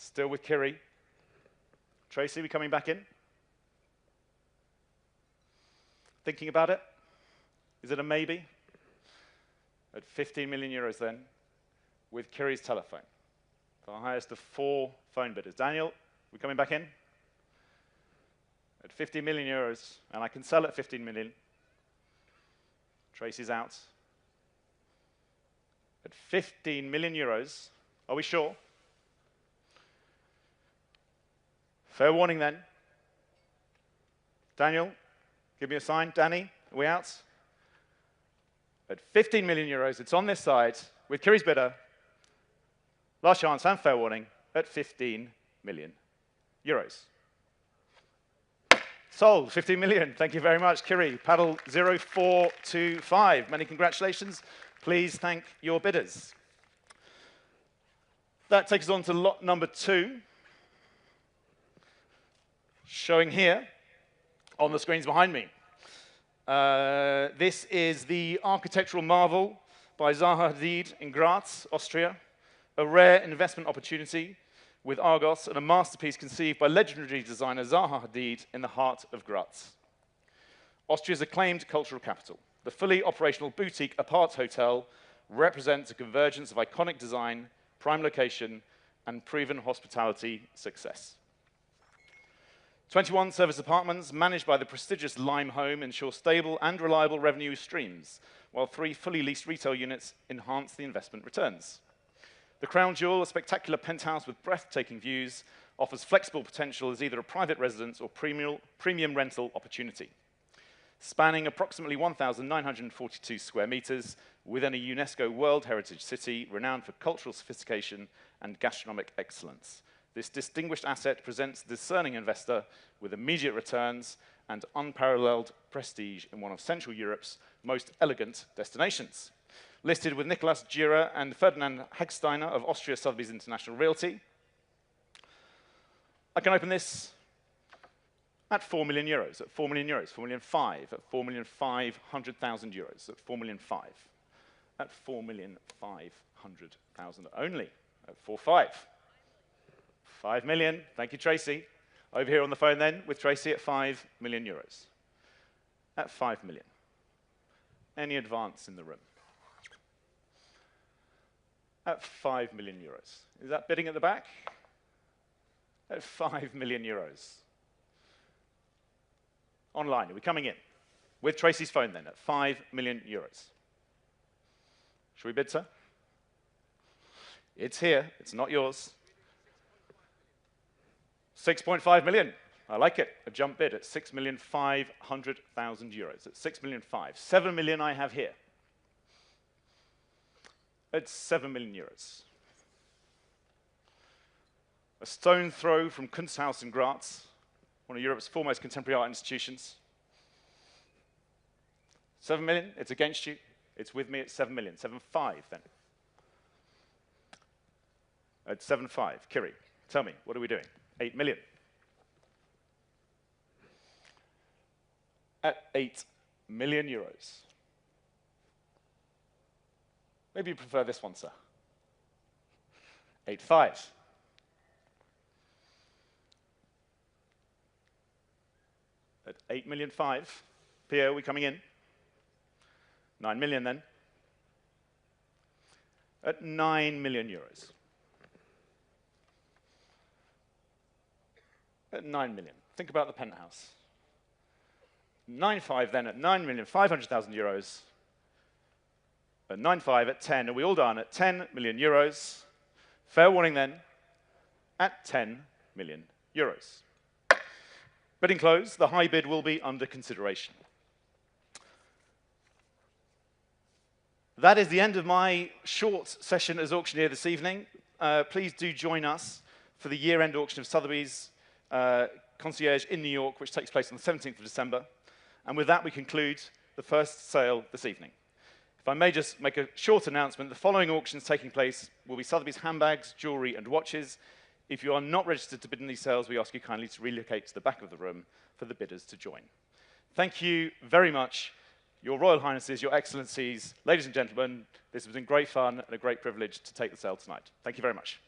Still with Kiri. Tracy, we coming back in? Thinking about it? Is it a maybe? At 15 million euros then, with Kiri's telephone. The highest of 4 phone bidders. Daniel, we coming back in? At 15 million euros, and I can sell at 15 million. Tracy's out. At 15 million euros, are we sure? Fair warning then. Daniel, give me a sign. Danny, are we out? At 15 million euros, it's on this side with Kiri's bidder. Last chance and fair warning at 15 million euros. Sold, 15 million. Thank you very much, Kiri. Paddle 0425. Many congratulations. Please thank your bidders. That takes us on to lot number 2, showing here on the screens behind me. This is the architectural marvel by Zaha Hadid in Graz, Austria, a rare investment opportunity with Argos and a masterpiece conceived by legendary designer Zaha Hadid in the heart of Graz. Austria's acclaimed cultural capital, the fully operational boutique apart hotel represents a convergence of iconic design, prime location, and proven hospitality success. 21 service apartments managed by the prestigious Lime Home ensure stable and reliable revenue streams, while 3 fully leased retail units enhance the investment returns. The crown jewel, a spectacular penthouse with breathtaking views, offers flexible potential as either a private residence or premium rental opportunity. Spanning approximately 1,942 square meters within a UNESCO World Heritage City renowned for cultural sophistication and gastronomic excellence. This distinguished asset presents a discerning investor with immediate returns and unparalleled prestige in one of Central Europe's most elegant destinations. Listed with Nicolas Gira and Ferdinand Hegsteiner of Austria Sotheby's International Realty. I can open this at 4 million euros, at 4 million euros, 4 million 5, at 4,500,000 euros, at 4 million 5, at 4,500,000 only, at 4.5. 5 million, thank you, Tracy. Over here on the phone then, with Tracy at 5 million euros. At 5 million. Any advance in the room? At 5 million euros. Is that bidding at the back? At 5 million euros. Online, are we coming in? With Tracy's phone then, at 5 million euros. Should we bid, sir? It's here, it's not yours. 6.5 million. I like it. A jump bid at 6,500,000 euros. At 6,500,000. 7 million I have here. At 7 million euros. A stone throw from Kunsthaus in Graz, one of Europe's foremost contemporary art institutions. 7 million, it's against you. It's with me at 7 million. 7.5 then. At 7.5, Kiri, tell me, what are we doing? 8 million. At 8 million euros. Maybe you prefer this one, sir. 8.5. At 8 million 5. Pierre, are we coming in? 9 million then. At 9 million euros. At 9 million. Think about the penthouse. 9.5 then at 9,500,000 euros. At 9.5 at 10. Are we all done? At 10 million euros. Fair warning then. At 10 million euros. Bidding closed. The high bid will be under consideration. That is the end of my short session as auctioneer this evening. Please do join us for the year-end auction of Sotheby's Concierge in New York, which takes place on the 17th of December. And with that, we conclude the first sale this evening. If I may just make a short announcement, the following auctions taking place will be Sotheby's handbags, jewellery, and watches. If you are not registered to bid in these sales, we ask you kindly to relocate to the back of the room for the bidders to join. Thank you very much, Your Royal Highnesses, Your Excellencies, ladies and gentlemen. This has been great fun and a great privilege to take the sale tonight. Thank you very much.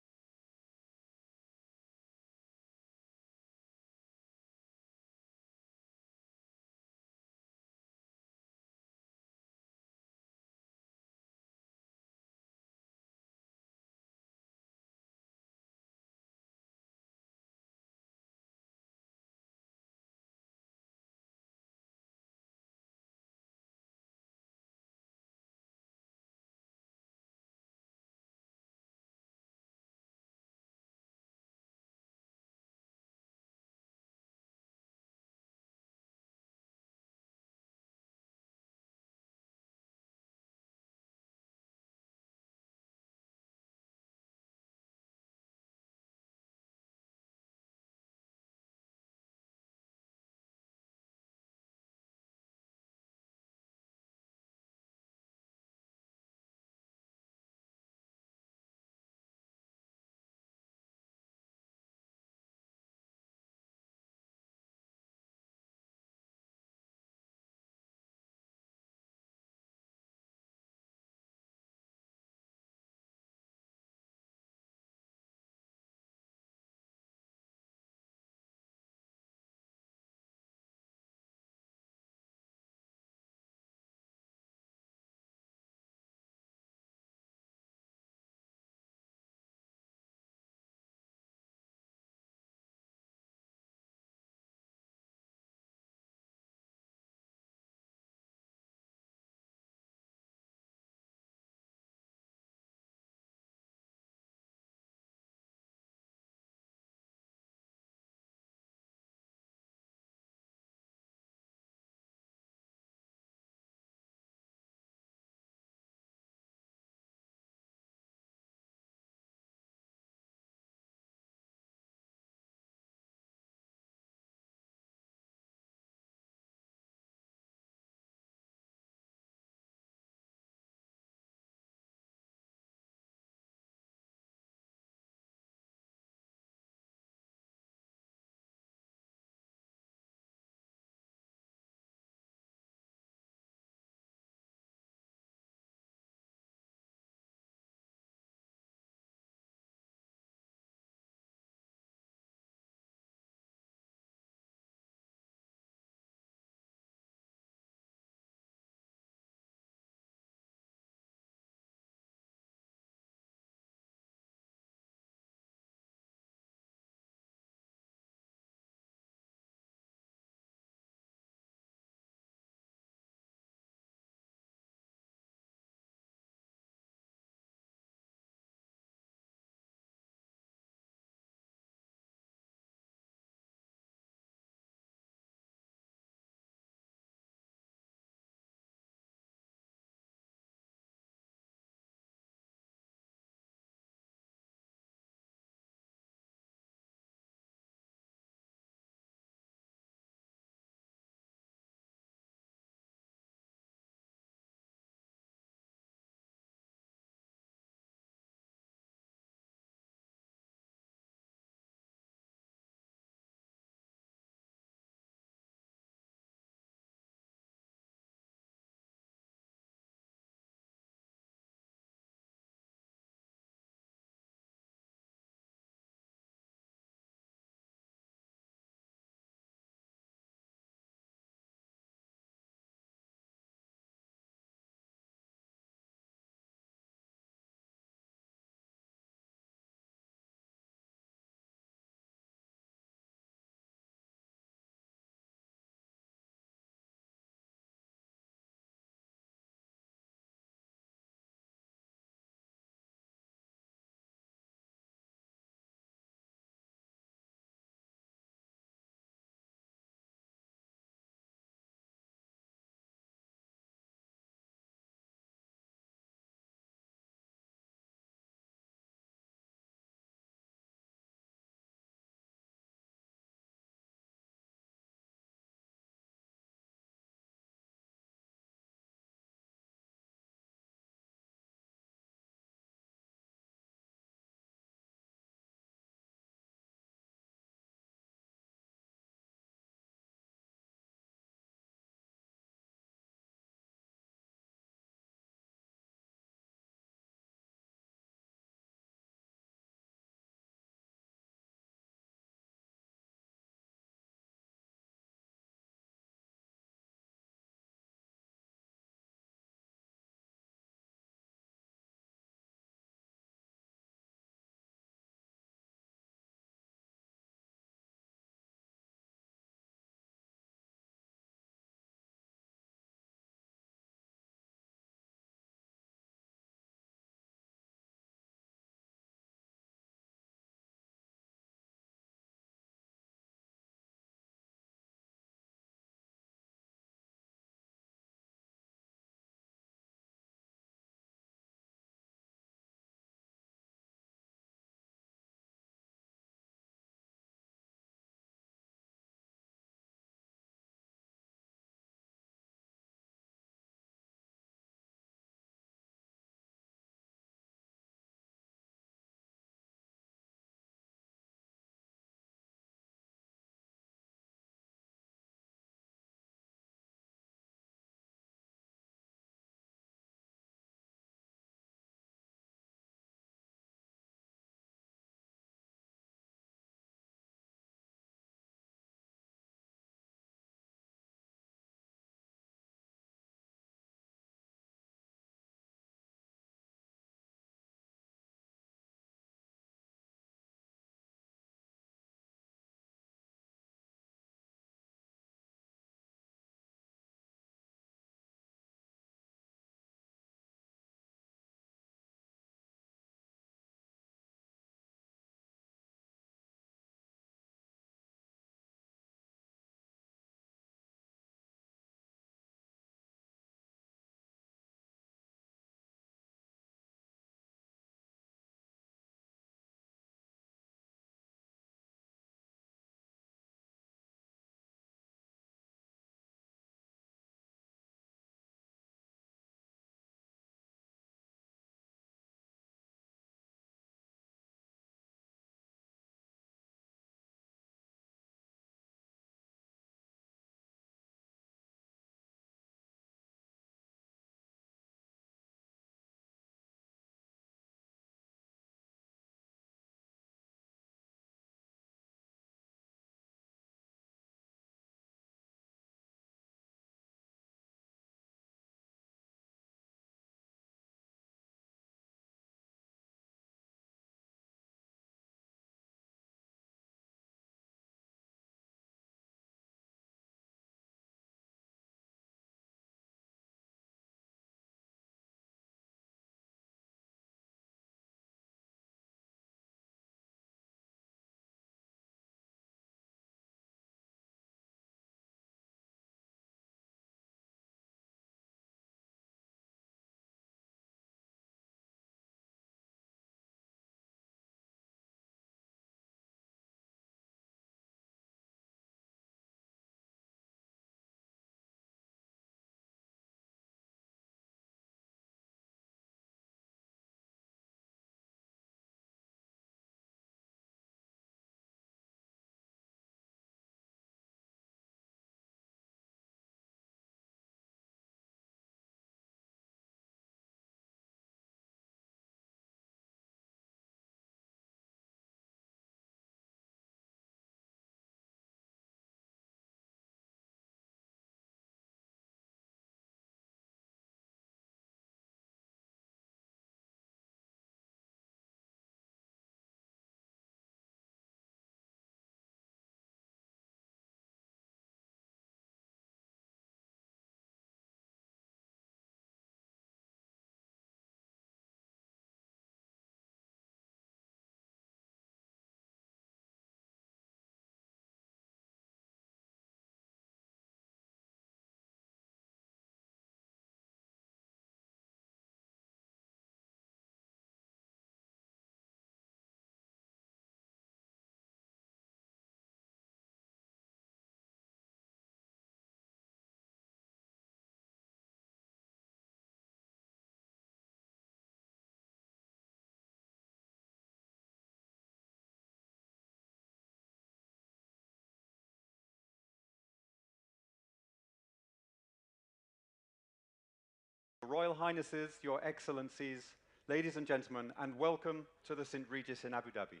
Royal Highnesses, Your Excellencies, ladies and gentlemen, and welcome to the St. Regis in Abu Dhabi.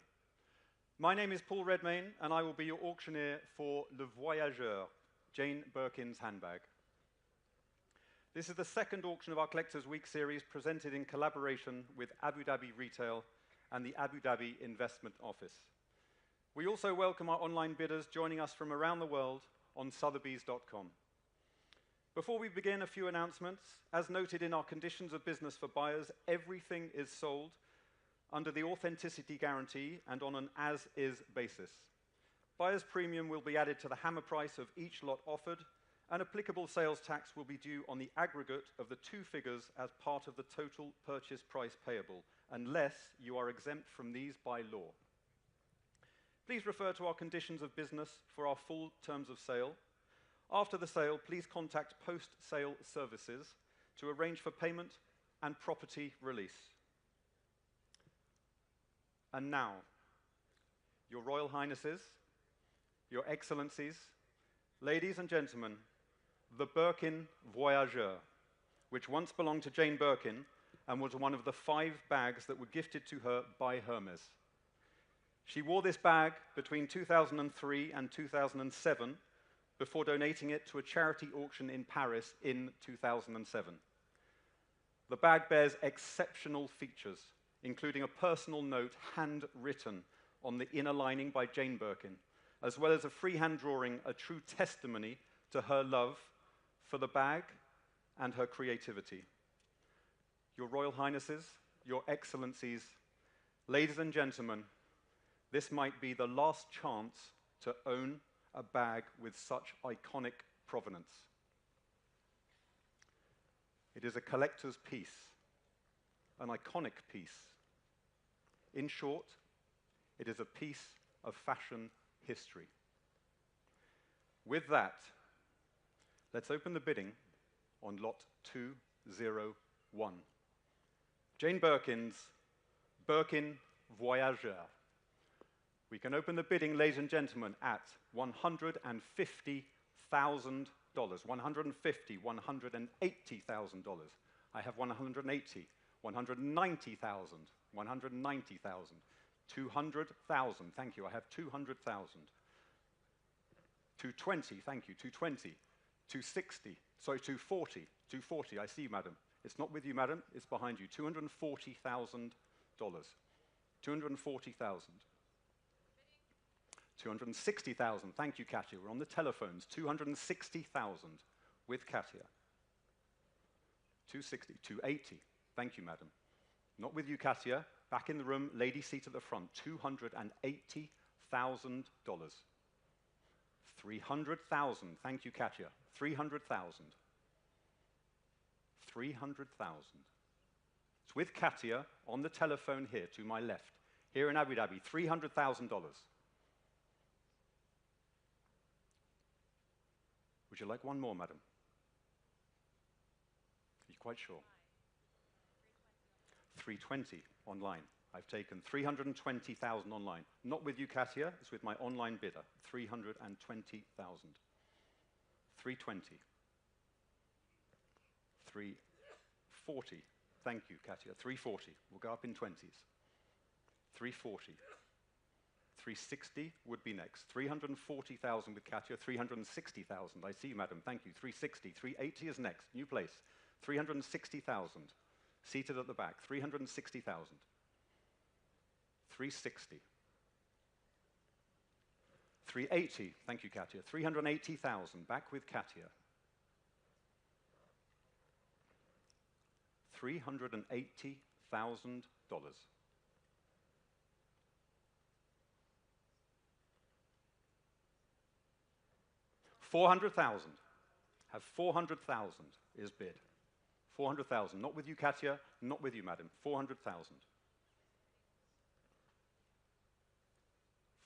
My name is Paul Redmayne, and I will be your auctioneer for Le Voyageur, Jane Birkin's handbag. This is the second auction of our Collectors Week series presented in collaboration with Abu Dhabi Retail and the Abu Dhabi Investment Office. We also welcome our online bidders joining us from around the world on Sotheby's.com. Before we begin, a few announcements. As noted in our conditions of business for buyers, everything is sold under the authenticity guarantee and on an as-is basis. Buyer's premium will be added to the hammer price of each lot offered, and applicable sales tax will be due on the aggregate of the two figures as part of the total purchase price payable, unless you are exempt from these by law. Please refer to our conditions of business for our full terms of sale. After the sale, please contact post-sale services to arrange for payment and property release. And now, Your Royal Highnesses, Your Excellencies, ladies and gentlemen, the Birkin Voyageur, which once belonged to Jane Birkin and was one of the 5 bags that were gifted to her by Hermes. She wore this bag between 2003 and 2007 before donating it to a charity auction in Paris in 2007. The bag bears exceptional features, including a personal note handwritten on the inner lining by Jane Birkin, as well as a freehand drawing, a true testimony to her love for the bag and her creativity. Your Royal Highnesses, Your Excellencies, ladies and gentlemen, this might be the last chance to own a bag with such iconic provenance. It is a collector's piece, an iconic piece. In short, it is a piece of fashion history. With that, let's open the bidding on lot 201. Jane Birkin's Birkin Voyageur. We can open the bidding, ladies and gentlemen, at $150,000. $150,000, $180,000. I have 180, 190,000, 190,000, 200,000. Thank you. I have 200,000. 220. Thank you. 220. 260. Sorry, 240. 240. I see you, madam. It's not with you, madam. It's behind you. $240,000. 240,000. 260,000. Thank you, Katia. We're on the telephones. 260,000 with Katia. 260. 280. Thank you, madam. Not with you, Katia. Back in the room, lady seat at the front. $280,000. 300,000. Thank you, Katia. 300,000. 300,000. It's with Katia on the telephone here to my left. Here in Abu Dhabi, $300,000. Would you like one more, madam? Are you quite sure? 320 online. I've taken 320,000 online. Not with you, Katia. It's with my online bidder. 320,000. 320. 340. Thank you, Katia. 340. We'll go up in 20s. 340. 360 would be next. 340,000 with Katia. 360,000. I see you, madam. Thank you. 360. 380 is next. New place. 360,000. Seated at the back. 360,000. 360. 380. Thank you, Katia. 380,000. Back with Katia. $380,000. $400,000. Have 400,000 is bid. 400,000. Not with you, Katia. Not with you, madam. 400,000.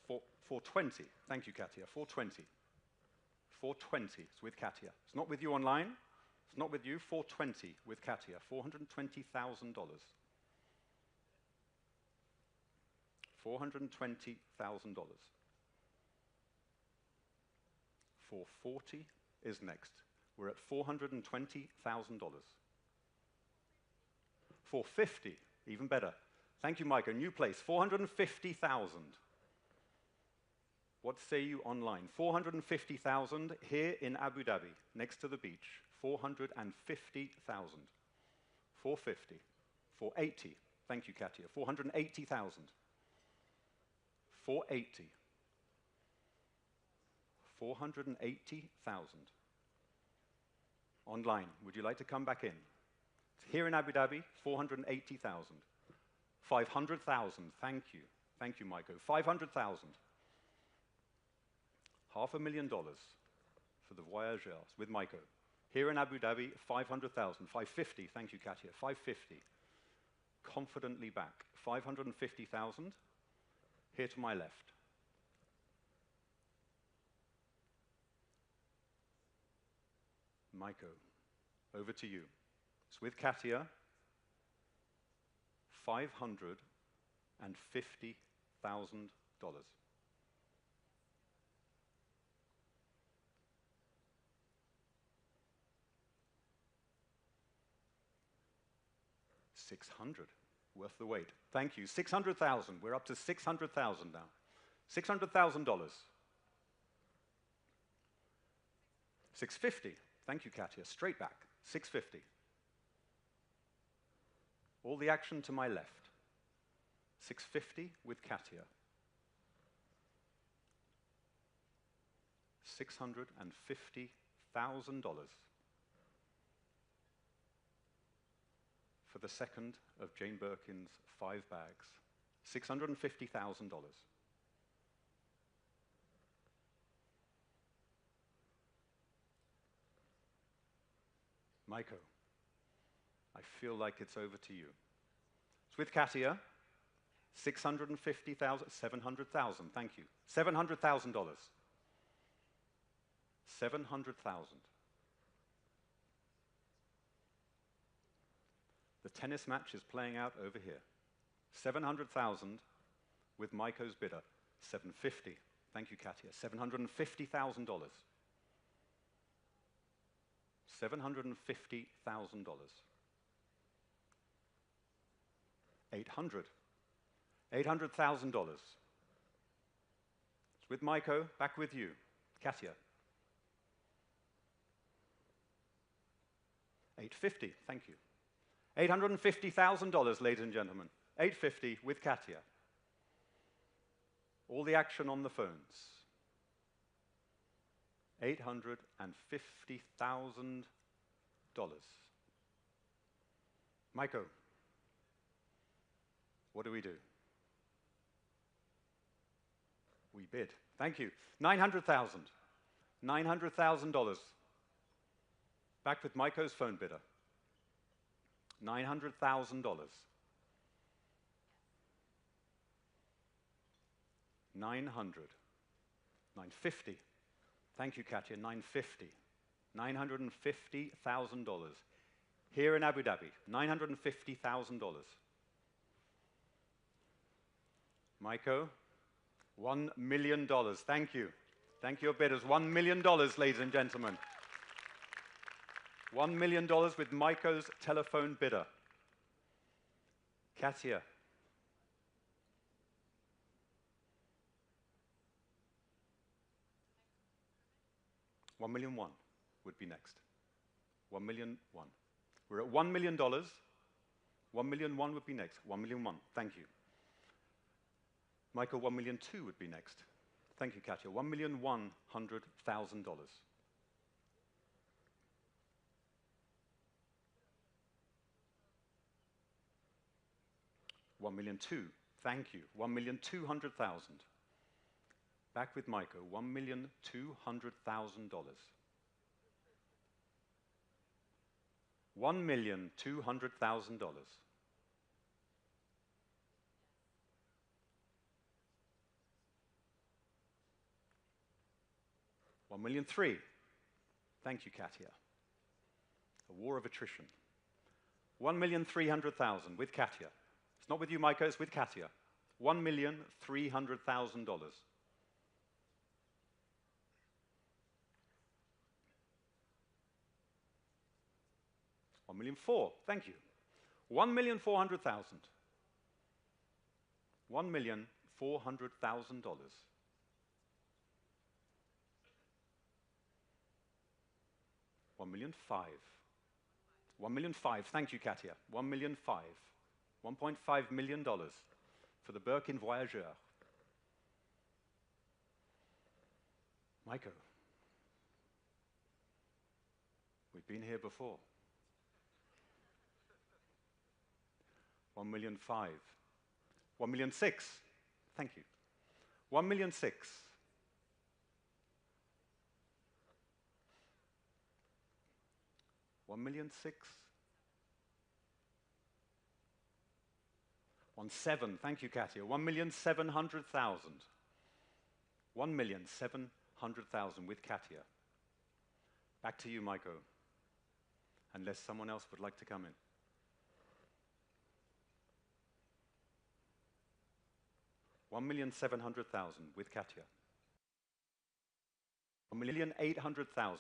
420. Thank you, Katia. 420. 420. It's with Katia. It's not with you online. It's not with you. 420 with Katia. $420,000. $420,000. 440 is next. We're at $420,000. 450, even better. Thank you, Maiko. New place, 450,000. What say you online? 450,000 here in Abu Dhabi, next to the beach. 450,000. 450. 480. Thank you, Katia. 480,000. 480. 480,000. Online. Would you like to come back in? Here in Abu Dhabi, 480,000. 500,000. Thank you. Thank you, Maiko. 500,000. $500,000 for the voyageurs with Maiko. Here in Abu Dhabi, 500,000. 550. Thank you, Katia. 550. Confidently back. 550,000. Here to my left. Maiko, over to you. It's with Katia. $550,000. $600, worth the wait. Thank you. 600,000. We're up to 600,000 now. $600,000. 650. Thank you, Katia. Straight back. 650. All the action to my left. 650 with Katia. $650,000 for the second of Jane Birkin's 5 bags. $650,000. Maiko, I feel like it's over to you. It's with Katia. 650,000, 700,000, thank you. $700,000. 700,000. The tennis match is playing out over here. 700,000 with Maiko's bidder. 750. Thank you, Katia. $750,000. $750,000. 800. $800,000. It's with Maiko, back with you. Katia. 850, thank you. $850,000, ladies and gentlemen. 850 with Katia. All the action on the phones. $850,000. Maiko, what do we do? We bid. Thank you. $900,000. $900,000. Back with Maiko's phone bidder. $900,000. 900. 950. Thank you, Katia. 950. $950,000. Here in Abu Dhabi. $950,000. Maiko, $1 million. Thank you. Thank you, bidders. $1 million, ladies and gentlemen. $1 million with Maiko's telephone bidder. Katia. $1,000,001 would be next. $1,000,001. We're at $1 million. $1,000,001 would be next. $1,000,001. Thank you. Maiko, $1,000,002 would be next. Thank you, Katia. $1,100,000. $1,000,002. Thank you. $1,200,000. Back with Maiko. $1,200,000. $1,200,000. $1,003,000. Thank you, Katia. A war of attrition. $1,300,000 with Katia. It's not with you, Maiko, it's with Katia. $1,300,000. $1,004,000. Thank you. $1,400,000. $1,400,000. $1,005,000. $1,005,000. Thank you, Katia. $1,005,000. $1.5 million for the Birkin Voyageur. Maiko, we've been here before. 1,005,000. 1,006,000. Thank you. 1,006,000. 1,006,000. 1,700,000. Thank you, Katia. 1,700,000. 1,700,000 with Katia. Back to you, Maiko. Unless someone else would like to come in. 1,700,000 with Katia. 1,800,000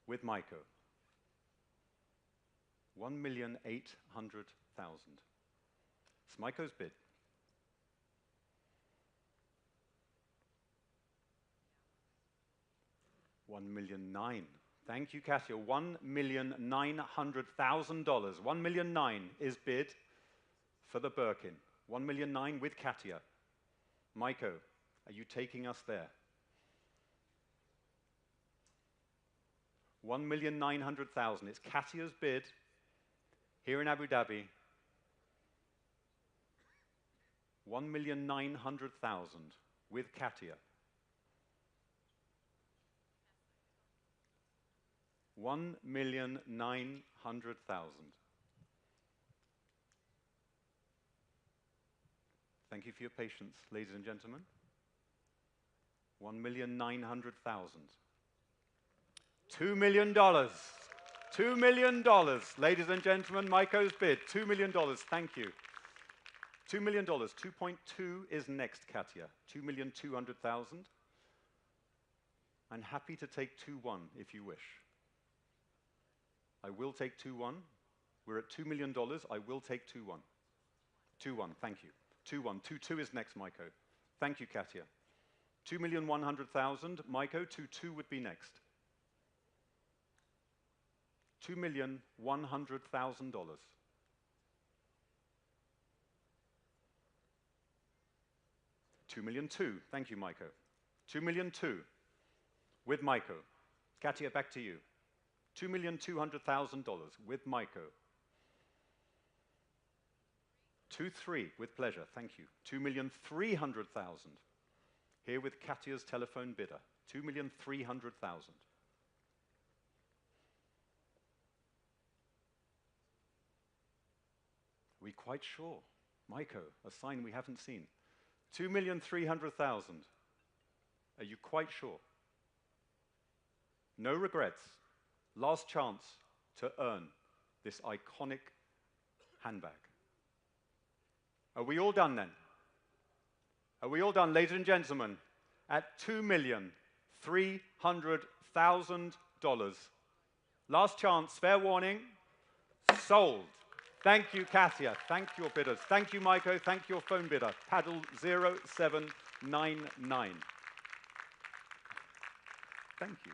with Maiko. 1,800,000. It's Maiko's bid. 1,009,000. Thank you, Katia. $1,900,000. 1,009,000 is bid for the Birkin. 1,009,000 with Katia. Maiko, are you taking us there? 1,900,000. It's Katia's bid here in Abu Dhabi. 1,900,000 with Katia. 1,900,000. Thank you for your patience, ladies and gentlemen. 1,900,000. $2 million. $2 million, ladies and gentlemen. Maiko's bid. $2 million. Thank you. $2 million. 2.2 is next, Katia. 2,200,000. I'm happy to take 2-1 if you wish. I will take 2-1. We're at $2 million. I will take 2-1. 2-1, thank you. 2-1. 2-2 is next, Maiko. Thank you, Katia. 2,100,000. Maiko, 2-2 would be next. $2,100,000. 2,002,000. Thank you, Maiko. 2,002,000 with Maiko. Katia, back to you. $2,200,000 with Maiko. 2-3 with pleasure. Thank you. 2,300,000 here with Katia's telephone bidder. 2,300,000. Are we quite sure? Maiko, a sign we haven't seen. 2,300,000. Are you quite sure? No regrets. Last chance to earn this iconic handbag. Are we all done then? Are we all done, ladies and gentlemen? At $2,300,000. Last chance, fair warning, sold. Thank you, Katia. Thank your bidders. Thank you, Maiko. Thank your phone bidder. Paddle 0799. Thank you.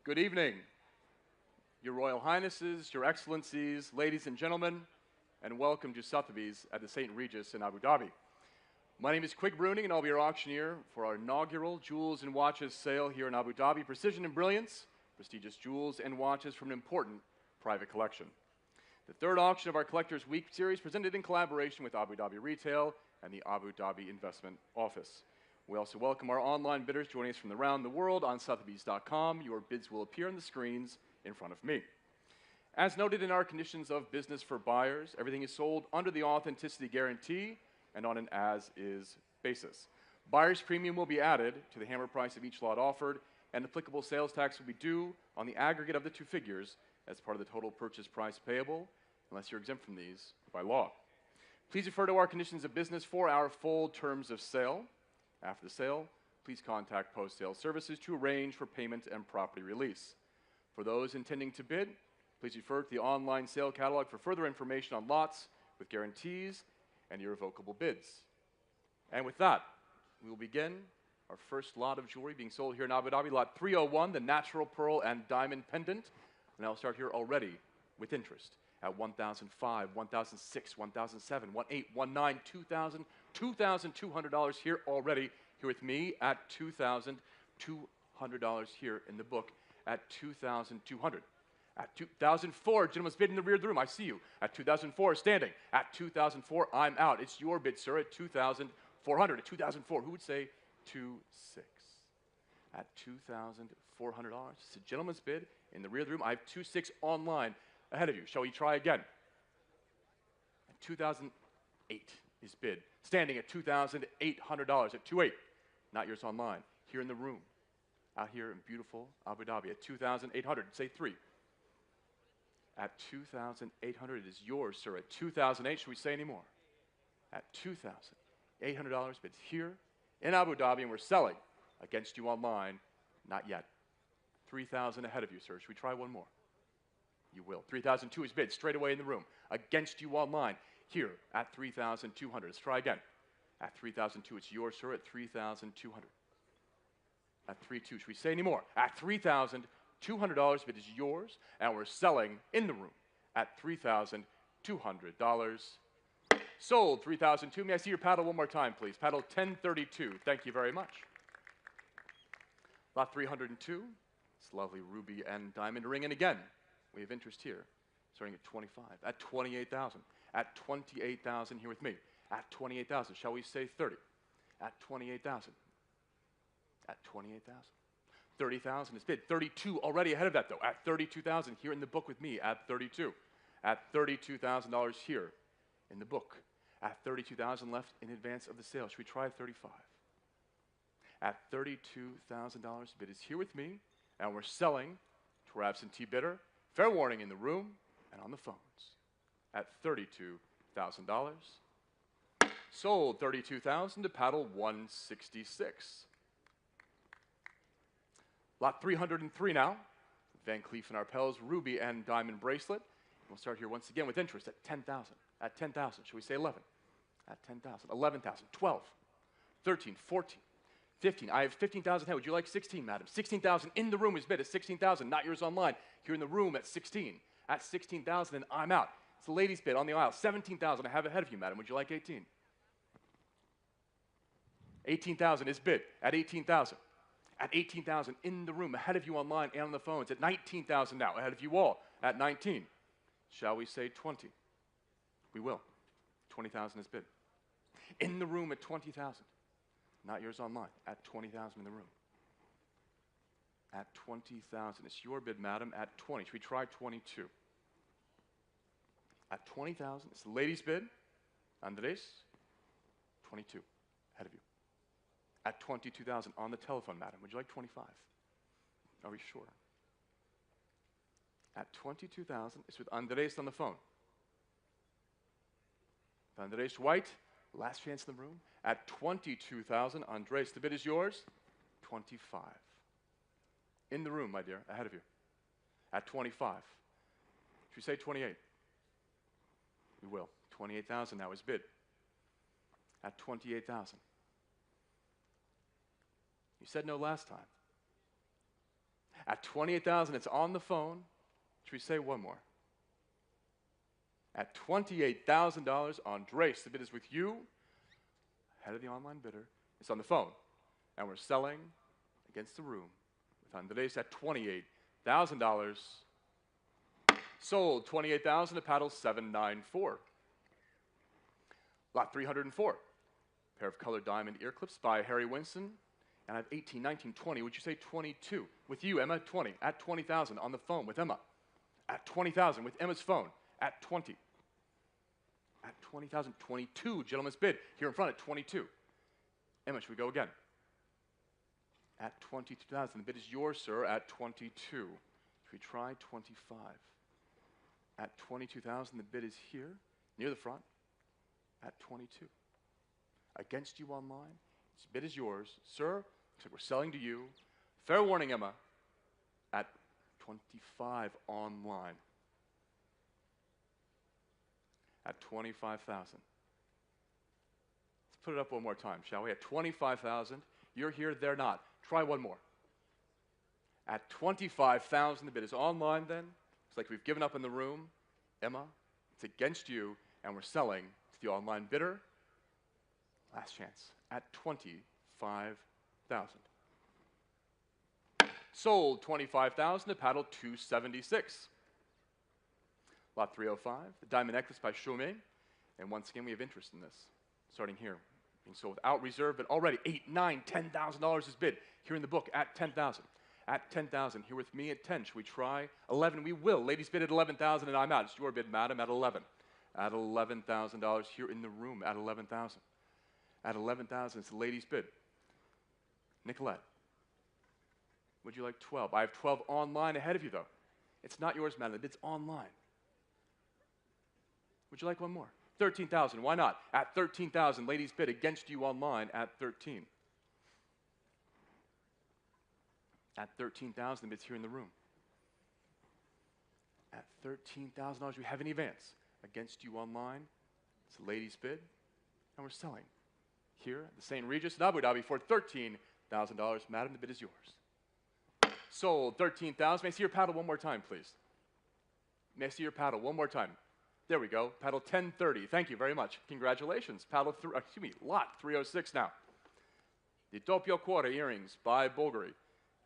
Good evening, Your Royal Highnesses, Your Excellencies, ladies and gentlemen, and welcome to Sotheby's at the St. Regis in Abu Dhabi. My name is Quick Bruning, and I'll be your auctioneer for our inaugural Jewels and Watches sale here in Abu Dhabi. Precision and brilliance, prestigious jewels and watches from an important private collection. The third auction of our Collectors Week series presented in collaboration with Abu Dhabi Retail and the Abu Dhabi Investment Office. We also welcome our online bidders joining us from around the world on Sotheby's.com. Your bids will appear on the screens in front of me. As noted in our conditions of business for buyers, everything is sold under the authenticity guarantee and on an as-is basis. Buyer's premium will be added to the hammer price of each lot offered, and applicable sales tax will be due on the aggregate of the two figures as part of the total purchase price payable, unless you're exempt from these by law. Please refer to our conditions of business for our full terms of sale. After the sale, please contact post-sale services to arrange for payment and property release. For those intending to bid, please refer to the online sale catalog for further information on lots with guarantees and irrevocable bids. And with that, we will begin our first lot of jewelry being sold here in Abu Dhabi, lot 301, the natural pearl and diamond pendant. And I'll start here already with interest at $1,005, $1,006, $1,007, $1,800, $1,900, $2,000, $2,200 here already, here with me at $2,200 here in the book at $2,200. At 2004, gentleman's bid in the rear of the room, I see you. At 2004, standing. At 2004, I'm out. It's your bid, sir, at 2,400. At 2004, who would say 2,600? At $2,400. It's a gentleman's bid in the rear of the room. I have 2,600 online ahead of you. Shall we try again? At 2008 is bid. Standing at $2,800 at 2,800. Not yours online. Here in the room. Out here in beautiful Abu Dhabi at 2,800. Say 3. At 2,800, it is yours, sir. At 2,008, should we say any more? At $2,800, bids here in Abu Dhabi, and we're selling against you online. Not yet. 3,000 ahead of you, sir. Should we try one more? You will. 3,002 is bid straight away in the room. Against you online. Here at 3,200. Let's try again. At 3,002, it's yours, sir. At 3,200. At 3,200, should we say any more? At $3,200, bid is yours, and we're selling in the room at $3,200. Sold, 3,002. May I see your paddle one more time, please? Paddle 1032. Thank you very much. Lot 302. It's lovely ruby and diamond ring, and again, we have interest here, starting at 25, at 28,000, at 28,000 here with me, at 28,000. Shall we say 30? At 28,000. At 28,000. 30,000 is bid. 32 already ahead of that, though. At 32,000 here in the book with me. At 32. At $32,000 here in the book. At 32,000 left in advance of the sale. Should we try 35? At $32,000, bid is here with me, and we're selling to our absentee bidder. Fair warning in the room and on the phones. At $32,000. Sold, 32,000 to paddle 166. Lot 303 now. Van Cleef & Arpels ruby and diamond bracelet. We'll start here once again with interest at 10,000. At 10,000, should we say 11? At 10,000, 11,000, 12, 13, 14, 15. I have 15,000 here. Would you like 16, madam? 16,000 in the room is bid at 16,000. Not yours online. Here in the room at 16. At 16,000, and I'm out. It's the ladies' bid on the aisle. 17,000 I have ahead of you, madam. Would you like 18? 18,000 is bid at 18,000. At 18,000 in the room, ahead of you online and on the phones. At 19,000 now, ahead of you all. At 19, shall we say 20? We will. 20,000 is bid. In the room at 20,000. Not yours online. At 20,000 in the room. At 20,000. It's your bid, madam. At 20. Should we try 22? At 20,000. It's the ladies' bid. Andres. 22. Ahead of you. At 22,000 on the telephone, madam. Would you like 25? Are we sure? At 22,000, it's with Andres on the phone. Andres White, last chance in the room. At 22,000, Andres, the bid is yours. 25. In the room, my dear, ahead of you. At 25. Should we say 28? We will. 28,000 now is bid. At 28,000. You said no last time. At 28,000, it's on the phone. Should we say one more? At $28,000, Andres, the bid is with you. Head of the online bidder. It's on the phone. And we're selling against the room with Andres at $28,000. Sold, $28,000 to paddle 794. Lot 304. Pair of colored diamond ear clips by Harry Winston. And I have 18, 19, 20. Would you say 22? With you, Emma, 20. At 20,000 on the phone with Emma. At 20,000 with Emma's phone. At 20. At 20,000, 22. Gentleman's bid here in front at 22. Emma, should we go again? At 22,000. The bid is yours, sir, at 22. Should we try 25? At 22,000, the bid is here, near the front, at 22. Against you online, this bid is yours. Sir, looks like we're selling to you. Fair warning, Emma, at 25 online. At 25,000. Let's put it up one more time, shall we? At 25,000, you're here, they're not. Try one more. At 25,000, the bid is online then. It's like we've given up in the room. Emma, it's against you, and we're selling to the online bidder. Last chance. At 25,000. Sold 25,000 to paddle 276. Lot 305, the diamond necklace by Chaumet. And once again, we have interest in this. Starting here, being sold without reserve, but already $8,000, $9,000, $10,000 is bid. Here in the book at 10,000. At 10,000, here with me at 10. Should we try 11? We will. Ladies bid at 11,000 and I'm out. It's your bid, madam, at 11. At $11,000 here in the room at 11,000. At 11,000, it's the ladies bid. Nicolette, would you like 12? I have 12 online ahead of you though. It's not yours, madam, it's online. Would you like one more? 13,000, why not? At 13,000, ladies bid against you online at 13. At 13,000, the bid's here in the room. At $13,000, we have an advance against you online. It's a ladies bid, and we're selling here at the St. Regis in Abu Dhabi for $13,000. Madam, the bid is yours. Sold, 13,000. May I see your paddle one more time, please? May I see your paddle one more time? There we go. Paddle 1030. Thank you very much. Congratulations. Paddle lot 306 now. The doppio cuore earrings by Bulgari.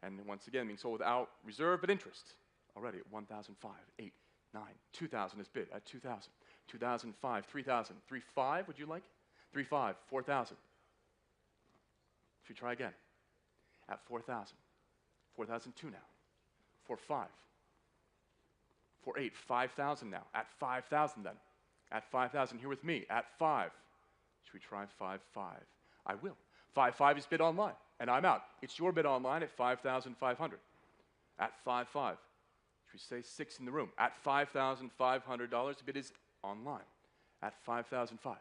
And once again, being sold without reserve, but interest. Already at 1,005, 8, 9, 2,000 is bid at 2,000. 2,005, 3,000, 3,500, would you like? 3,500, 4,000. Should we try again? At 4,000. 4,002 now. 4,500. 4,800, 5,000 now. At 5,000 then. At 5,000, here with me. At 5. Should we try 5,500? I will. 5,500 is bid online, and I'm out. It's your bid online at 5,500. At 5,500. Should we say 6 in the room? At $5,500, the bid is online. At 5,500.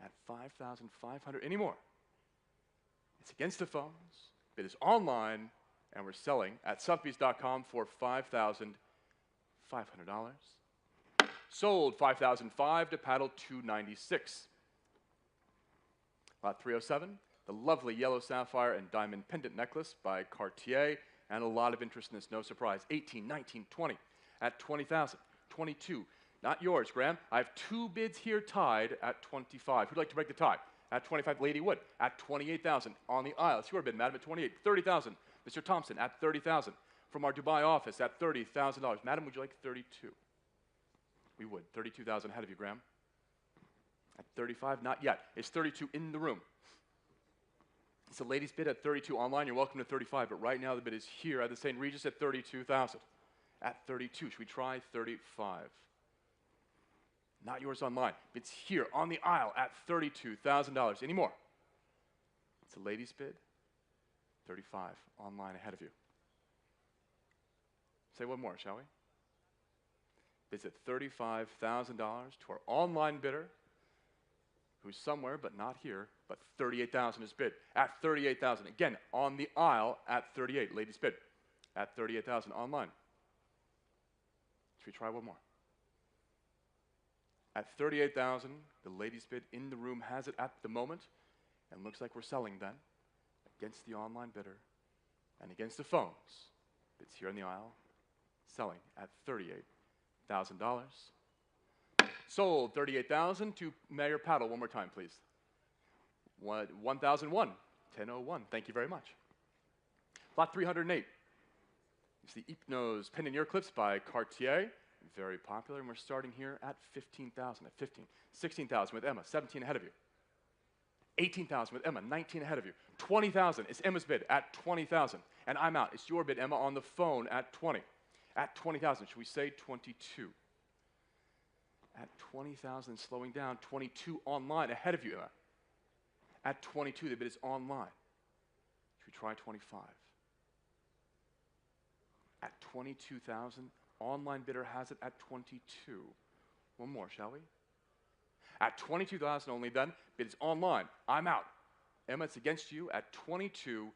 At 5,500. Any more? It's against the phones. Bid is online, and we're selling at Sotheby's.com for $5,500. Sold 5,500 to paddle 296. Lot 307, the lovely yellow sapphire and diamond pendant necklace by Cartier, and a lot of interest in this, no surprise. 18, 19, 20 at 20,000. 22, not yours, Graham. I have 2 bids here tied at 25. Who'd like to break the tie? At 25, Lady Wood. At 28,000 on the aisle. It's your bid, madam, at 28. 30,000, Mr. Thompson at 30,000. From our Dubai office at $30,000. Madam, would you like 32? We would. 32,000 ahead of you, Graham. At 35, not yet. It's 32 in the room. It's the ladies' bid at 32 online. You're welcome to 35, but right now the bid is here at the St. Regis at 32,000. At 32, should we try 35? Not yours online. It's here on the aisle at $32,000. Any more? It's a ladies' bid. 35 online ahead of you. Say one more, shall we? Bids at $35,000 to our online bidder, who's somewhere but not here, but 38,000 is bid. At 38,000, again, on the aisle at 38, ladies bid. At 38,000 online. Should we try one more? At 38,000, the ladies bid in the room has it at the moment, and looks like we're selling then, against the online bidder, and against the phones. bids here in the aisle, selling at $38,000. Sold $38,000 to Mayor Paddle. One more time, please. 1,001, 1001. Thank you very much. Lot 308. It's the Hypnose pen and ear clips by Cartier. Very popular, and we're starting here at 15,000, at 15. 16,000 with Emma, 17 ahead of you. 18,000 with Emma, 19 ahead of you. 20,000 is Emma's bid at 20,000. And I'm out. It's your bid, Emma, on the phone at 20. At 20,000, should we say 22? At 20,000, slowing down, 22 online, ahead of you, Emma. At 22, the bid is online. Should we try 25? At 22,000, online bidder has it at 22. One more, shall we? At 22,000 only then, bid is online. I'm out. Emma, it's against you at $22,000.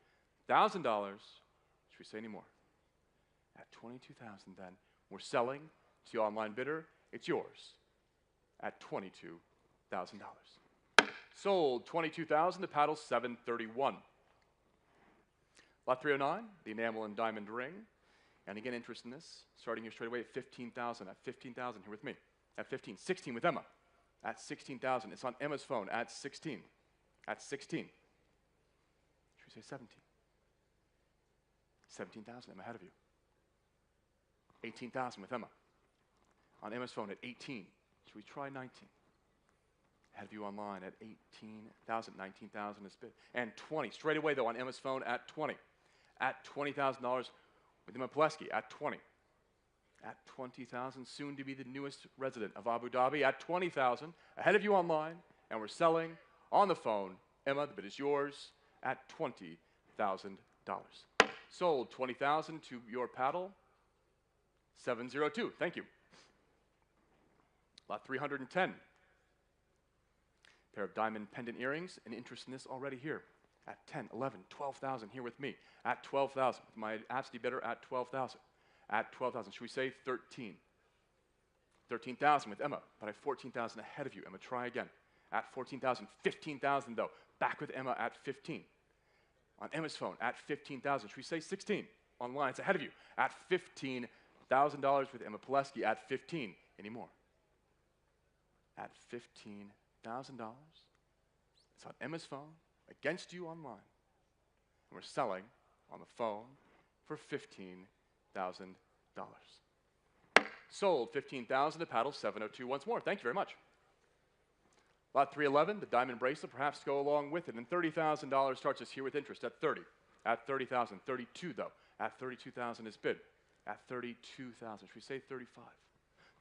Should we say any more? At 22,000 then, we're selling to the online bidder. It's yours at $22,000. Sold $22,000 to paddle 731. Lot 309, the enamel and diamond ring. And again, interest in this, starting here straight away at 15,000. At 15,000, here with me. At 15, 16 with Emma. At 16,000, it's on Emma's phone. At 16. At 16. Should we say 17? 17,000, Emma ahead of you. 18,000 with Emma. On Emma's phone at 18. Should we try 19? Ahead of you online at 18,000, 19,000 is bid. And 20, straight away though on Emma's phone at 20. At $20,000 with Emma Pulaski at 20. At 20,000, soon to be the newest resident of Abu Dhabi at 20,000, ahead of you online, and we're selling on the phone. Emma, the bid is yours at $20,000. Sold $20,000 to your paddle, 702. Thank you. Lot 310. Pair of diamond pendant earrings, and interest in this already here. At 10, 11, 12,000 here with me. At 12,000, with my absentee bidder at 12,000. At 12,000, should we say 13? 13,000 with Emma, but I have 14,000 ahead of you. Emma, try again. At 14,000, 15,000 though. Back with Emma at 15. On Emma's phone at 15,000, should we say 16? Online, it's ahead of you. At $15,000 with Emma Pulaski at 15. Any more? At $15,000. It's on Emma's phone, against you online. And we're selling on the phone for $15,000. Sold $15,000 to paddle 702 once more. Thank you very much. Lot 311, the diamond bracelet, perhaps go along with it. And $30,000 starts us here with interest at 30. At 30,000, 32 though. At 32,000 is bid. At 32,000, should we say 35?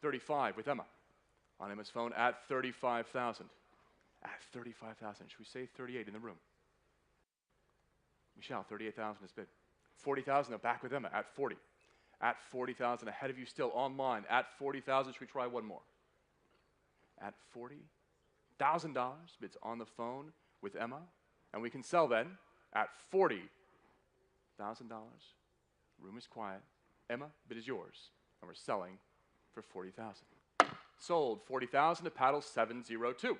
35 with Emma. On Emma's phone at 35,000. At 35,000, should we say 38 in the room? We shall, 38,000 is bid. 40,000 though, back with Emma at 40. At 40,000, ahead of you still online. At 40,000, should we try one more? At $40,000, bids on the phone with Emma. And we can sell then at $40,000. Room is quiet. Emma, bid is yours. And we're selling for $40,000. Sold $40,000 to paddle 702.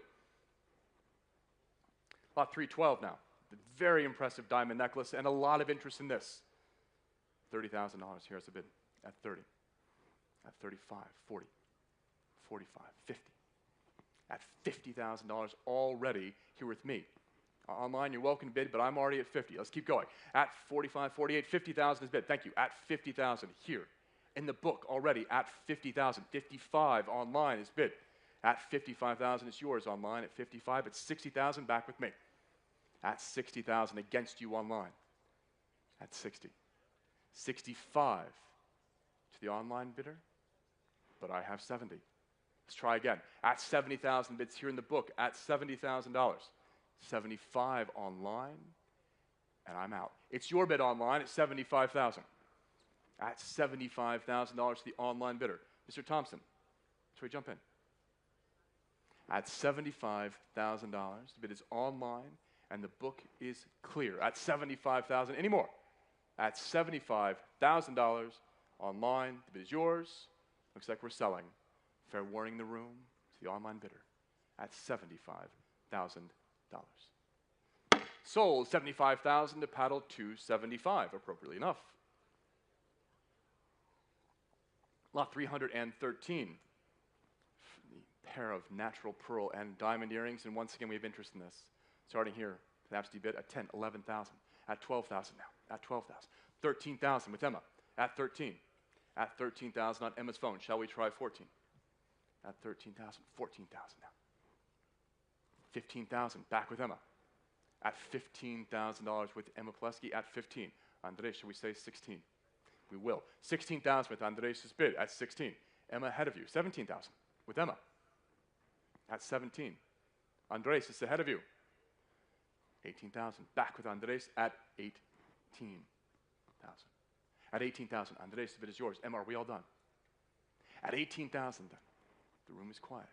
Lot 312 now. The very impressive diamond necklace and a lot of interest in this. $30,000, here's the bid. At 30. At 35, 40, 45, 50. At $50,000 already here with me. Online, you're welcome to bid, but I'm already at 50. Let's keep going. At 45, 48, 50,000 is bid. Thank you. At 50,000 here. In the book already at 50,000. 55 online is bid. At 55,000, it's yours online. At 55, it's 60,000. Back with me. At 60,000 against you online. At 60. 65 to the online bidder, but I have 70. Let's try again. At 70,000 bids here in the book. At $70,000. 75 online, and I'm out. It's your bid online at 75,000. At $75,000 to the online bidder. Mr. Thompson, shall we jump in? At $75,000, the bid is online, and the book is clear. At $75,000, any more? At $75,000 online, the bid is yours. Looks like we're selling. Fair warning the room to the online bidder at $75,000. Sold $75,000 to paddle 275, appropriately enough. Lot 313. The pair of natural pearl and diamond earrings, and once again we have interest in this. Starting here, an absolute bid at 10, 11,000, at 12,000 now, at 12,000, 13,000 with Emma, at 13, at 13,000 on Emma's phone. Shall we try 14? At 13,000, 14,000 now. 15,000, back with Emma. At $15,000 with Emma Plesky, at 15. Andres, should we say 16? We will. 16,000 with Andres' bid, at 16. Emma ahead of you, 17,000 with Emma. At 17. Andres is ahead of you. 18,000, back with Andres at 18,000. At 18,000, Andres, the bid is yours. Emma, are we all done? At 18,000 then, the room is quiet.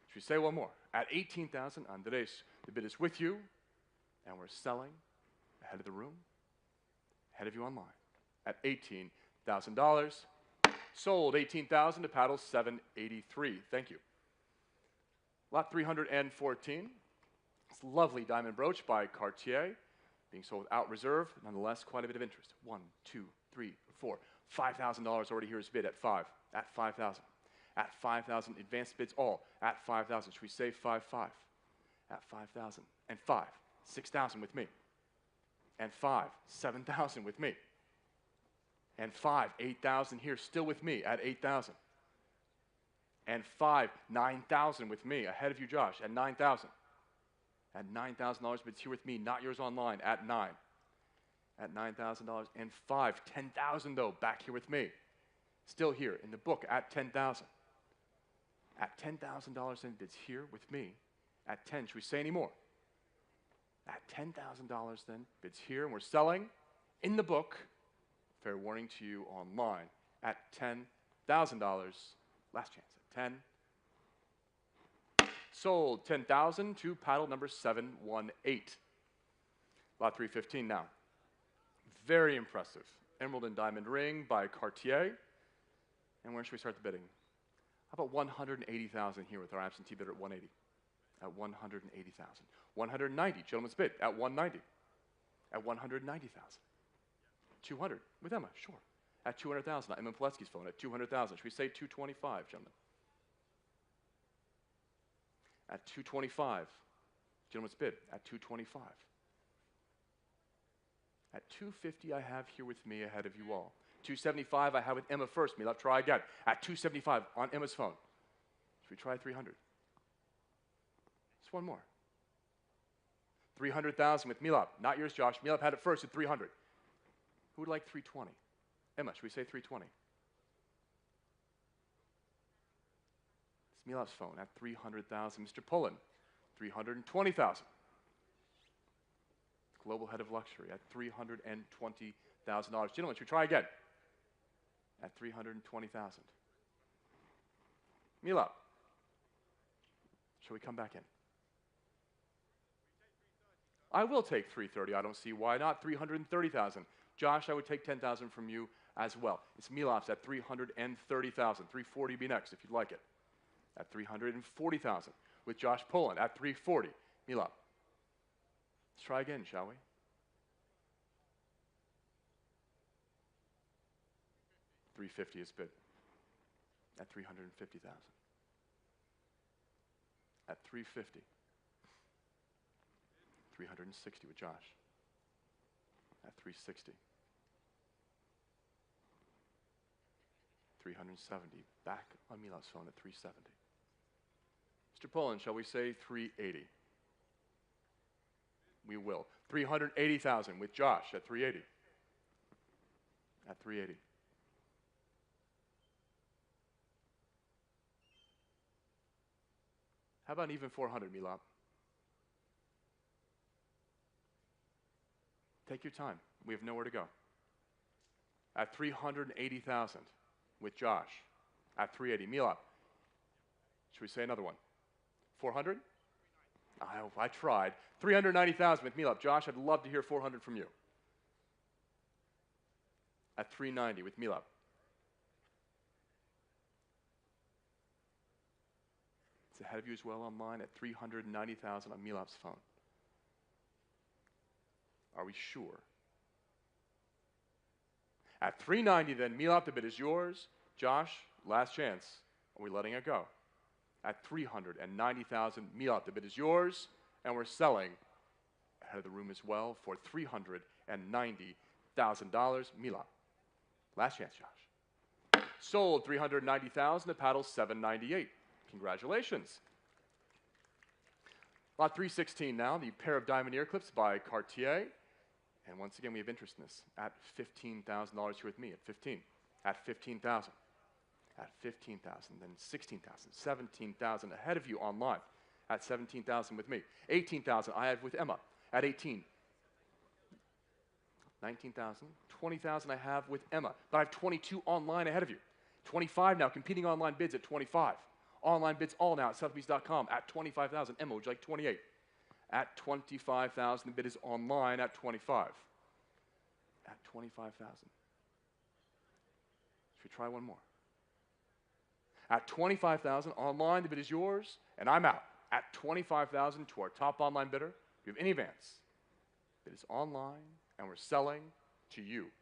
Should we say one more? At 18,000, Andres, the bid is with you, and we're selling ahead of the room, ahead of you online. At $18,000, sold 18,000 to paddle 783. Thank you. Lot 314. This lovely diamond brooch by Cartier, being sold without reserve. Nonetheless, quite a bit of interest. 1, 2, 3, 4. $5,000 already here is bid at 5. At 5,000. At 5,000. Advanced bids all at 5,000. Should we say 5, 5? At 5,000. And 5. 6,000 with me. And 5. 7,000 with me. And 5. 8,000 here still with me at 8,000. And 5. 9,000 with me ahead of you, Josh, at 9,000. At $9,000, but it's here with me, not yours online, at 9. At $9,000 and 5. 10,000 though, back here with me. Still here in the book at 10,000. At $10,000 then, it's here with me. At 10, should we say any more? At $10,000 then, it's here, and we're selling in the book. Fair warning to you online at $10,000. Last chance at 10. Sold 10,000 to paddle number 718. Lot 315 now. Very impressive. Emerald and diamond ring by Cartier. And where should we start the bidding? How about 180,000 here with our absentee bidder at 180? At 180,000. 190, gentleman's bid at 190. At 190,000. 200 with Emma, sure. At 200,000, Emma Plesky's phone at 200,000. Should we say 225, gentlemen? At 225, gentleman's bid at 225. At 250, I have here with me ahead of you all. 275, I have with Emma first. Let's try again. At 275 on Emma's phone. Should we try 300? Just one more. 300,000 with Milap. Not yours, Josh. Milap had it first at 300. Who would like 320? Emma, should we say 320? It's Milap's phone at 300,000. Mr. Pullen, 320,000. Global head of luxury at $320,000. Gentlemen, should we try again? At 320,000. Milap, shall we come back in? I will take 330. I don't see why not. 330,000. Josh, I would take 10,000 from you as well. It's Milap's at 330,000. 340 be next if you'd like it. At 340,000 with Josh Pullen at 340. Milap. Let's try again, shall we? $350 is bid. At 350,000. At 350. 360 with Josh. At 360. 370. Back on Milap's phone at 370. Mr. Pullen, shall we say 380? We will. 380,000 with Josh at 380. At 380. How about even 400, Milap? Take your time. We have nowhere to go. At 380,000 with Josh. At 380. Milap. Should we say another one? 400? I tried. 390,000 with Milap. Josh, I'd love to hear 400 from you. At 390 with Milap. It's ahead of you as well online at 390,000 on Milap's phone. Are we sure? At 390 then, Milap, the bid is yours. Josh, last chance. Are we letting it go? At 390,000 Milat. The bid is yours, and we're selling ahead of the room as well for $390,000 Milat. Last chance, Josh. Sold 390,000 at paddle 798. Congratulations. Lot 316 now, the pair of diamond ear clips by Cartier. And once again, we have interest in this at $15,000 here with me at 15. At 15,000. At 15,000, then 16,000, 17,000 ahead of you online at 17,000 with me. 18,000 I have with Emma at 18. 19,000, 20,000 I have with Emma, but I have 22 online ahead of you. 25 now, competing online bids at 25. Online bids all now at Sotheby's.com at 25,000. Emma, would you like 28? At 25,000, the bid is online at 25. At 25,000. Should we try one more? At 25,000 online, the bid is yours, and I'm out. At 25,000 to our top online bidder. If you have any advance, it is online, and we're selling to you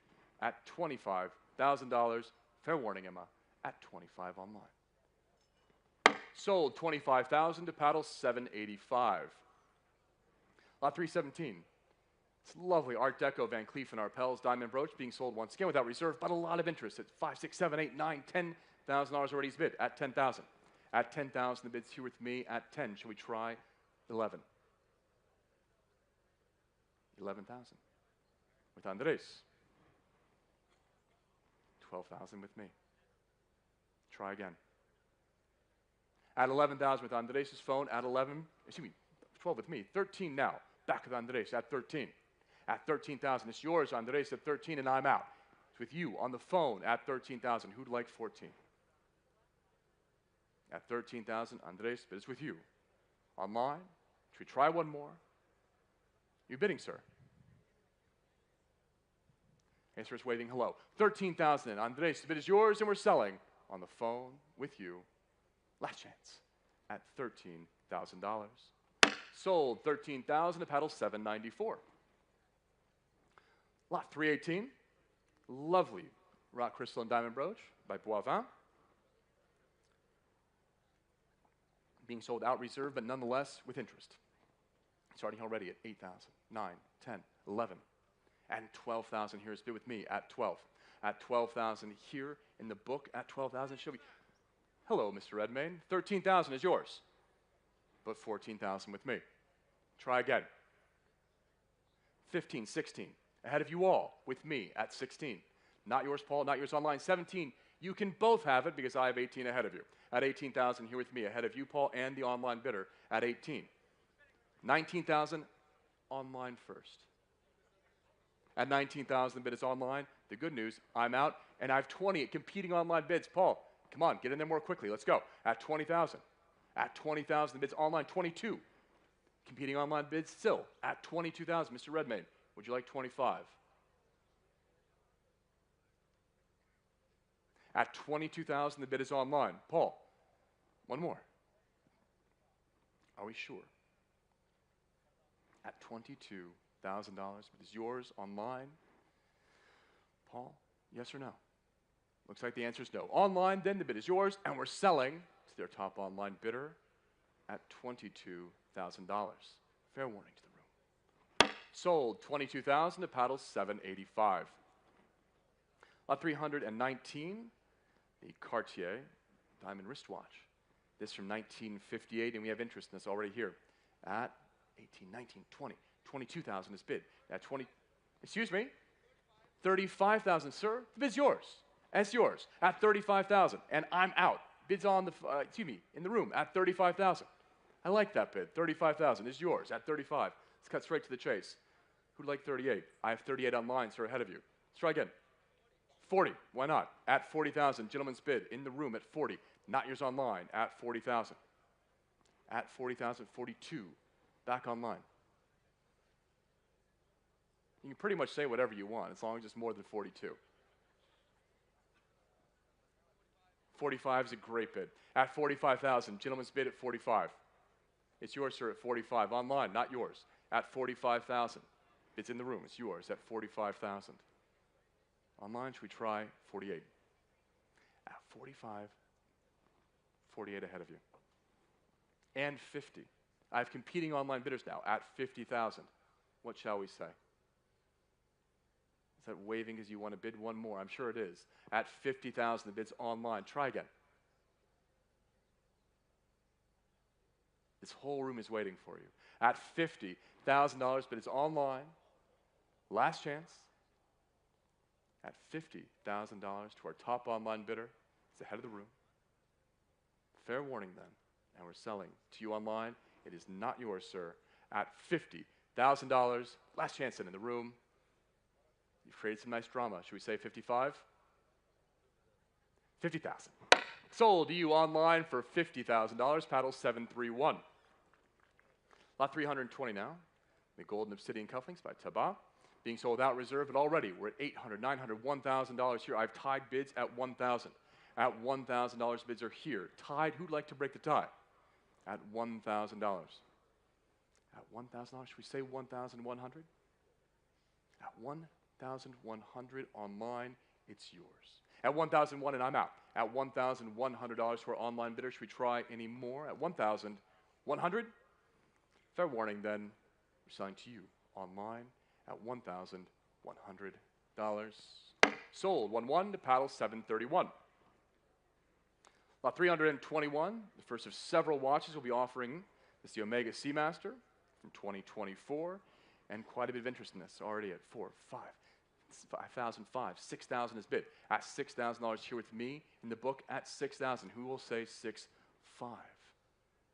at $25,000. Fair warning, Emma, at 25 online. Sold 25,000 to paddle 785. Lot 317. It's lovely Art Deco Van Cleef & Arpels diamond brooch being sold once again without reserve, but a lot of interest at 5, 6, 7, 8, 9, $10,000 already is bid at 10,000. At 10,000, the bid's here with me at 10. Shall we try 11? 11,000 with Andres. 12,000 with me. Try again. At 11,000 with Andres' phone. At 11, excuse me, 12 with me. 13 now. Back with Andres at 13. At 13,000, it's yours, Andres, at 13, and I'm out. It's with you on the phone at 13,000. Who'd like 14? At 13,000, Andres, but it's with you. Online, should we try one more? You're bidding, sir. Answer is waving hello. 13,000, Andres, the bid is yours, and we're selling on the phone with you. Last chance at $13,000. Sold 13,000 to paddle 794. Lot 318, lovely rock crystal and diamond brooch by Boivin. Being sold out reserve, but nonetheless with interest. Starting already at 8,000, 9, 10, 11, and 12,000. Here's bid with me at 12. At 12,000 here in the book at 12,000. She'll be, hello, Mr. Redmayne. 13,000 is yours, but 14,000 with me. Try again. 15, 16. Ahead of you all with me at 16. Not yours, Paul, not yours online. 17. You can both have it because I have 18 ahead of you. At 18,000 here with me, ahead of you, Paul, and the online bidder at 18. 19,000 online first. At 19,000, the bid is online. The good news, I'm out, and I have 20 competing online bids. Paul, come on, get in there more quickly. Let's go. At 20,000. At 20,000, the bid's online. 22. Competing online bids still at 22,000. Mr. Redmayne, would you like 25? At 22,000, the bid is online. Paul, one more. Are we sure? At $22,000, it is yours online. Paul, yes or no? Looks like the answer is no. Online, then the bid is yours, and we're selling to their top online bidder at $22,000. Fair warning to the room. Sold 22,000 to paddle 785. Lot 319, the Cartier diamond wristwatch. This from 1958, and we have interest in this already here at 18, 19, 20, 22,000 is bid. At 20, excuse me, 35,000, sir. The bid's yours. It's yours at 35,000, and I'm out. Bid's on the, in the room at 35,000. I like that bid. 35,000 is yours at 35. Let's cut straight to the chase. Who'd like 38? I have 38 online, sir, ahead of you. Let's try again. 40, why not? At 40,000, gentleman's bid in the room at 40. Not yours online at 40,000. At 40,000, 42, back online. You can pretty much say whatever you want as long as it's more than 42. 45 is a great bid. At 45,000, gentleman's bid at 45. It's yours, sir, at 45. Online, not yours. At 45,000. It's in the room. It's yours at 45,000. Online, should we try 48? At 45, 48 ahead of you. And 50. I have competing online bidders now at 50,000. What shall we say? Is that waving because you want to bid one more? I'm sure it is. At 50,000, the bid's online. Try again. This whole room is waiting for you. At $50,000, but it's online. Last chance. At $50,000 to our top online bidder. It's ahead of the room. Fair warning then. And we're selling to you online. It is not yours, sir. At $50,000. Last chance in the room. You've created some nice drama. Should we say 55? 50,000. Sold to you online for $50,000. Paddle 731. Lot 320 now. The Golden Obsidian Cufflinks by Taba. Being sold without reserve, but already we're at $800, $900, $1,000 here. I've tied bids at $1,000. At $1,000, bids are here. Tied. Who'd like to break the tie? At $1,000. At $1,000, should we say 1,100? At 1,100 online, it's yours. At 1,001, and I'm out. At $1,100 for our online bidder. Should we try any more? At 1,100? Fair warning then, we're selling to you online at $1,100. Sold 1-1 to paddle 731. Lot 321, the first of several watches we'll be offering. This is the Omega Seamaster from 2024, and quite a bit of interest in this already at 5,005, 6,000 is bid. At $6,000 here with me in the book at 6,000. Who will say 6,500?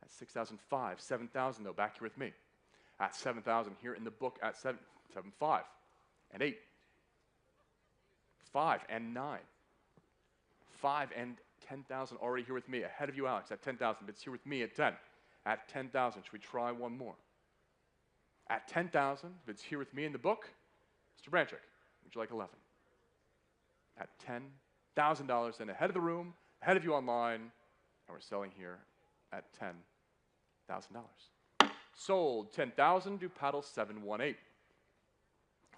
At 6,005, 7,000 though, back here with me. At 7,000 here in the book at 7,500 and 8, 5 and 9, 5 and 10,000 already here with me. Ahead of you, Alex, at 10,000. But it's here with me at 10. At 10,000, should we try one more? At 10,000, but it's here with me in the book. Mr. Branchik, would you like 11? At $10,000, then ahead of the room, ahead of you online, and we're selling here at $10,000. Sold 10,000 to paddle 718.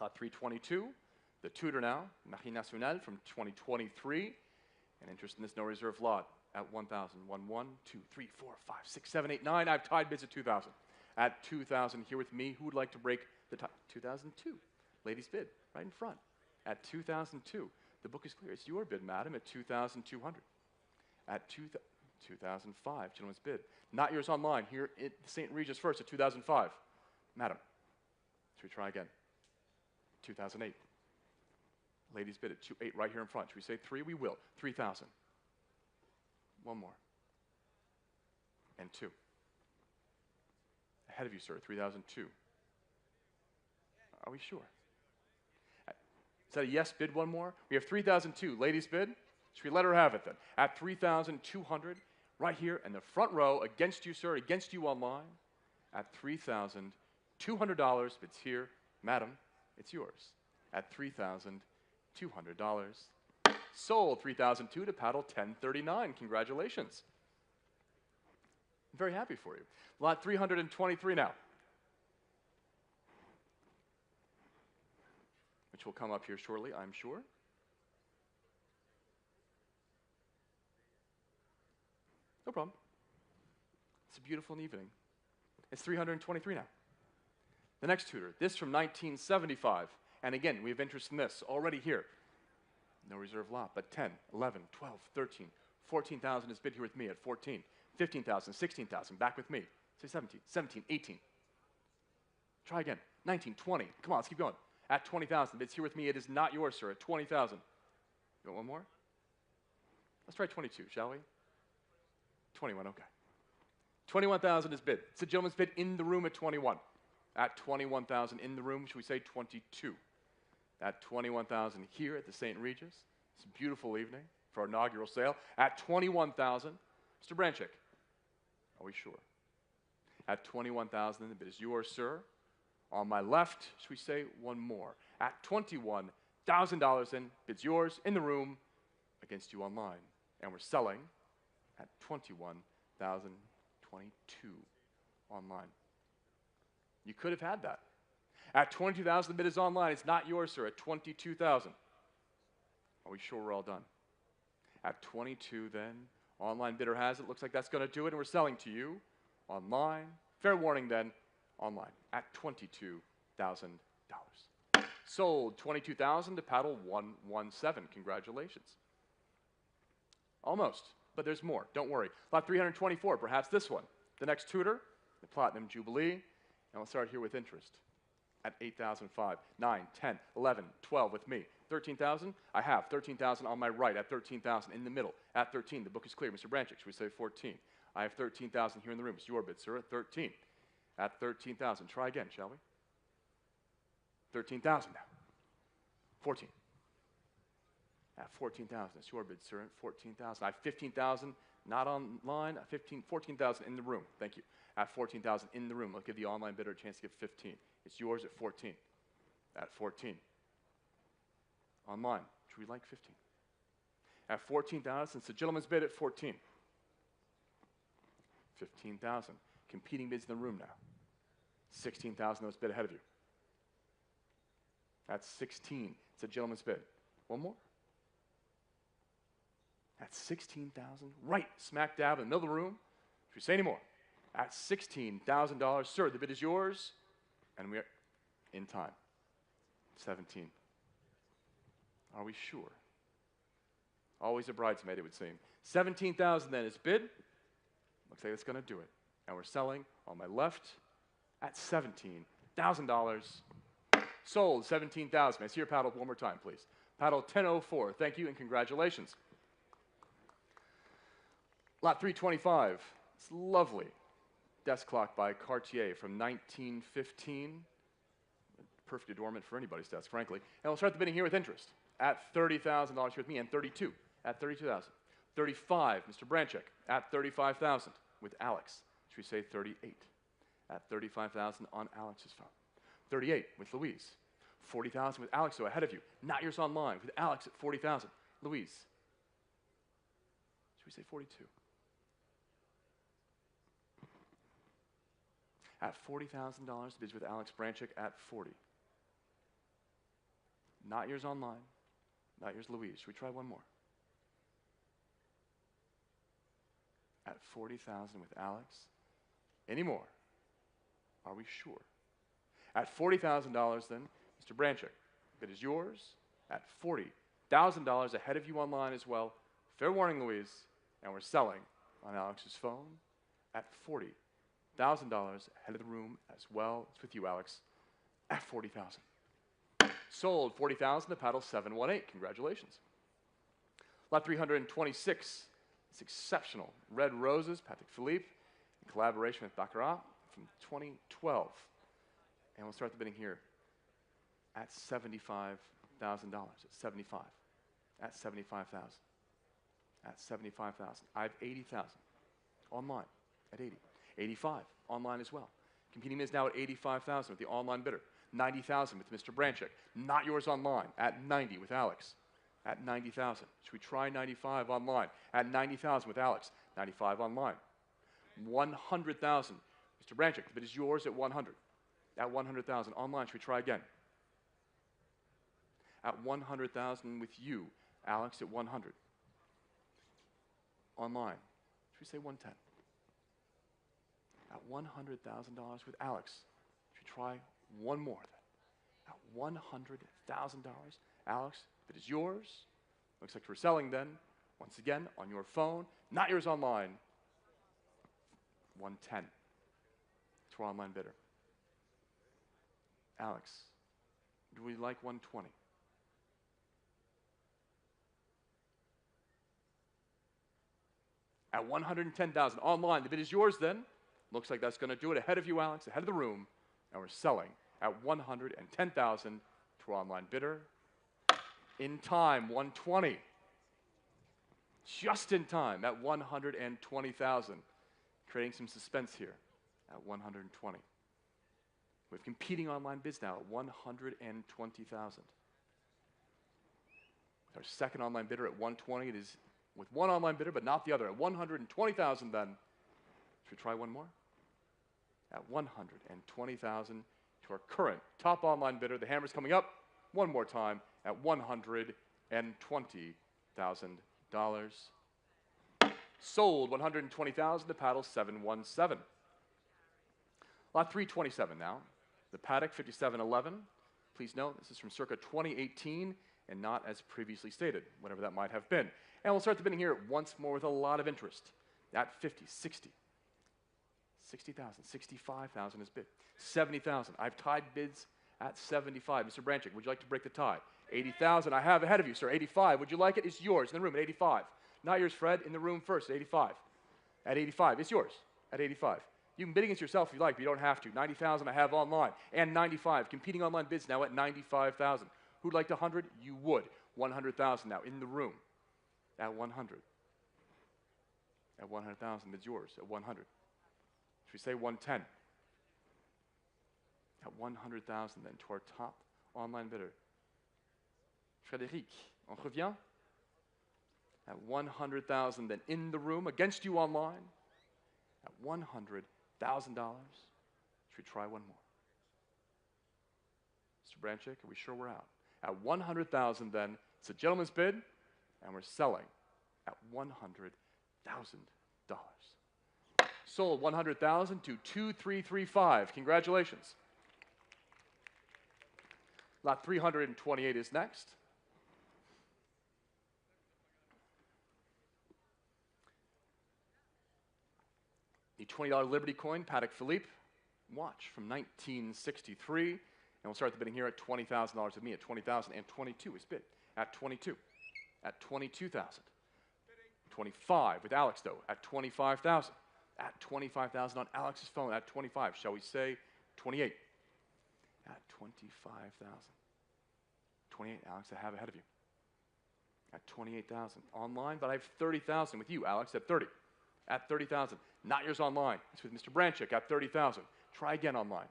Lot 322, the Tudor now, Marine Nationale from 2023. And interest in this no reserve lot at 1,000. 1, 1, 2, 3, 4, 5, 6, 7, 8, 9. I've tied bids at 2,000. At 2,000 here with me, who would like to break the tie? 2,002. Ladies bid right in front. At 2,002. The book is clear. It's your bid, madam, at 2,200. At 2,005, gentleman's bid. Not yours online. Here at St. Regis first at 2,005. Madam, should we try again? 2,008. Ladies bid at 2,800 right here in front. Should we say 3? We will. 3,000. One more. And 2. Ahead of you, sir, 3,002. Are we sure? Is that a yes bid? One more? We have 3,002. Ladies bid? Should we let her have it then? At 3,200, right here in the front row, against you, sir, against you online, at $3,200. It's here. Madam, it's yours. At $3,200. Sold 3,002 to paddle 1039. Congratulations. I'm very happy for you. Lot 323 now, which will come up here shortly, I'm sure. No problem. It's a beautiful evening. It's 323 now. The next Tudor, this from 1975. And again, we have interest in this already here. No reserve lot, but 10, 11, 12, 13, 14,000 is bid here with me at 14, 15,000, 16,000, back with me. Say 17, 17, 18. Try again. 19, 20. Come on, let's keep going. At 20,000, bids here with me. It is not yours, sir, at 20,000. You want one more? Let's try 22, shall we? 21, okay. 21,000 is bid. It's a gentleman's bid in the room at 21. At 21,000 in the room, should we say 22? At 21,000 here at the St. Regis. It's a beautiful evening for our inaugural sale. At 21,000, Mr. Branchik, are we sure? At 21,000, the bid is yours, sir. On my left, should we say one more? At $21,000 in, bid's yours in the room against you online. And we're selling at 21,022 online. You could have had that. At 22,000, the bid is online. It's not yours, sir, at 22,000. Are we sure we're all done? At 22 then, online bidder has it. Looks like that's going to do it, and we're selling to you online. Fair warning then, online at $22,000. Sold $22,000 to paddle 117. Congratulations. Almost, but there's more. Don't worry. Lot 324, perhaps this one. The next tutor, the Platinum Jubilee. And we'll start here with interest at 8,005, 9, 10, 11, 12 with me. 13,000, I have 13,000 on my right at 13,000 in the middle at 13. The book is clear. Mr. Branchick, should we say 14? I have 13,000 here in the room. It's your bid, sir, at 13. At 13,000. Try again, shall we? 13,000 now. 14. At 14,000. It's your bid, sir, at 14,000. I have 15,000, not online, 14,000 in the room. Thank you. At 14,000 in the room. I'll give the online bidder a chance to get 15. It's yours at 14. At 14. Online. Should we like 15? At 14,000, it's the gentleman's bid at 14. 15,000. Competing bids in the room now. 16,000, those bid ahead of you. That's 16. It's a gentleman's bid. One more. That's 16,000. Right smack dab in the middle of the room. Should we say any more? At $16,000. Sir, the bid is yours. And we are in time. 17. Are we sure? Always a bridesmaid, it would seem. 17,000 then is bid. Looks like it's going to do it. And we're selling on my left at $17,000. Sold, 17,000. May I see your paddle one more time, please? Paddle 1004. Thank you and congratulations. Lot 325. It's lovely. Desk clock by Cartier from 1915. Perfect adornment for anybody's desk, frankly. And we'll start the bidding here with interest at $30,000 here with me, and 32 at 32,000. 35, Mr. Branchick at 35,000 with Alex. Should we say 38? At 35,000 on Alex's phone. 38 with Louise. 40,000 with Alex, so ahead of you. Not yours online with Alex at 40,000. Louise. Should we say 42? At $40,000, bids with Alex Branchick at 40. Not yours online. Not yours, Louise. Should we try one more? At 40,000 with Alex. Any more? Are we sure? At $40,000 then, Mr. Branchick, bid is yours at $40,000 ahead of you online as well. Fair warning, Louise, and we're selling on Alex's phone at $40,000 ahead of the room as well. It's with you, Alex, at 40,000. Sold 40,000 to paddle 718. Congratulations. Lot 326. It's exceptional. Red Roses, Patek Philippe, in collaboration with Baccarat from 2012. And we'll start the bidding here at $75,000. At 75. At 75,000. At 75,000. I have 80,000 online at 80. 85 online as well. Competing is now at 85,000 with the online bidder. 90,000 with Mr. Branchick. Not yours online at 90 with Alex. At 90,000. Should we try 95 online? At 90,000 with Alex. 95 online. 100,000. Mr. Branchick, the bid is yours at 100. At 100,000 online. Should we try again? At 100,000 with you, Alex, at 100. Online. Should we say 110? At $100,000 with Alex. Should we try one more then? At $100,000, Alex, if it is yours, looks like we're selling then, once again, on your phone, not yours online, 110 to our online bidder. Alex, do we like 120? At 110,000 online, the bid is yours then. Looks like that's going to do it ahead of you, Alex, ahead of the room, and we're selling at 110,000 to our online bidder. In time, 120. Just in time at 120,000. Creating some suspense here at 120. We have competing online bids now at 120,000. Our second online bidder at 120. It is with one online bidder, but not the other. At 120,000 then. Should we try one more? At 120,000 to our current top online bidder. The hammer's coming up one more time at $120,000. Sold 120,000 to paddle 717. Lot 327 now. The paddock 5711. Please note this is from circa 2018 and not as previously stated, whatever that might have been. And we'll start the bidding here once more with a lot of interest. At 50, 60, 60,000, 65,000 is bid. 70,000. I've tied bids at 75. Mr. Branchick, would you like to break the tie? 80,000. I have ahead of you, sir. 85. Would you like it? It's yours in the room at 85. Not yours, Fred. In the room first at 85. At 85. It's yours at 85. You can bid against yourself if you like, but you don't have to. 90,000 I have online. And 95. Competing online bids now at 95,000. Who'd like to 100? You would. 100,000 now in the room at 100. At 100,000. It's yours at 100. Should we say 110? At 100,000 then to our top online bidder. Frédéric, on revient? At 100,000 then in the room against you online. At $100,000. Should we try one more? Mr. Branchick, are we sure we're out? At 100,000 then, it's a gentleman's bid, and we're selling at $100,000. Sold 100,000 to 2335. Congratulations. Lot 328 is next. The $20 Liberty coin, Patek Philippe watch from 1963. And we'll start the bidding here at $20,000 with me at 20,000, and 22 is bid at 22. At 22,000. 25 with Alex though at 25,000. At 25,000 on Alex's phone at 25. Shall we say 28? At 25,000. 28, Alex, I have ahead of you. At 28,000 online, but I have 30,000 with you, Alex, at 30. At 30,000. Not yours online. It's with Mr. Branchick at 30,000. Try again online.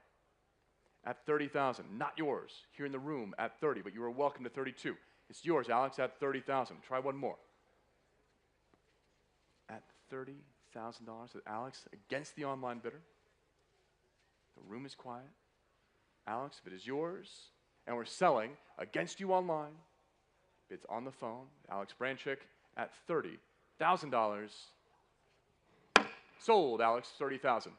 At 30,000. Not yours. Here in the room at 30, but you are welcome to 32. It's yours, Alex, at 30,000. Try one more. At $30,000 with Alex against the online bidder. The room is quiet. Alex, if it is yours, and we're selling against you online, bids on the phone, Alex Branchick at $30,000. Sold, Alex, 30,000.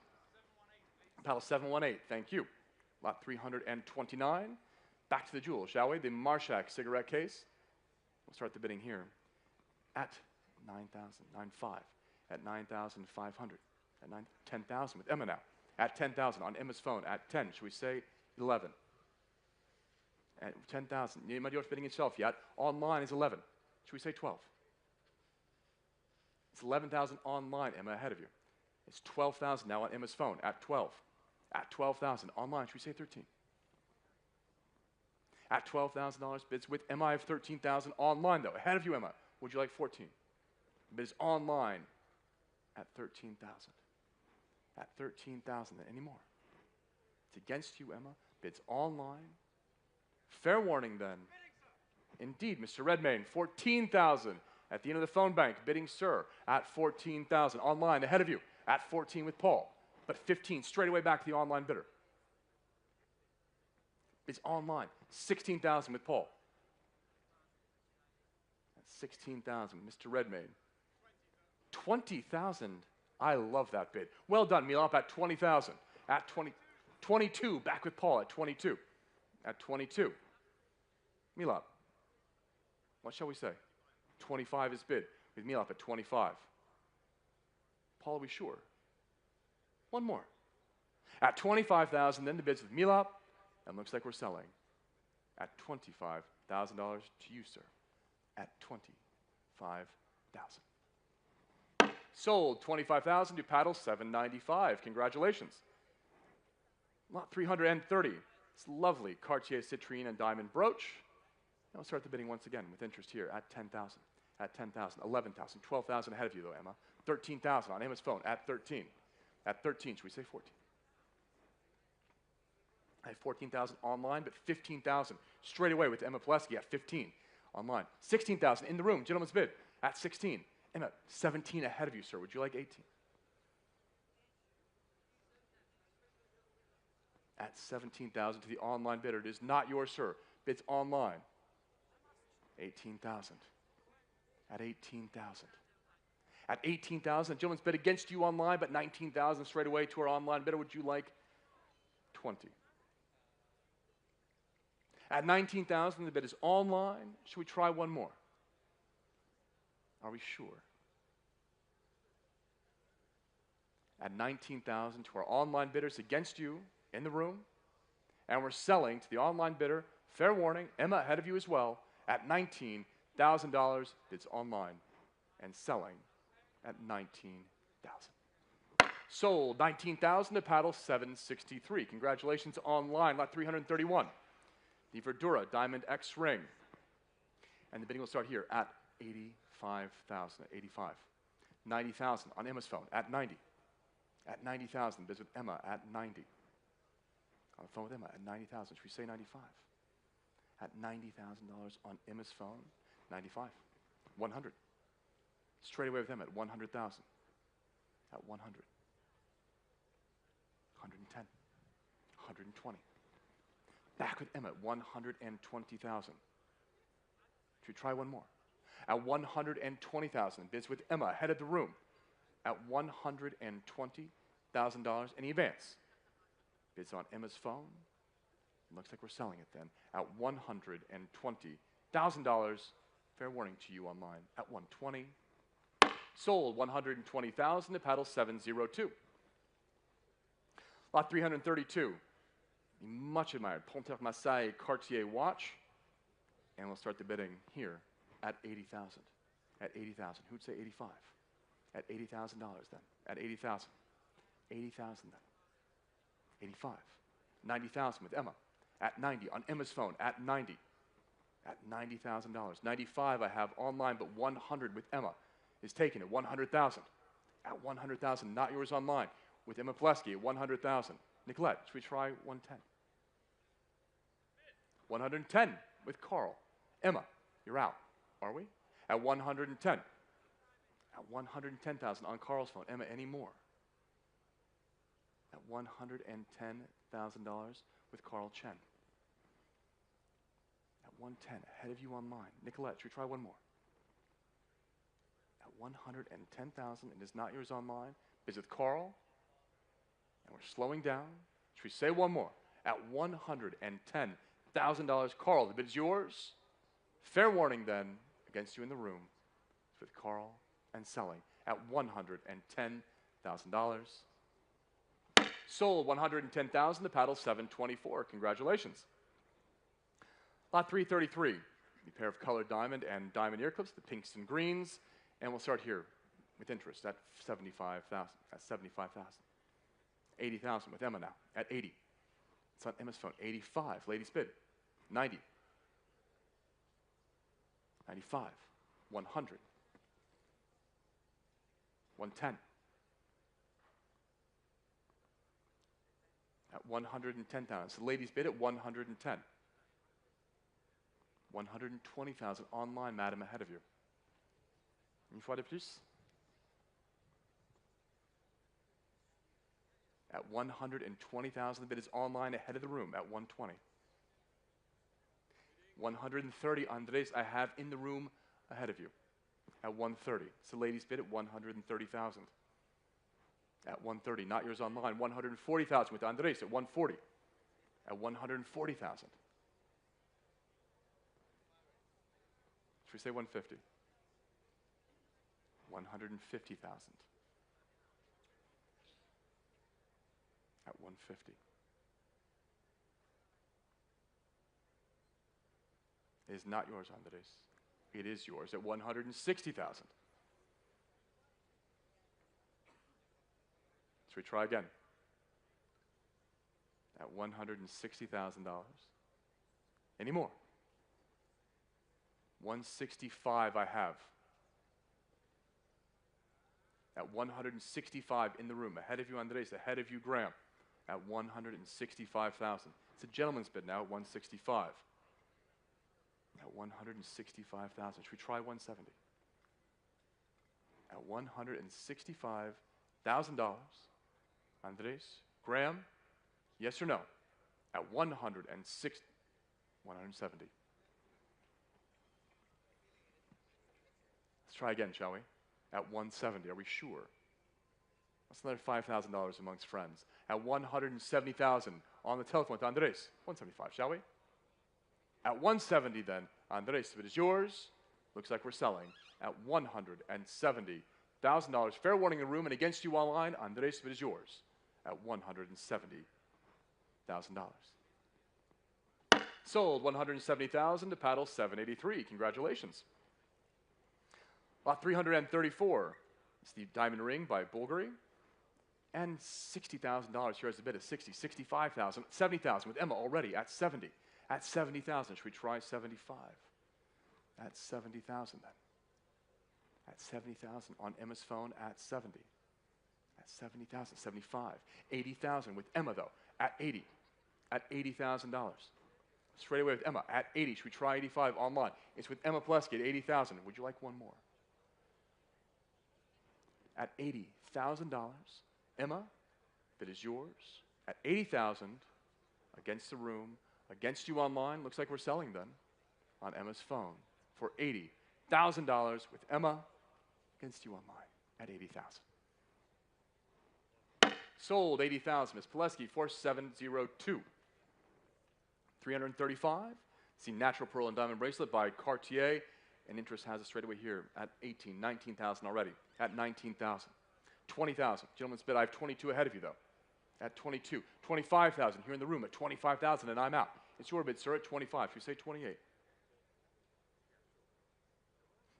Paddle 718, thank you. Lot 329. Back to the jewel, shall we? The Marshak cigarette case. We'll start the bidding here at 9,000, 9,500, at 9,500, at 10,000 with Emma now. At 10,000 on Emma's phone, at 10, should we say 11? At 10,000, Emma, you're bidding itself yet. Online is 11. Should we say 12? It's 11,000 online, Emma, ahead of you. It's 12,000 now on Emma's phone, at 12. At 12,000 online, should we say 13? At $12,000 bids with Emma, I have 13,000 online though. Ahead of you, Emma. Would you like 14? Bids online at 13,000. At 13,000, any more? It's against you, Emma. Bids online. Fair warning then. Indeed, Mr. Redmayne, 14,000 at the end of the phone bank, bidding sir at 14,000. Online, ahead of you, at 14 with Paul, but 15 straight away back to the online bidder. Bids online, 16,000 with Paul. At 16,000, Mr. Redmayne. 20,000, I love that bid. Well done, Milop, at 20,000. At 22, back with Paul at 22. At 22. Milop, what shall we say? 25 is bid with Milop at 25. Paul, are we sure? One more. At 25,000, then the bids with Milop, and looks like we're selling at $25,000 to you, sir. At 25,000. Sold 25,000 to paddle 795. Congratulations. Lot 330. It's lovely Cartier citrine and diamond brooch. Now we'll start the bidding once again with interest here at 10,000. At 10,000, 11,000, 12,000 ahead of you though, Emma. 13,000 on Emma's phone at 13. At 13, should we say 14? I have 14,000 online, but 15,000 straight away with Emma Pulaski at 15 online. 16,000 in the room, gentleman's bid at 16. Emma, 17 ahead of you, sir. Would you like 18? At 17,000 to the online bidder. It is not yours, sir. Bids online. 18,000. At 18,000. At 18,000, gentlemen's bid against you online, but 19,000 straight away to our online bidder. Would you like 20? At 19,000, the bid is online. Should we try one more? Are we sure? At 19,000 to our online bidders against you in the room, and we're selling to the online bidder. Fair warning, Emma ahead of you as well, at $19,000, bids online and selling at 19,000. Sold 19,000 to paddle 763. Congratulations online, lot 331. The Verdura Diamond X ring. And the bidding will start here at 85,000, 85. 90,000 on Emma's phone at 90. At 90,000, bids with Emma at 90. On the phone with Emma at 90,000. Should we say 95? At $90,000 on Emma's phone, 95. 100. Straight away with Emma at 100,000. At 100. 110. 120. Back with Emma at 120,000. Should we try one more? At 120,000, bids with Emma ahead of the room at $120,000. Any advance? Bids on Emma's phone. Looks like we're selling it then at $120,000. Fair warning to you online at 120. Sold 120,000 to paddle 702. Lot 332. The much admired Ponter Massai Cartier watch. And we'll start the bidding here at 80,000. At 80,000. Who'd say 85? At $80,000 then. At 80,000. 80,000 then. 85. 90,000 with Emma. At 90 on Emma's phone. At 90. At $90,000. 95 I have online, but 100 with Emma is taken at 100,000. At 100,000, not yours online. With Emma Plesky at 100,000. Nicolette, should we try 110? 110 with Carl. Emma, you're out, are we? At 110. At 110,000 on Carl's phone. Emma, any more? At $110,000 with Carl Chen. At 110, ahead of you online. Nicolette, should we try one more? At 110,000, and it's not yours online. Is with Carl? And we're slowing down. Should we say one more? At $110,000, Carl, the bid is yours. Fair warning then, against you in the room. It's with Carl and selling at $110,000. Sold 110,000 to paddle 724. Congratulations. Lot 333, the pair of colored diamond and diamond ear clips, the pinks and greens, and we'll start here with interest at 75,000. At 75,000. 80,000 with Emma now at 80. It's on Emma's phone. 85. Ladies bid. 90. 95. 100. 110. At 110,000. So ladies bid at 110. 120,000 online, madam, ahead of you. Une fois de plus. At 120,000, the bid is online ahead of the room at 120. 130, Andres, I have in the room ahead of you at 130. So ladies bid at 130,000. At 130, not yours online. 140,000 with Andres at 140. At 140,000. Should we say 150? 150,000. At 150. It is not yours, Andres. It is yours at 160,000. Should we try again? At $160,000. Any more? 165 I have. At 165 in the room. Ahead of you, Andres. Ahead of you, Graham. At 165,000. It's a gentleman's bid now at 165. At 165,000. Should we try 170? At $165,000. Andres, Graham, yes or no? At 170. Let's try again, shall we? At 170, are we sure? That's another $5,000 amongst friends. At 170,000 on the telephone with Andres. 175, shall we? At 170 then, Andres, if it is yours, looks like we're selling at $170,000. Fair warning in the room and against you online, Andres, if it is yours, at $170,000. Sold 170,000 to paddle 783. Congratulations. Lot 334. It's the diamond ring by Bulgari. And $60,000 here as a bid of 60, 65,000, 70,000 with Emma already at 70. At 70,000, should we try 75? At 70,000 then. At 70,000 on Emma's phone at 70. At 70,000, 75. 80,000 with Emma though, at 80. At $80,000. Straight away with Emma at 80. Should we try 85 online? It's with Emma Plesky at 80,000. Would you like one more? At $80,000. Emma, if it is yours, at 80,000, against the room, against you online, looks like we're selling then, on Emma's phone, for $80,000 with Emma, against you online, at 80,000. Sold 80,000, Ms. Pileski, 4702. 335, see Natural Pearl and Diamond Bracelet by Cartier, and interest has it straight away here at 18, 19,000 already, at 19,000. 20,000. Gentlemen's bid, I have 22 ahead of you, though. At 22. 25,000 here in the room at 25,000, and I'm out. It's your bid, sir, at 25. Should we say 28?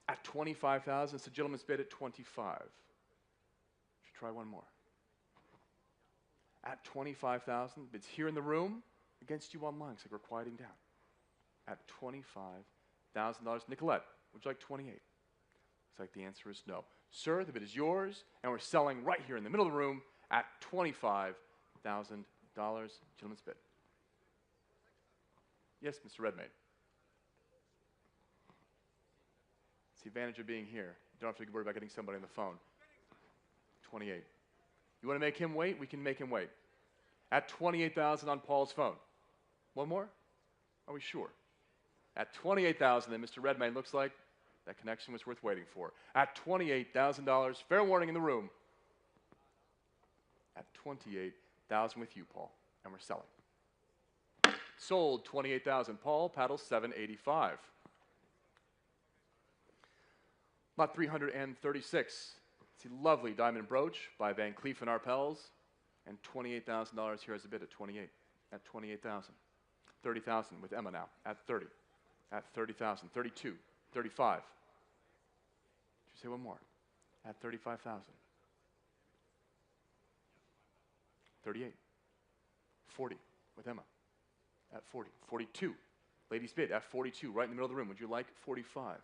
At 25,000, it's the gentleman's bid at 25. Should try one more. At 25,000, bids here in the room, against you online. Looks like we're quieting down. At $25,000. Nicolette, would you like 28? Looks like the answer is no. Sir, the bid is yours, and we're selling right here in the middle of the room at $25,000. Gentleman's bid. Yes, Mr. Redmayne. It's the advantage of being here. You don't have to worry about getting somebody on the phone. 28. You want to make him wait? We can make him wait. At 28,000 on Paul's phone. One more? Are we sure? At 28,000, then Mr. Redmayne looks like that connection was worth waiting for. At $28,000, fair warning in the room. At 28,000 with you, Paul, and we're selling. Sold 28,000. Paul, paddle 785. Lot 336. It's a lovely diamond brooch by Van Cleef and Arpels, and $28,000 here as a bid at 28. At 28,000. 30,000 with Emma now at 30. At 30,000. 32. 35. Should you say one more? At 35,000. 38. 40 with Emma. At 40. 42. Ladies bid at 42, right in the middle of the room. Would you like 45?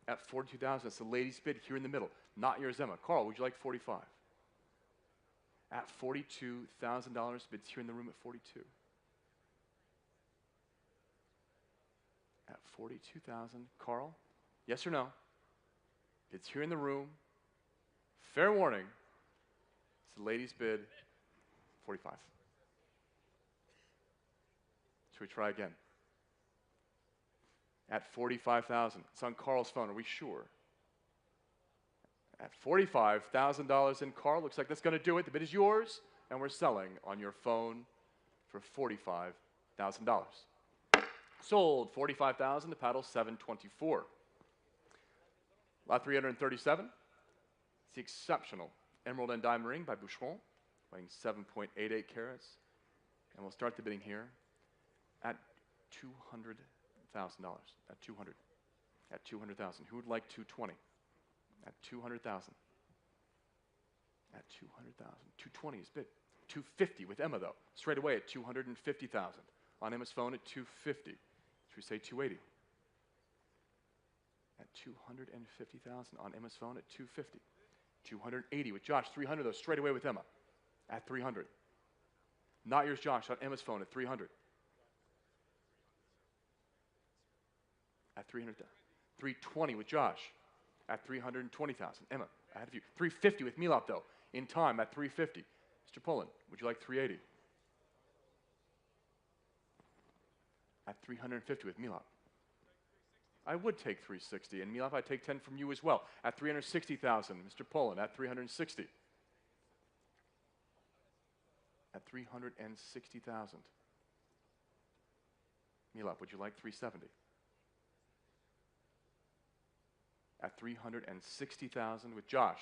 At 42,000, it's the ladies bid here in the middle. Not yours, Emma. Carl, would you like 45? At $42,000, bids here in the room at 42. At 42,000, Carl, yes or no? Bids here in the room. Fair warning. It's the ladies bid 45. Should we try again? At 45,000. It's on Carl's phone. Are we sure? At $45,000 in Carl. Looks like that's going to do it. The bid is yours, and we're selling on your phone for $45,000. Sold 45,000 to paddle 724. Lot 337. It's the exceptional Emerald and Diamond Ring by Boucheron, weighing 7.88 carats. And we'll start the bidding here at $200,000. At 200. At 200,000. Who would like 220? At 200,000. At 200,000. 220 is bid. 250 with Emma though. Straight away at 250,000. On Emma's phone at 250. Should we say 280? At 250,000 on Emma's phone at 250. 280 with Josh. 300 though. Straight away with Emma. At 300. Not yours, Josh. On Emma's phone at 300. At 300,000. 320 with Josh. At 320,000. Emma, ahead of you. 350 with Milot though. In time at 350. Mr. Pullen, would you like 380? At 350 with Milot. I would take 360, and Milap, I'd take 10 from you as well. At 360,000, Mr. Poland, at 360. At 360,000. Milap, would you like 370? At 360,000 with Josh.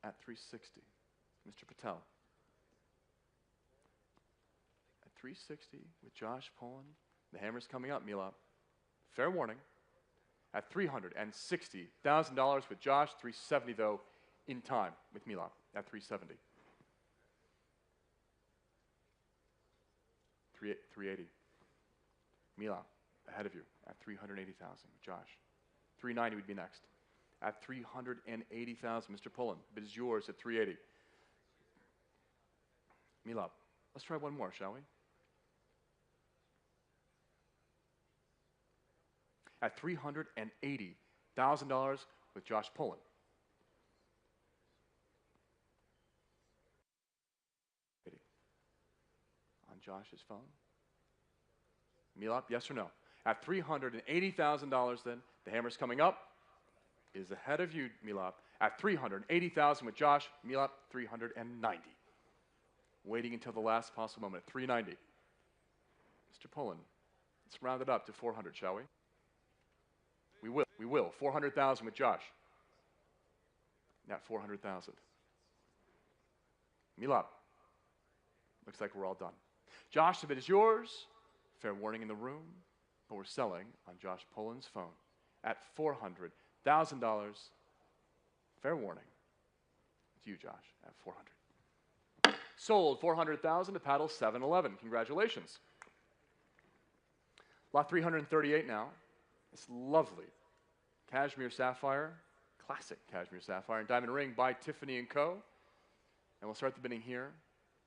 At 360, Mr. Patel. At 360 with Josh Poland. The hammer's coming up, Milap. Fair warning. At $360,000 with Josh, 370 though, in time with Milap at 370. 380. Milap, ahead of you at 380,000 with Josh. 390 would be next. At 380,000, Mr. Poland, bid is yours at 380. Milap, let's try one more, shall we? At $380,000 with Josh Poland. On Josh's phone. Milap, yes or no? At $380,000 then, the hammer's coming up, is ahead of you, Milap. At $380,000 with Josh, Milap, 390. Waiting until the last possible moment at 390. Mr. Poland, let's round it up to 400, shall we? We will. 400,000 with Josh. At 400,000. Milap. Looks like we're all done. Josh, the bid is yours. Fair warning in the room, but we're selling on Josh Poland's phone at $400,000. Fair warning. It's you, Josh, at 400. Sold 400,000 to paddle 711. Congratulations. Lot 338 now. It's lovely. Cashmere sapphire, classic cashmere sapphire, and diamond ring by Tiffany & Co. And we'll start the bidding here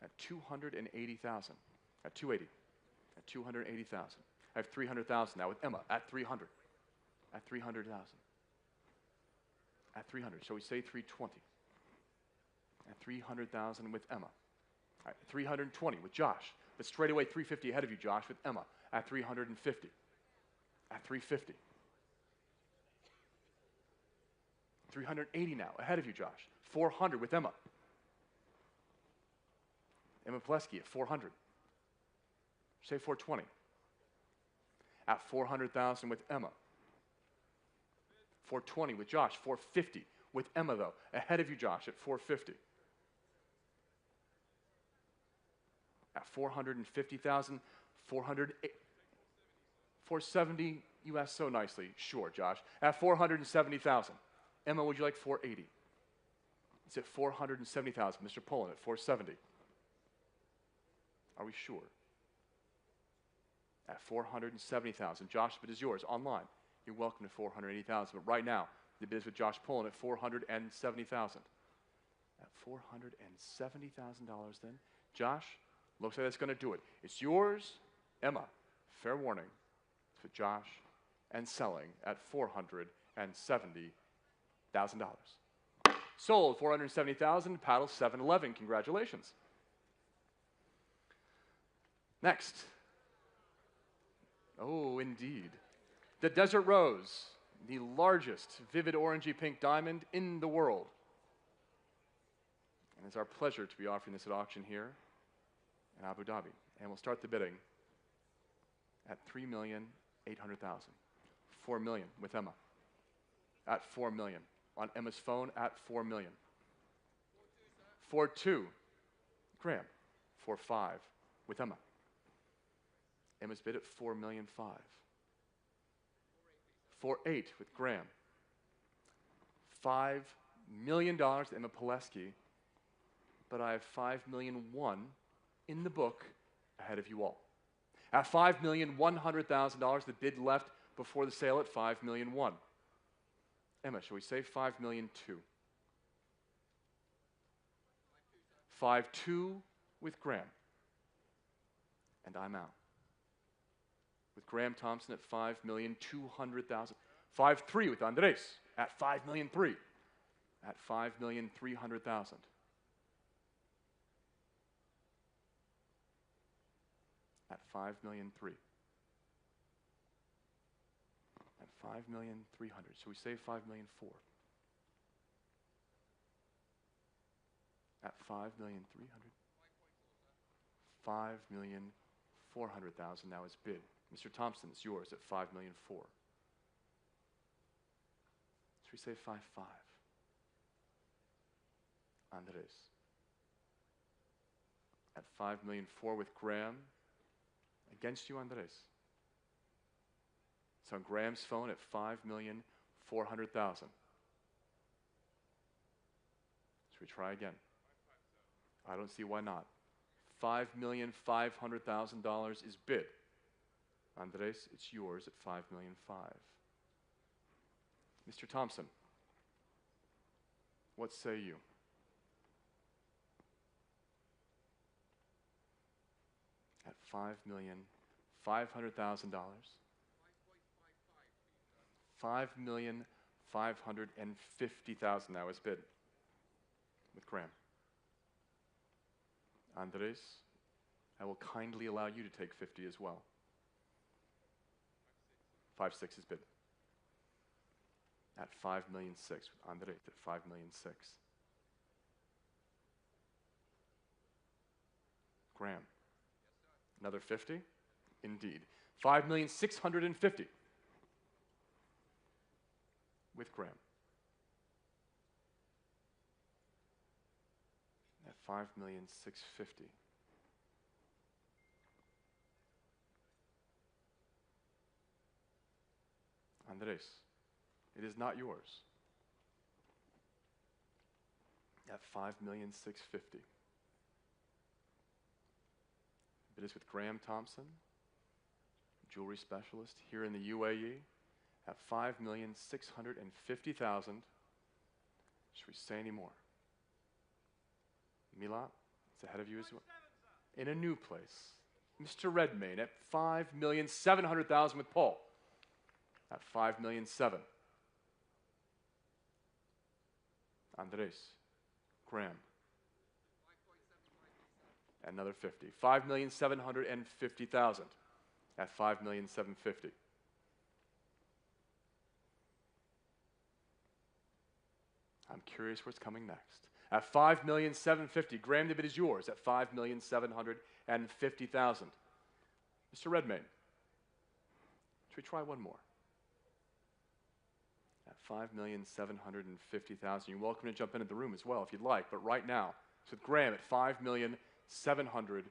at 280,000. At 280. At 280,000. I have 300,000 now with Emma at 300. At 300,000. At 300. So we say 320. At 300,000 with Emma. All right, 320 with Josh. But straight away 350 ahead of you, Josh, with Emma at 350. At 350. 380 now, ahead of you, Josh. 400 with Emma. Emma Plesky at 400. Say 420. At 400,000 with Emma. 420 with Josh. 450 with Emma, though. Ahead of you, Josh, at 450. At 450,000, 470 US so nicely. Sure, Josh. At 470,000. Emma, would you like 480? It's at 470,000. Mr. Poland at 470. Are we sure? At 470,000. Josh, the bid is yours online. You're welcome to 480,000. But right now, the bid is with Josh Poland at 470,000. At $470,000 then. Josh, looks like that's going to do it. It's yours. Emma, fair warning. It's with Josh and selling at $470,000. Sold 470,000, paddle 711. Congratulations. Next. Oh, indeed. The Desert Rose, the largest vivid orangey pink diamond in the world. And it's our pleasure to be offering this at auction here in Abu Dhabi. And we'll start the bidding at $3,800,000. $4 million with Emma. At $4 million. On Emma's phone at $4 million. 4.2. Graham. 4.5 with Emma. Emma's bid at $4,500,000. 4.8 with Graham. $5 million to Emma Pileski, but I have $5,100,000 in the book ahead of you all. At $5,100,000, the bid left before the sale at $5,100,000. Emma, shall we say $5,200,000? 5.2 with Graham. And I'm out. With Graham Thompson at $5,200,000. 5.3 with Andres at $5,300,000. At $5,300,000. At $5,300,000. 5,300,000. Should we say 5,400,000? At 5,300,000. 5,400,000 now is bid. Mr. Thompson, it's yours at 5,400,000. Should we say 5,500,000? Andres. At 5,400,000 with Graham. Against you, Andres. It's on Graham's phone at 5,400,000. Should we try again? I don't see why not. $5,500,000 is bid. Andres, it's yours at 5,500,000. Mr. Thompson, what say you? At $5,500,000. $5,550,000 now is bid with Graham. Andres, I will kindly allow you to take 50 as well. 5,600,000 is bid. At 5,600,000 with Andres at 5,600,000. Graham. Another 50? Indeed. 5,650,000 with Graham. At 5,650,000. Andres, it is not yours. At 5,650,000. It is with Graham Thompson, jewelry specialist here in the UAE, at 5,650,000. Should we say any more? Milat, it's ahead of you as well. In a new place, Mr. Redmayne at 5,700,000 with Paul. At 5,700,000. Andres, Graham. Another 50. 5,750,000 at 5,750,000. I'm curious what's coming next. At 5,750,000, Graham, the bid is yours at 5,750,000. Mr. Redmayne, should we try one more? At 5,750,000. You're welcome to jump in at the room as well if you'd like, but right now, it's with Graham at 5,700,000.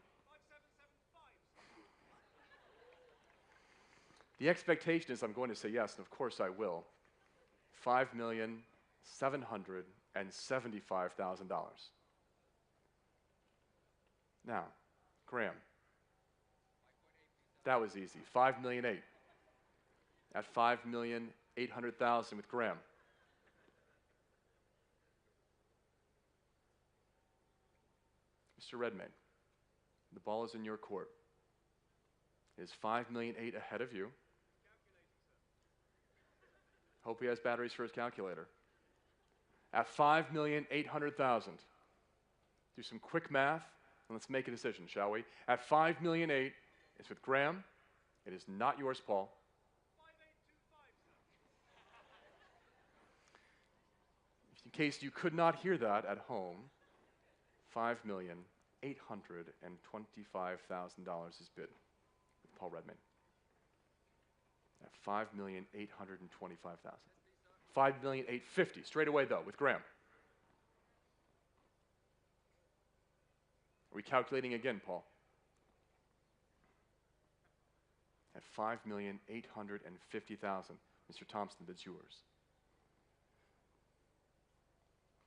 The expectation is I'm going to say yes, and of course I will. $5,775,000. Now, Graham. That was easy. 5,800,000 at 5,800,000 with Graham. Mr. Redmayne, the ball is in your court. It is 5,800,000 ahead of you. Hope he has batteries for his calculator. At 5,800,000. Do some quick math and let's make a decision, shall we? At 5,800,000, it's with Graham. It is not yours, Paul. 5,825. In case you could not hear that at home, $5,825,000 is bid with Paul Redmayne. At 5,825,000. 5,850,000 straight away though with Graham. Are we calculating again, Paul? At 5,850,000, Mr. Thompson, that's yours.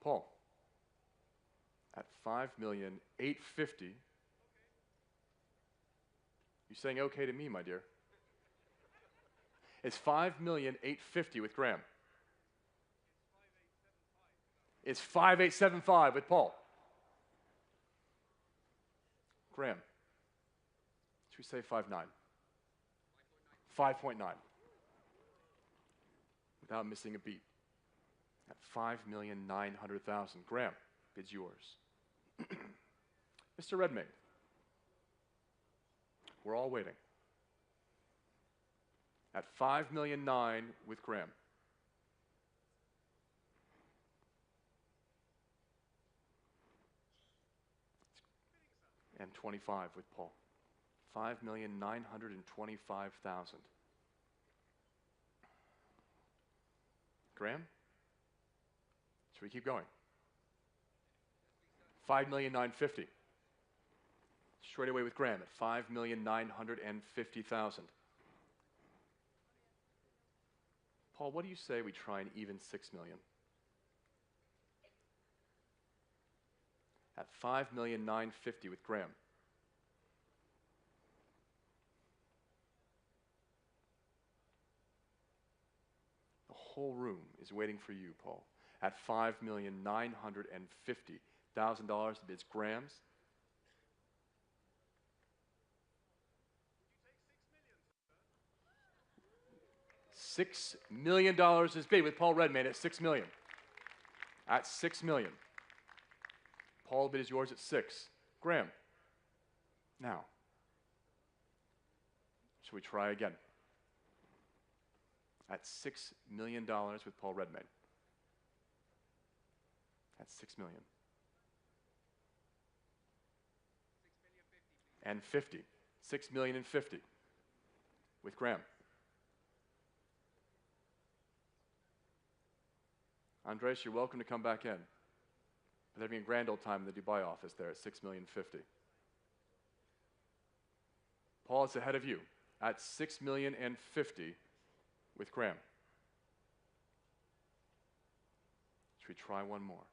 Paul, at 5,850,000. You're saying okay to me, my dear. It's 5,850,000 with Graham. It's 5,875 with Paul. Graham, should we say 5.9? 5.9. Without missing a beat. At 5,900,000. Graham, bid's yours. Mr. Redmayne, we're all waiting. at $5,009,000 with Graham. And 25 with Paul. $5,925,000. Graham? Should we keep going? $5,950,000. Straight away with Graham at $5,950,000. Paul, what do you say we try and even $6 million? At $5,950,000 with Graham. The whole room is waiting for you, Paul. At $5,950,000, the bid's Graham's. $6 million is bid with Paul Redmayne at $6 million. At $6 million. Paul, the bid is yours at $6 million. Graham. Now. Should we try again? At $6 million with Paul Redmayne. At $6 million. And 50. $6,050,000 with Graham. Andres, you're welcome to come back in. They're having a grand old time in the Dubai office there at $6,050,000. Paul, it's ahead of you at $6,050,000 with Graham. Should we try one more?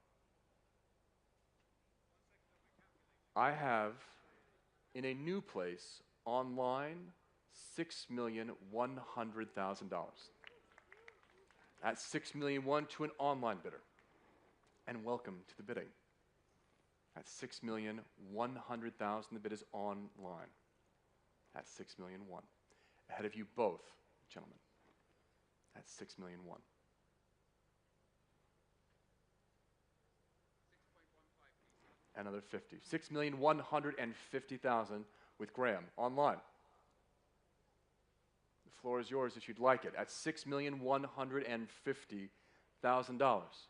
I have, in a new place, online, $6,100,000. At $6,000,001 to an online bidder. And welcome to the bidding. At $6,100,000, the bid is online. At $6,000,001. Ahead of you both, gentlemen. At $6,000,001. Another 50. $6,150,000 with Graham online. The floor is yours if you'd like it. At $6,150,000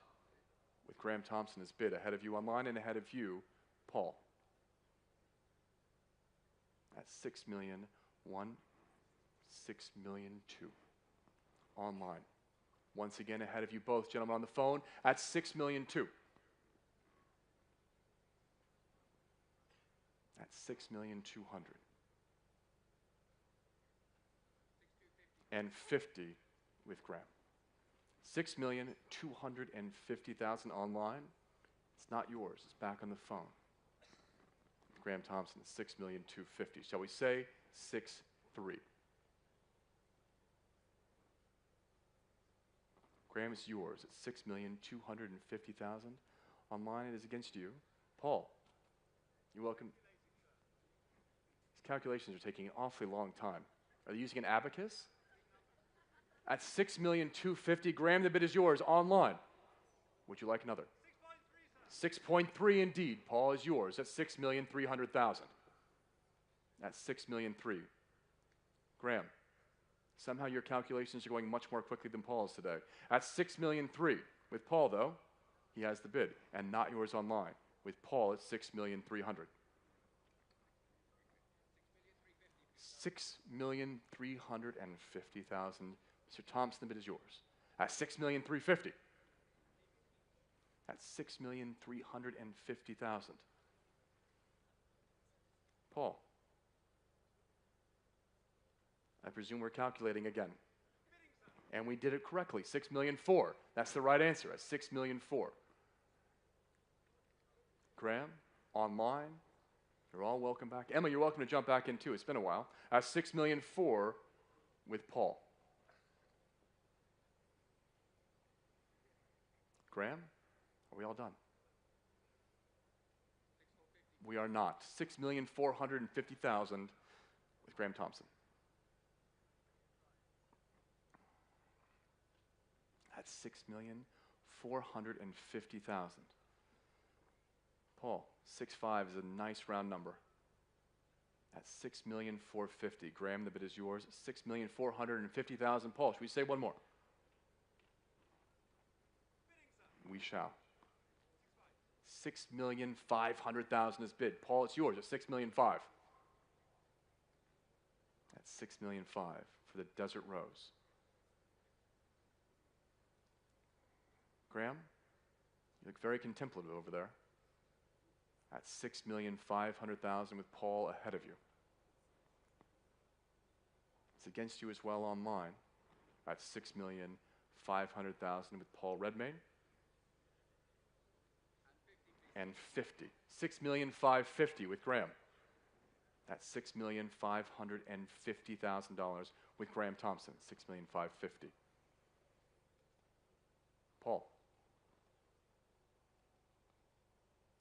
with Graham Thompson as bid. Ahead of you online and ahead of you, Paul. At $6,000,001, $6,000,002 online. Once again, ahead of you both, gentlemen on the phone, at $6,000,002. At $6,200,000. And 50 with Graham. $6,250,000 online. It's not yours. It's back on the phone. Graham Thompson, $6,250,000. Shall we say 6-3? Graham is yours at $6,250,000. Online it is against you. Paul, you're welcome. These calculations are taking an awfully long time. Are they using an abacus? At $6,250,000, Graham, the bid is yours online. Would you like another? 6.3 indeed. Paul is yours at $6,300,000. At $6,300,000. Graham, somehow your calculations are going much more quickly than Paul's today. At $6,300,000. With Paul, though, he has the bid, and not yours online. With Paul, it's $6,300,000. $6,350,000. Mr. Thompson, the bid is yours. At $6,350,000. At $6,350,000. Paul, I presume we're calculating again. And we did it correctly, $6,400,000. That's the right answer, at $6,400,000. Graham, online, you're all welcome back. Emma, you're welcome to jump back in too. It's been a while. At $6,400,000 with Paul. Graham, are we all done? We are not. $6,450,000 with Graham Thompson. That's $6,450,000. Paul, 6.5 is a nice round number. at 6,450,000. Graham, the bid is yours. 6,450,000. Paul, should we say one more? We shall. 6,500,000 is bid. Paul, it's yours at 6,500,000. At 6,500,000 for the Desert Rose. Graham, you look very contemplative over there. At 6,500,000 with Paul ahead of you. It's against you as well online. At 6,500,000 with Paul Redmayne. And 50. 6,550,000 with Graham. That's $6,550,000 with Graham Thompson. 6,550,000. Paul.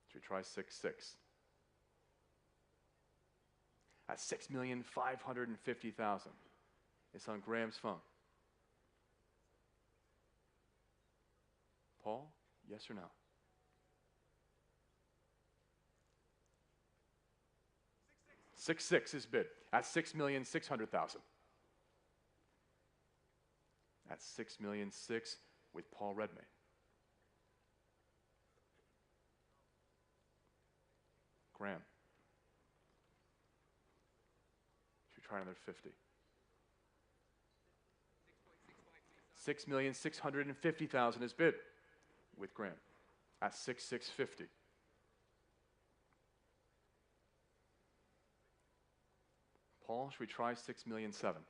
Should we try 6,600,000? At 6,550,000. It's on Graham's phone. Paul, yes or no? 6,600,000 is bid at 6,600,000. That's 6,600,000 with Paul Redmayne. Graham. Should we try another 50? 6,650,000 is bid with Graham at 6,650,000. Paul, should we try 6,700,000?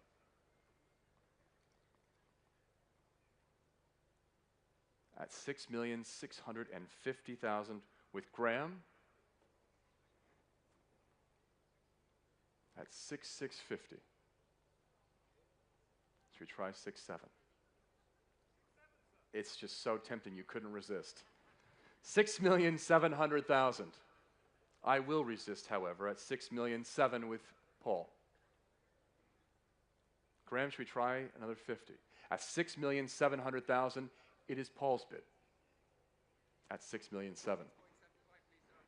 At 6,650,000 with Graham at 6,650,000. Should we try 6,700,000? It's just so tempting you couldn't resist. 6,700,000. I will resist, however, at 6,700,000 with Paul. Graham, should we try another 50? At 6,700,000, it is Paul's bid. At 6,700,000.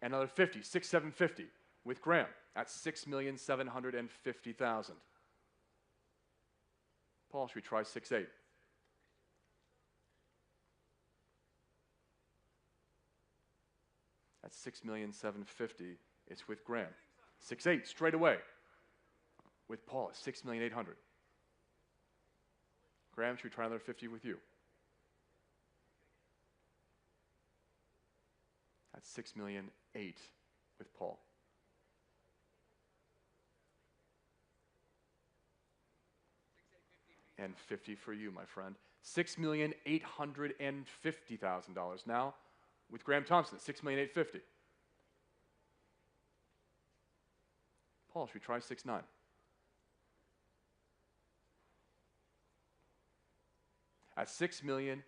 Another 50, 6,750 with Graham at 6,750,000. Paul, should we try 6,800? At 6,750,000, it's with Graham. 6,800 straight away with Paul at 6,800,000. Graham, should we try another 50 with you? At 6,800,000 with Paul. And 50 for you, my friend. $6,850,000 now with Graham Thompson at 6,850,000. Paul, should we try 6,900,000? At 6,800,000.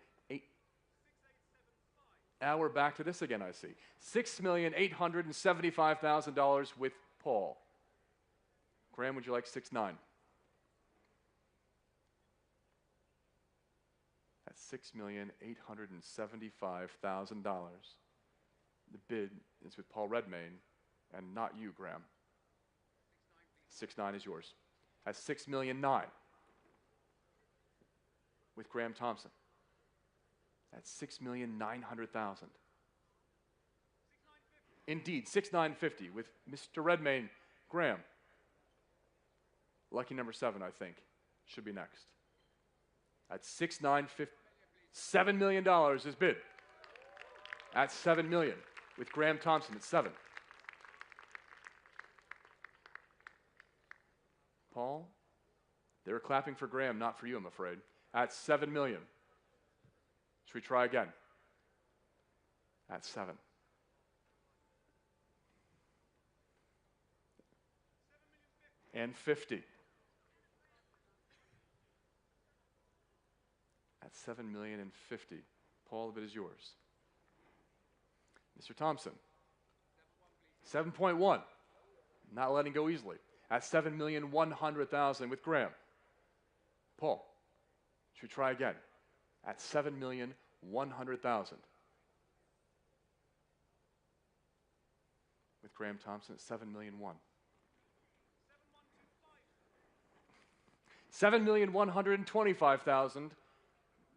Now we're back to this again, I see. $6,875,000 with Paul. Graham, would you like 6,900,000? At $6,875,000. The bid is with Paul Redmayne and not you, Graham. 6,900,000 is yours. At 6,900,000 with Graham Thompson. That's 6,900,000. Indeed, 6,950 with Mr. Redmayne. Graham. Lucky number 7, I think, should be next. At 6,950, $7 million is bid. At 7 million with Graham Thompson at 7. Paul, they were clapping for Graham, not for you, I'm afraid. At 7 million. Should we try again? At 7. And 50. At 7,050,000. Paul, the bid is yours. Mr. Thompson. 7.1. Not letting go easily. At 7,100,000 with Graham. Paul, should we try again? At 7,100,000. With Graham Thompson at 7,100,000. 7,125,000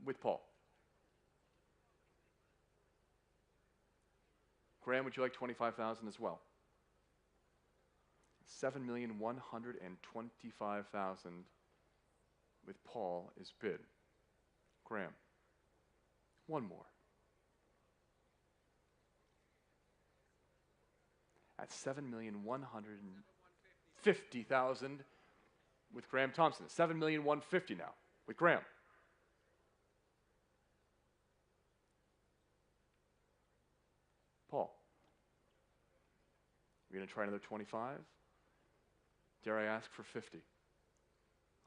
with Paul. Graham, would you like 25,000 as well? 7,125,000 with Paul is bid. Graham, one more. At 7,150,000 with Graham Thompson. 7,150,000 now with Graham. Paul, we're going to try another 25. Dare I ask for 50?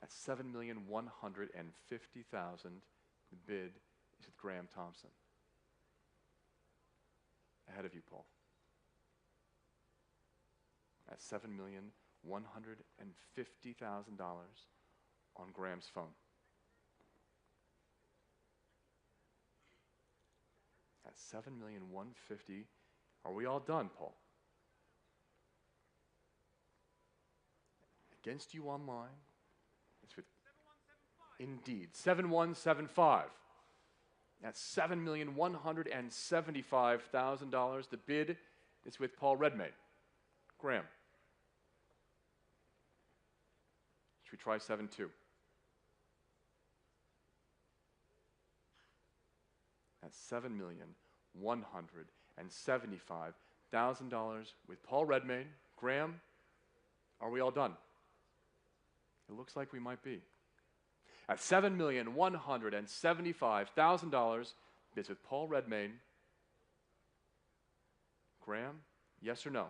At 7,150,000, the bid is with Graham Thompson. Ahead of you, Paul. At $7,150,000 on Graham's phone. At $7,150,000, are we all done, Paul? Against you online, it's with indeed 7175. At $7,175,000, the bid is with Paul Redmayne. Graham. Should we try 7-2? At $7,175,000 with Paul Redmayne. Graham, are we all done? It looks like we might be. At $7,175,000, bids with Paul Redmayne. Graham, yes or no?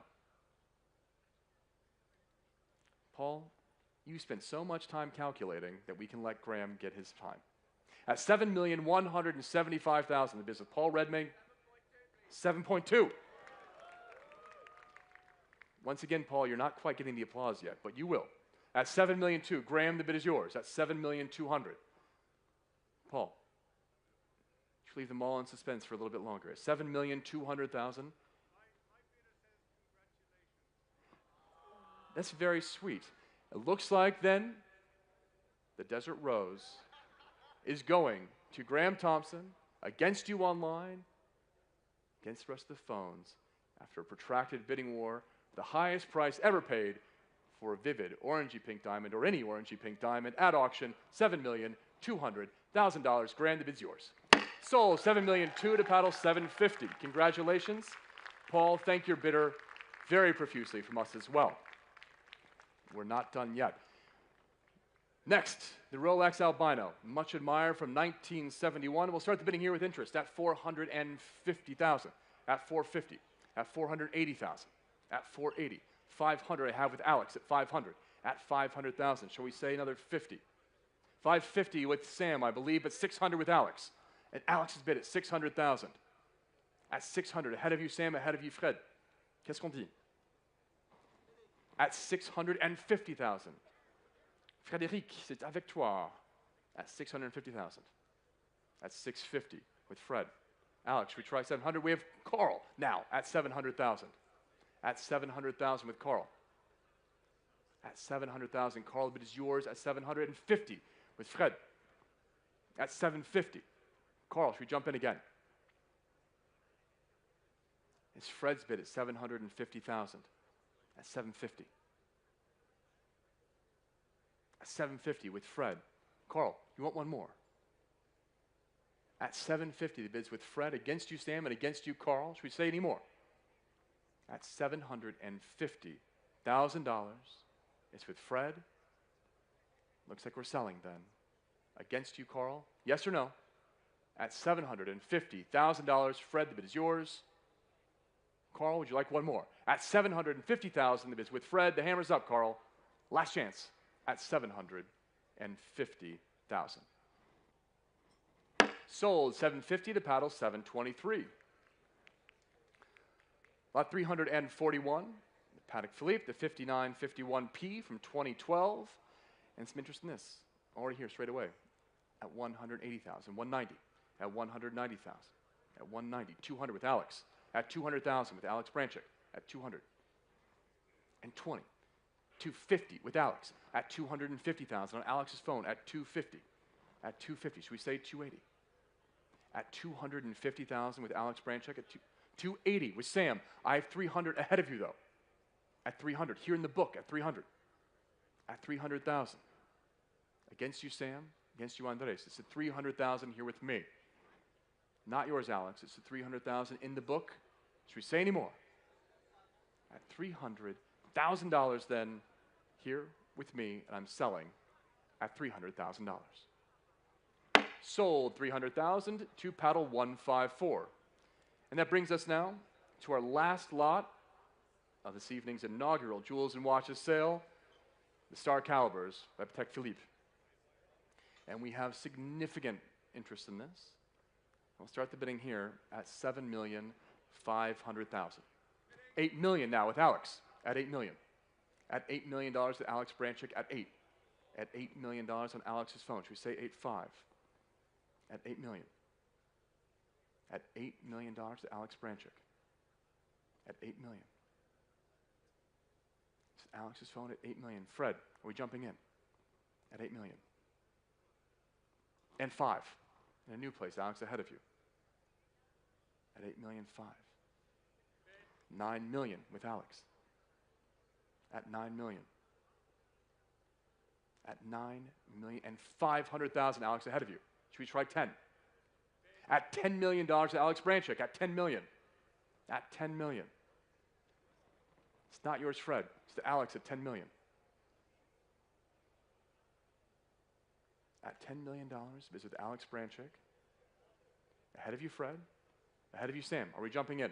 Paul, you spent so much time calculating that we can let Graham get his time. At $7,175,000, the bids with Paul Redmayne. 7.2. Once again, Paul, you're not quite getting the applause yet, but you will. At $7,200,000, Graham, the bid is yours. At $7,200,000. Paul, should leave them all in suspense for a little bit longer. At $7,200,000. That's very sweet. It looks like then the Desert Rose is going to Graham Thompson, against you online, against the rest of the phones, after a protracted bidding war, the highest price ever paid for a vivid orangey pink diamond, or any orangey pink diamond, at auction, $7,200,000. Graham, the bid's yours. Sold, $7,200,000 to paddle, $750,000. Congratulations. Paul, thank your bidder very profusely from us as well. We're not done yet. Next, the Rolex Albino, much admired from 1971. We'll start the bidding here with interest at $450,000, at $450,000, at $480,000, at $480,000, $500,000 I have with Alex at $500,000, at $500,000. Shall we say another $50,000? $550,000 with Sam, I believe, but $600,000 with Alex. And Alex's bid at $600,000. At $600,000, ahead of you, Sam, ahead of you, Fred. Qu'est-ce qu'on dit? At $650,000. Frédéric, c'est avec toi. At $650,000. At $650,000 with Fred. Alex, we try $700,000. We have Carl now at $700,000. At $700,000 with Carl. At $700,000, Carl, the bid is yours. At $750,000 with Fred. At $750,000. Carl, should we jump in again? It's Fred's bid at $750,000. At $750,000. At $750,000 with Fred. Carl, you want one more? At $750,000, the bid's with Fred, against you, Sam, and against you, Carl. Should we say any more? At $750,000, it's with Fred. Looks like we're selling then. Against you, Carl. Yes or no? At $750,000, Fred, the bid is yours. Carl, would you like one more? At $750,000, the bid's with Fred. The hammer's up, Carl. Last chance. At $750,000. Sold, $750,000 to paddle, $723,000. Lot 341, the Patek Philippe, the 5951P from 2012. And some interest in this, already here straight away, at $180,000, $190,000, at $190,000, at $190,000, $200,000 with Alex, at $200,000 with Alex Branchik, at $200,000, and $20,000, 250 with Alex. At 250,000 on Alex's phone. At 250. At 250. Should we say 280? At 250,000 with Alex Branchek. At 280 with Sam. I have 300 ahead of you though. At 300. Here in the book. At 300. At 300,000. Against you, Sam. Against you, Andres. It's at 300,000 here with me. Not yours, Alex. It's at 300,000 in the book. Should we say any more? At $300,000 then here with me, and I'm selling at $300,000. Sold 300,000 to paddle 154. And that brings us now to our last lot of this evening's inaugural Jewels and Watches sale, the Star Calibers by Patek Philippe. And we have significant interest in this. We'll start the bidding here at $7,500,000. $8 million now with Alex at $8 million. At $8 million to Alex Branchek at 8. At $8 million on Alex's phone. Should we say 8.5? At $8 million. At $8 million to Alex Branchek. At $8 million. It's Alex's phone at $8 million. Fred, are we jumping in? At $8 million. And 5. In a new place, Alex ahead of you. At $8 million, 5. $9 million with Alex. At $9 million. At $9 million and 500,000, Alex ahead of you. Should we try 10? At $10 million to Alex Branchek. At $10 million. At $10 million. It's not yours, Fred. It's to Alex at $10 million. At $10 million, visit Alex Branchek. Ahead of you, Fred. Ahead of you, Sam. Are we jumping in?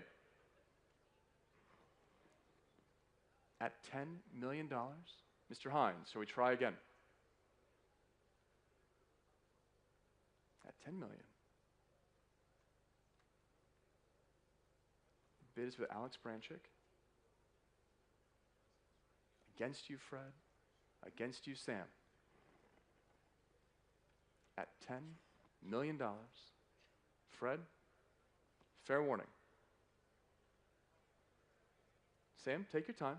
At $10 million, Mr. Hines, shall we try again? At $10 million. The bid is with Alex Branchek. Against you, Fred. Against you, Sam. At $10 million, Fred, fair warning. Sam, take your time.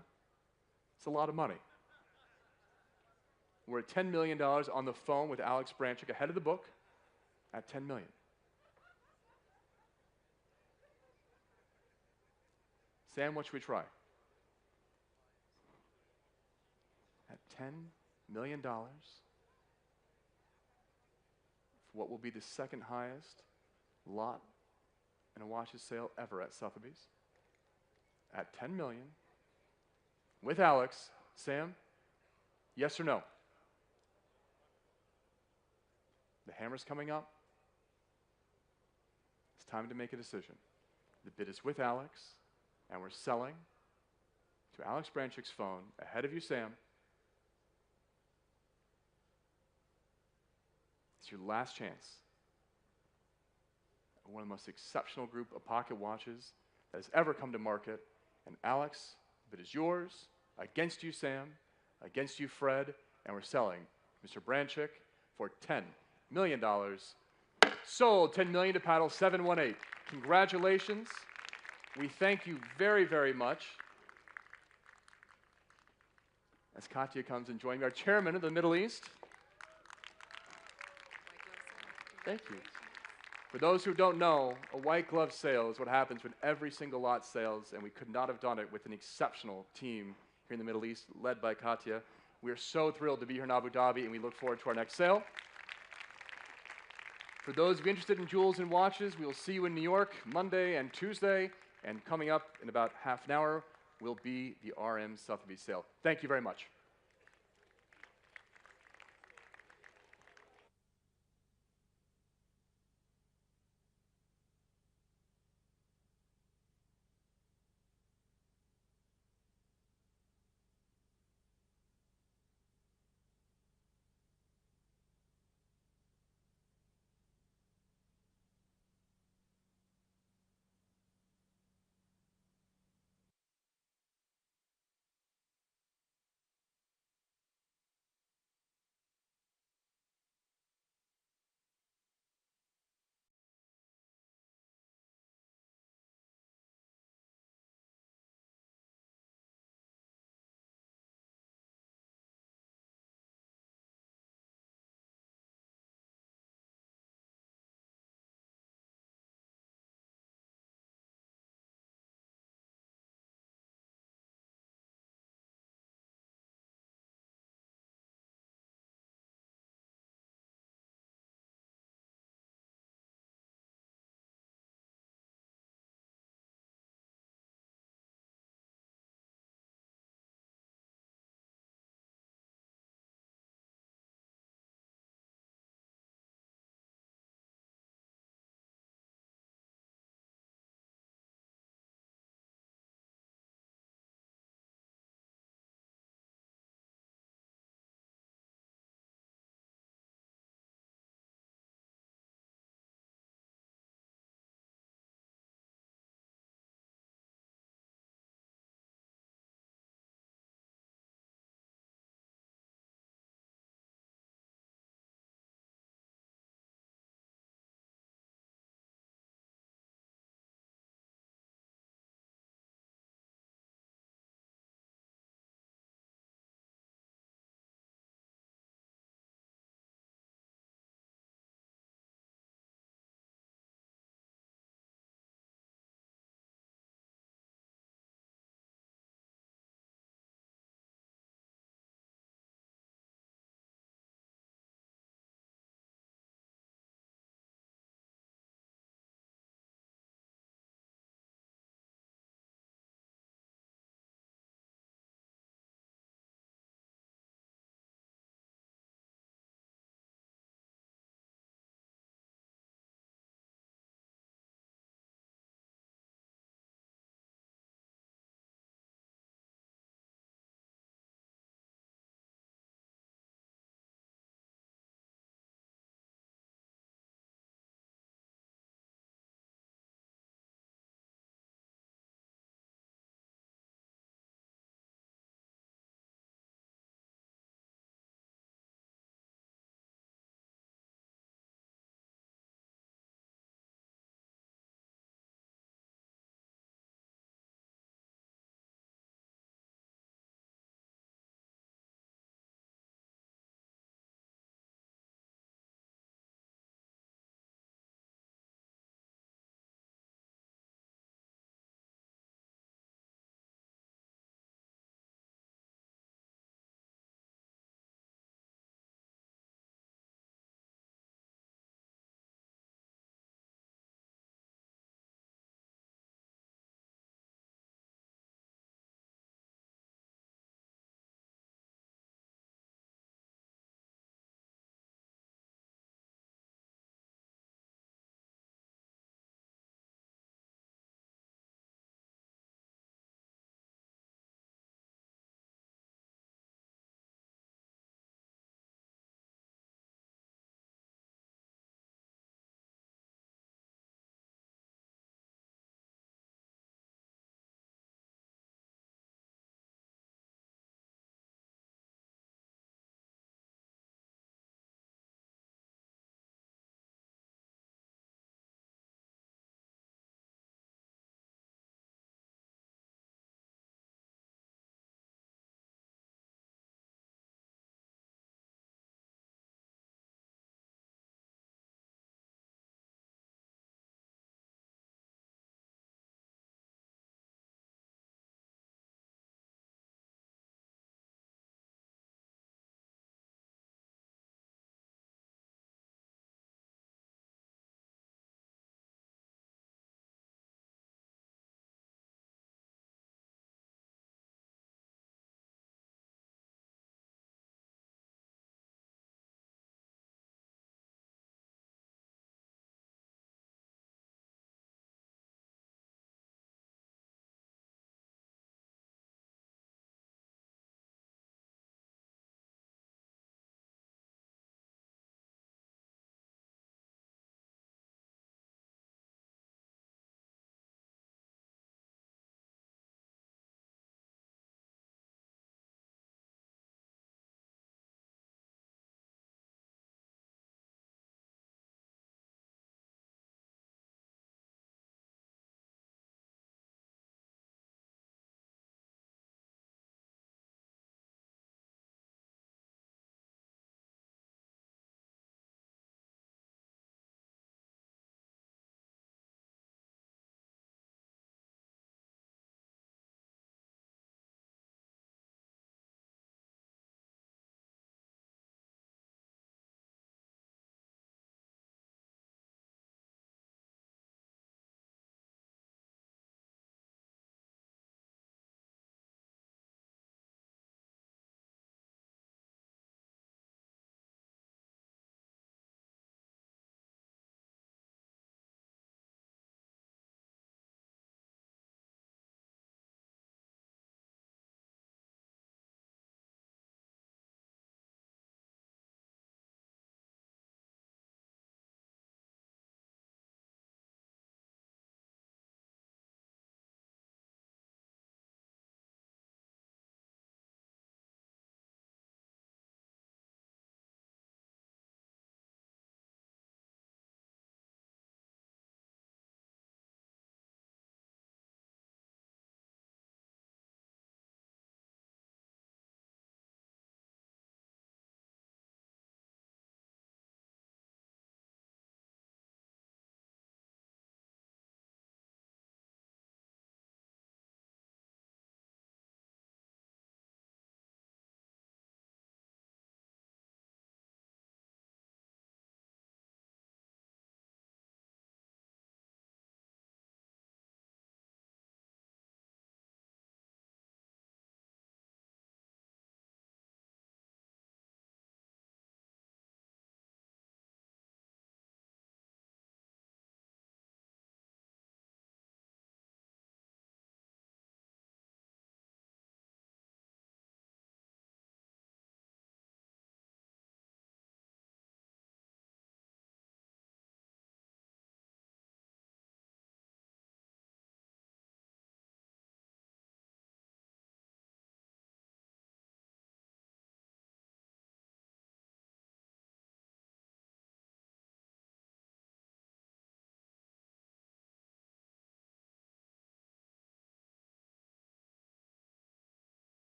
It's a lot of money. We're at $10 million on the phone with Alex Branchek ahead of the book at $10 million. Sam, what should we try? At $10 million, what will be the second highest lot in a watches sale ever at Sotheby's. At $10 million, with Alex. Sam, yes or no? The hammer's coming up. It's time to make a decision. The bid is with Alex, and we're selling to Alex Branchek's phone, ahead of you, Sam. It's your last chance. One of the most exceptional group of pocket watches that has ever come to market. And Alex, the bid is yours. Against you, Sam. Against you, Fred. And we're selling Mr. Branchek for $10 million. Sold $10 million to paddle 718. Congratulations. We thank you very, very much. As Katya comes and joins me, our chairman of the Middle East. Thank you. For those who don't know, a white glove sale is what happens when every single lot sells, and we could not have done it with an exceptional team here in the Middle East, led by Katya. We are so thrilled to be here in Abu Dhabi, and we look forward to our next sale. For those of you interested in jewels and watches, we will see you in New York Monday and Tuesday, and coming up in about half an hour will be the RM Sotheby sale. Thank you very much.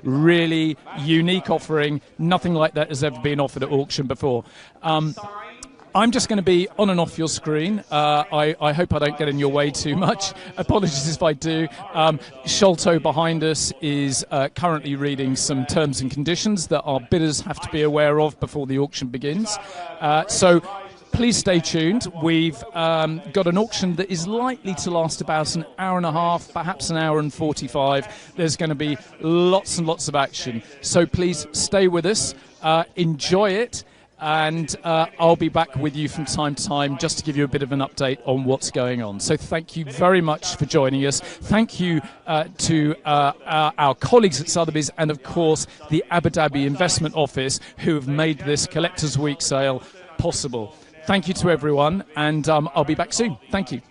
really unique offering. Nothing like that has ever been offered at auction before. I'm just going to be on and off your screen. I hope I don't get in your way too much. Apologies if I do. Sholto behind us is currently reading some terms and conditions that our bidders have to be aware of before the auction begins. So please stay tuned. We've got an auction that is likely to last about an hour and a half, perhaps an hour and 45. There's going to be lots and lots of action. So please stay with us, enjoy it. And I'll be back with you from time to time just to give you a bit of an update on what's going on. So thank you very much for joining us. Thank you to our colleagues at Sotheby's and, of course, the Abu Dhabi Investment Office who have made this Collectors Week sale possible. Thank you to everyone, and I'll be back soon. Thank you.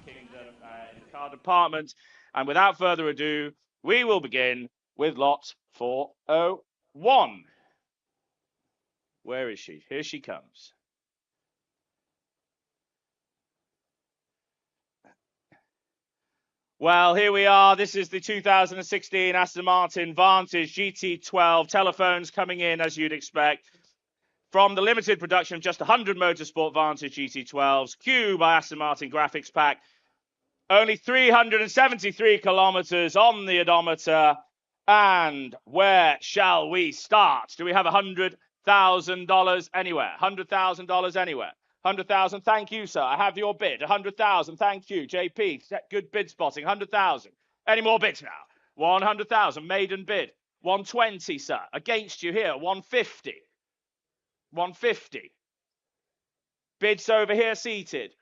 Car department. And without further ado, we will begin with lot 401. Where is she? Here she comes. Well, here we are. This is the 2016 Aston Martin Vantage GT12. Telephones coming in, as you'd expect, from the limited production of just 100 Motorsport Vantage GT12s. Q by Aston Martin Graphics Pack. Only 373 kilometers on the odometer. And where shall we start? Do we have $100,000 anywhere? $100,000 anywhere? 100,000. Thank you, sir. I have your bid. 100,000. Thank you, JP. Good bid spotting. 100,000. Any more bids now? 100,000. Maiden bid. 120, sir. Against you here. 150. 150. Bids over here seated.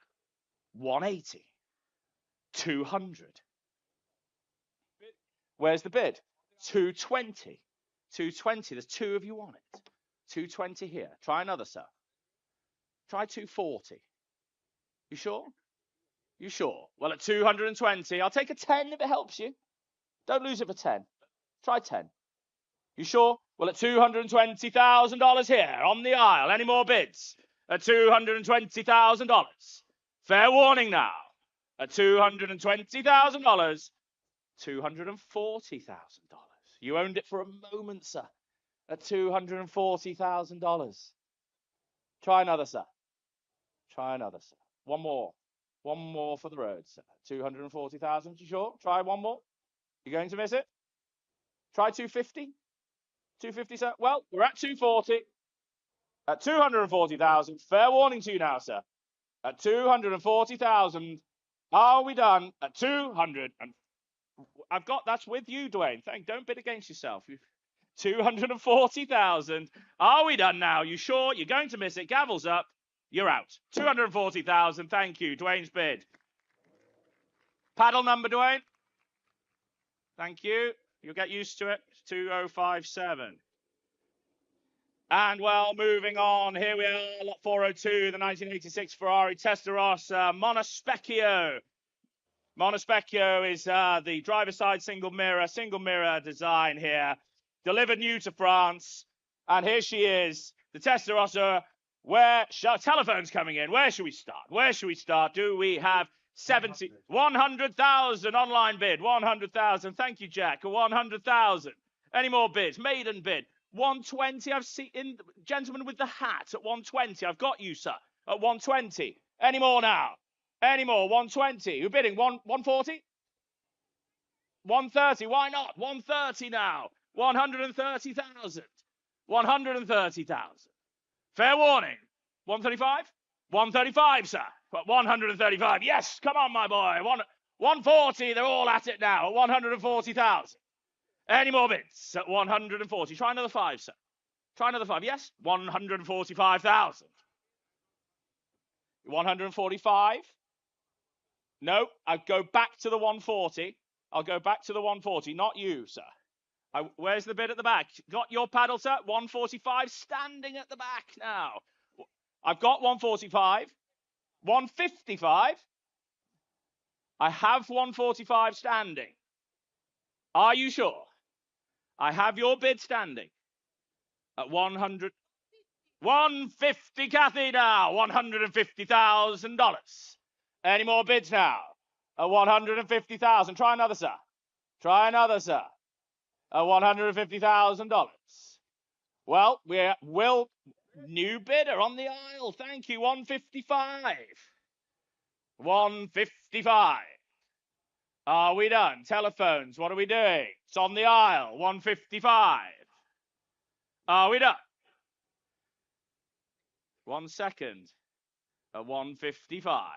180. 200. Where's the bid? 220. 220. There's two of you on it. 220 here. Try another, sir. Try 240. You sure? You sure? Well, at 220, I'll take a 10 if it helps you. Don't lose it for 10. Try 10. You sure? Well, at $220,000 here on the aisle. Any more bids? At $220,000. Fair warning now. At $220,000. $240,000. You owned it for a moment, sir. At $240,000. Try another, sir. Try another, sir. One more. One more for the road, sir. 240,000. You sure? Try one more. You going to miss it? Try 250. 250, sir. Well, we're at 240. At 240,000. Fair warning to you now, sir. At 240,000. Are we done? At 200. And I've got that's with you, Dwayne. Don't bid against yourself. 240,000. Are we done now? You sure? You're going to miss it. Gavel's up. You're out. 240,000. Thank you. Dwayne's bid. Paddle number, Dwayne. Thank you. You'll get used to it. 2057. And well, moving on. Here we are. Lot 402, the 1986 Ferrari Testarossa Monospecchio. Monospecchio is the driver's side single mirror design here. Delivered new to France. And here she is, the Testarossa. Telephone's coming in. Where should we start? Where should we start? Do we have 100,000 online bid? 100,000. Thank you, Jack. 100,000. Any more bids? Maiden bid. 120. I've seen gentleman with the hat at 120. I've got you, sir. At 120. Any more now? Any more? 120. Who's bidding? 140? 130. Why not? 130 now. 130,000. 130,000. Fair warning. 135? 135, sir. But 135. Yes, come on, my boy. 140. They're all at it now. At 140,000. Any more bids? At 140. Try another 5, sir. Try another 5. Yes, 145,000. 145. No, I'll go back to the 140. I'll go back to the 140. Not you, sir. Where's the bid at the back? Got your paddle, sir? 145 standing at the back now. I've got 145. 155. I have 145 standing. Are you sure? I have your bid standing. At 100. 150, Kathy, now. $150,000. Any more bids now? At 150,000. Try another, sir. Try another, sir. $150,000. Well, new bidder on the aisle. Thank you. 155. 155. Are we done? Telephones, what are we doing? It's on the aisle. 155. Are we done? 1 second. At 155.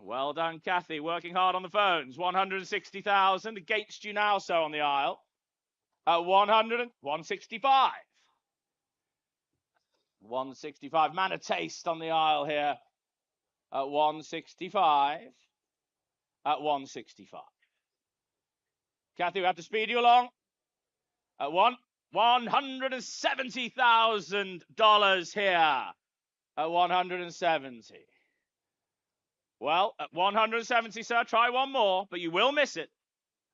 Well done, Kathy. Working hard on the phones. 160,000 against you now, so on the aisle. At 165. 165. Man of taste on the aisle here. At 165. At 165. Kathy, we have to speed you along. At $170,000 here. At 170. Well, at 170, sir, try one more, but you will miss it.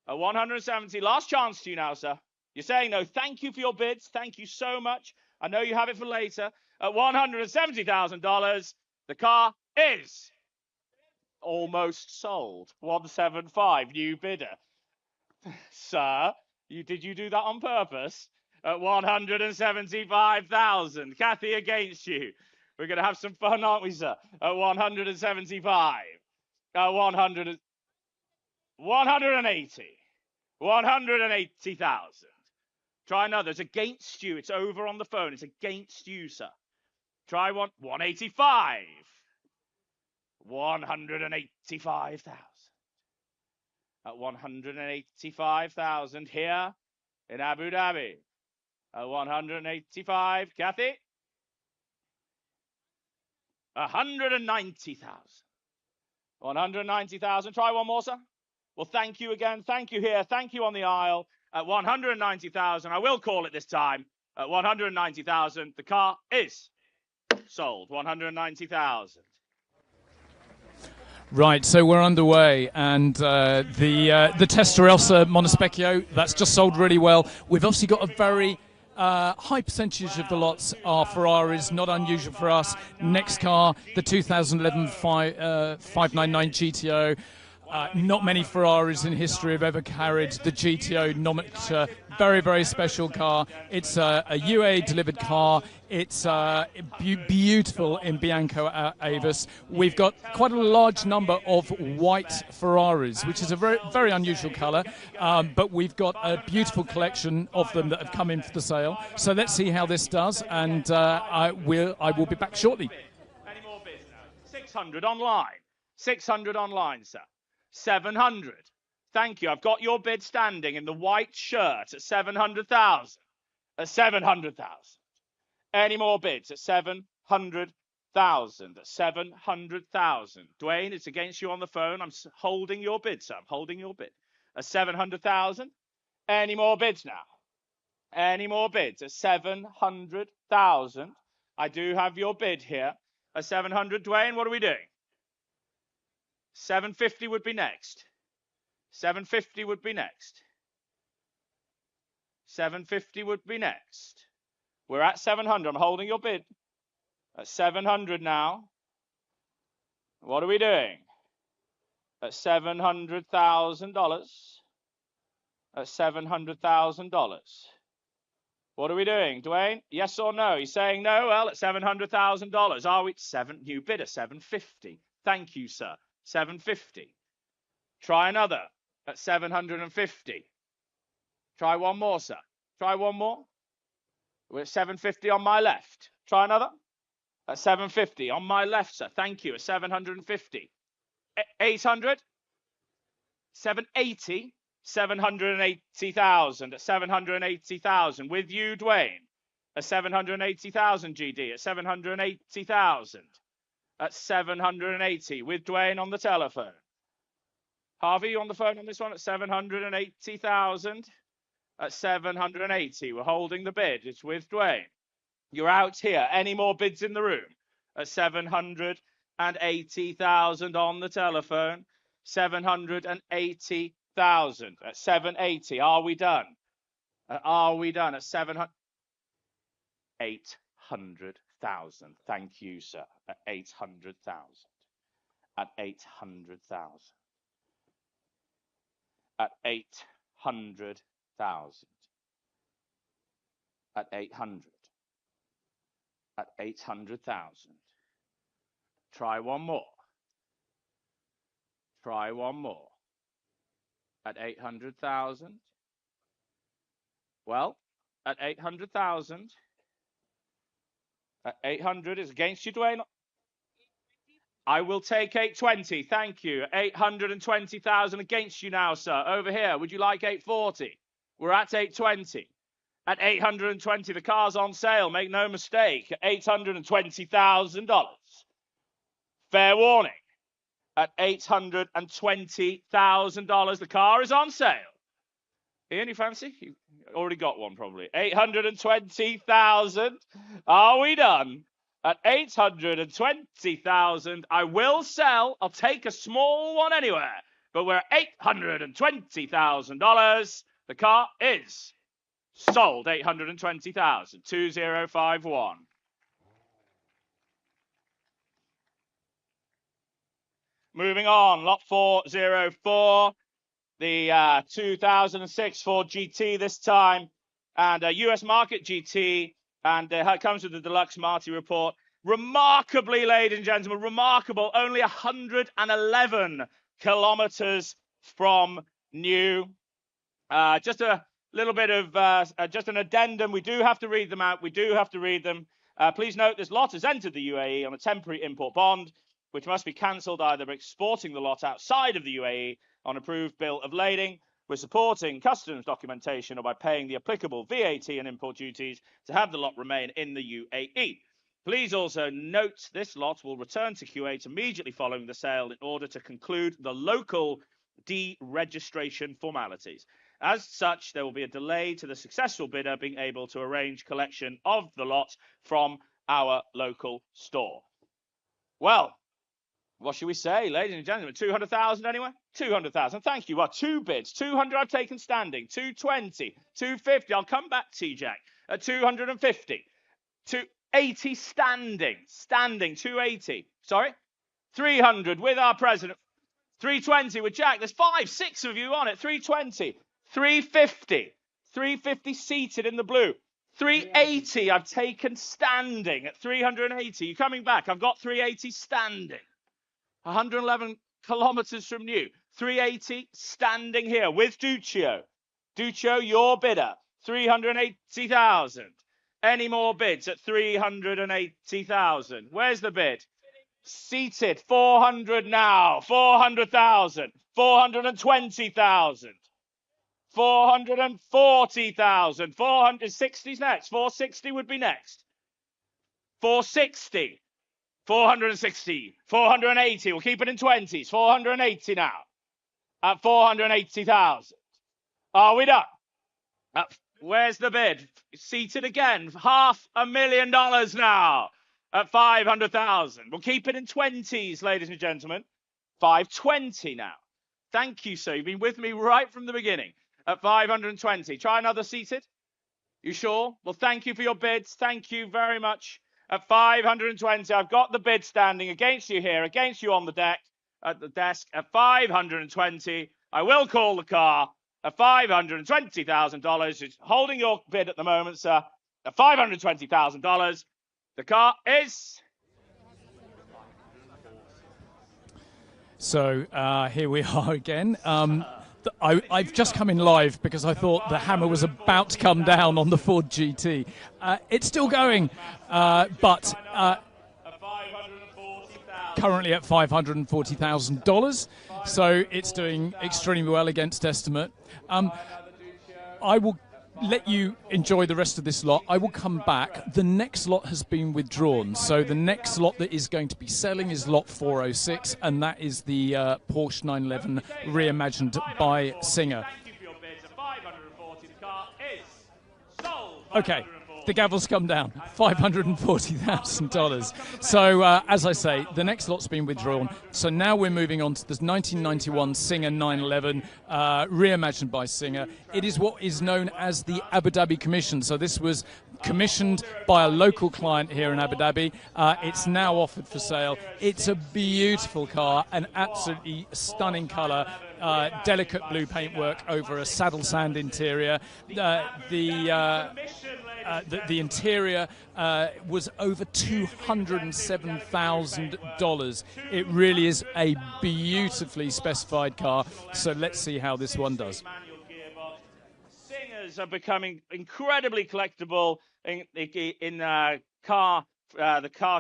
At 170, last chance to you now, sir. You're saying no. Thank you for your bids. Thank you so much. I know you have it for later. At $170,000, the car is almost sold. 175, new bidder. Sir, did you do that on purpose? At 175,000. Kathy against you. We're going to have some fun, aren't we, sir? At 175. 180. 180,000. Try another. It's against you. It's over on the phone. It's against you, sir. Try one. 185. 185,000. At 185,000 here in Abu Dhabi. At 185. Kathy? 190,000. 190,000. Try one more, sir. Well, thank you again. Thank you here. Thank you on the aisle. At 190,000. I will call it this time. At 190,000. The car is sold. 190,000. Right, so we're underway, and the Testarossa Montespecchio, that's just sold really well. We've obviously got a very high percentage of the lots are Ferraris, not unusual for us. Next car, the 2011 599 GTO. Not many Ferraris in history have ever carried the GTO nomenclature. Very, very special car. It's a UAE delivered car. It's beautiful in Bianco Avis. We've got quite a large number of white Ferraris, which is a very, very unusual colour. But we've got a beautiful collection of them that have come in for the sale. So let's see how this does, and I will be back shortly. Any more bids now? 600 online. 600 online, sir. 700. Thank you. I've got your bid standing in the white shirt at 700,000. At 700,000. Any more bids at 700,000? At 700,000. Dwayne, it's against you on the phone. I'm holding your bid, sir. I'm holding your bid. At 700,000. Any more bids now? Any more bids at 700,000? I do have your bid here. At 700, Dwayne, what are we doing? 750 would be next. 750 would be next. 750 would be next. We're at 700. I'm holding your bid. At 700 now. What are we doing? At $700,000. At $700,000. What are we doing, Dwayne? Yes or no? He's saying no. Well, at $700,000. Are we new bidder? 750. Thank you, sir. 750. Try another at 750. Try one more, sir. Try one more. We're at 750 on my left. Try another at 750 on my left, sir. Thank you. At 750. 800. 780. 780,000 at 780,000 with you, Dwayne. At 780,000 GD at 780,000. At 780 with Dwayne on the telephone. Harvey, you on the phone on this one at 780,000. At 780, we're holding the bid. It's with Dwayne. You're out here. Any more bids in the room? At 780,000 on the telephone. 780,000 at 780. Are we done? Are we done at 700? 800,000. Thank you, sir. At 800,000. At 800,000. At 800,000. At 800. At 800,000. Try one more. Try one more. At 800,000. Well, at 800,000. At 800 is against you, Dwayne. I will take 820. Thank you. 820,000 against you now, sir. Over here. Would you like 840? We're at 820. At 820, the car's on sale. Make no mistake. At $820,000. Fair warning. At $820,000, the car is on sale. Ian, you fancy? You already got one, probably. 820,000. Are we done? At 820,000, I will sell. I'll take a small one anywhere. But we're at $820,000. The car is sold. 820,000. 2051. Moving on, lot 404, the 2006 Ford GT this time, and a US market GT, and it comes with the Deluxe Marty report. Remarkably, ladies and gentlemen, remarkable, only 111 kilometers from new. Just a little bit of, just an addendum. We do have to read them out. We do have to read them. Please note this lot has entered the UAE on a temporary import bond, which must be cancelled either by exporting the lot outside of the UAE on approved bill of lading, with supporting customs documentation, or by paying the applicable VAT and import duties to have the lot remain in the UAE. Please also note this lot will return to Kuwait immediately following the sale in order to conclude the local deregistration formalities. As such, there will be a delay to the successful bidder being able to arrange collection of the lot from our local store. Well, what should we say, ladies and gentlemen? 200,000 anyway? 200,000. Thank you. Well, two bids. 200 I've taken standing. 220. 250. I'll come back to you, Jack. At 250. 280 standing. Standing. 280. Sorry? 300 with our president. 320 with Jack. There's 5, 6 of you on it. 320. 350. 350 seated in the blue. 380 I've taken standing at 380. You coming back? I've got 380 standing. 111 kilometers from new. 380 standing here with Duccio. Duccio, your bidder. 380,000. Any more bids at 380,000? Where's the bid? Seated. 400 now. 400,000. 420,000. 440,000. 460's next. 460 would be next. 460. 460, 480, we'll keep it in 20s, 480 now, at 480,000. Are we done? Where's the bid? Seated again, $500,000 now, at 500,000. We'll keep it in 20s, ladies and gentlemen, 520 now. Thank you, sir, you've been with me right from the beginning, at 520. Try another seated? You sure? Well, thank you for your bids, thank you very much. At 520, I've got the bid standing against you here, against you on the deck, at the desk. At 520, I will call the car. At $520,000, it's holding your bid at the moment, sir. At $520,000, the car is. So here we are again. I've just come in live because I thought the hammer was about to come down on the Ford GT. It's still going, but currently at $540,000. So it's doing extremely well against estimate. I will let you enjoy the rest of this lot. I will come back. The next lot has been withdrawn. So the next lot that is going to be selling is lot 406, and that is the Porsche 911 reimagined by Singer. Okay, The gavel's come down, $540,000. So, as I say, the next lot's been withdrawn. So now we're moving on to this 1991 Singer 911, reimagined by Singer. It is what is known as the Abu Dhabi Commission. So this was commissioned by a local client here in Abu Dhabi. It's now offered for sale. It's a beautiful car, an absolutely stunning colour. Delicate blue paintwork over a saddle sand interior. The interior was over $207,000. It really is a beautifully specified car. So let's see how this one does. Singers are becoming incredibly collectible in the car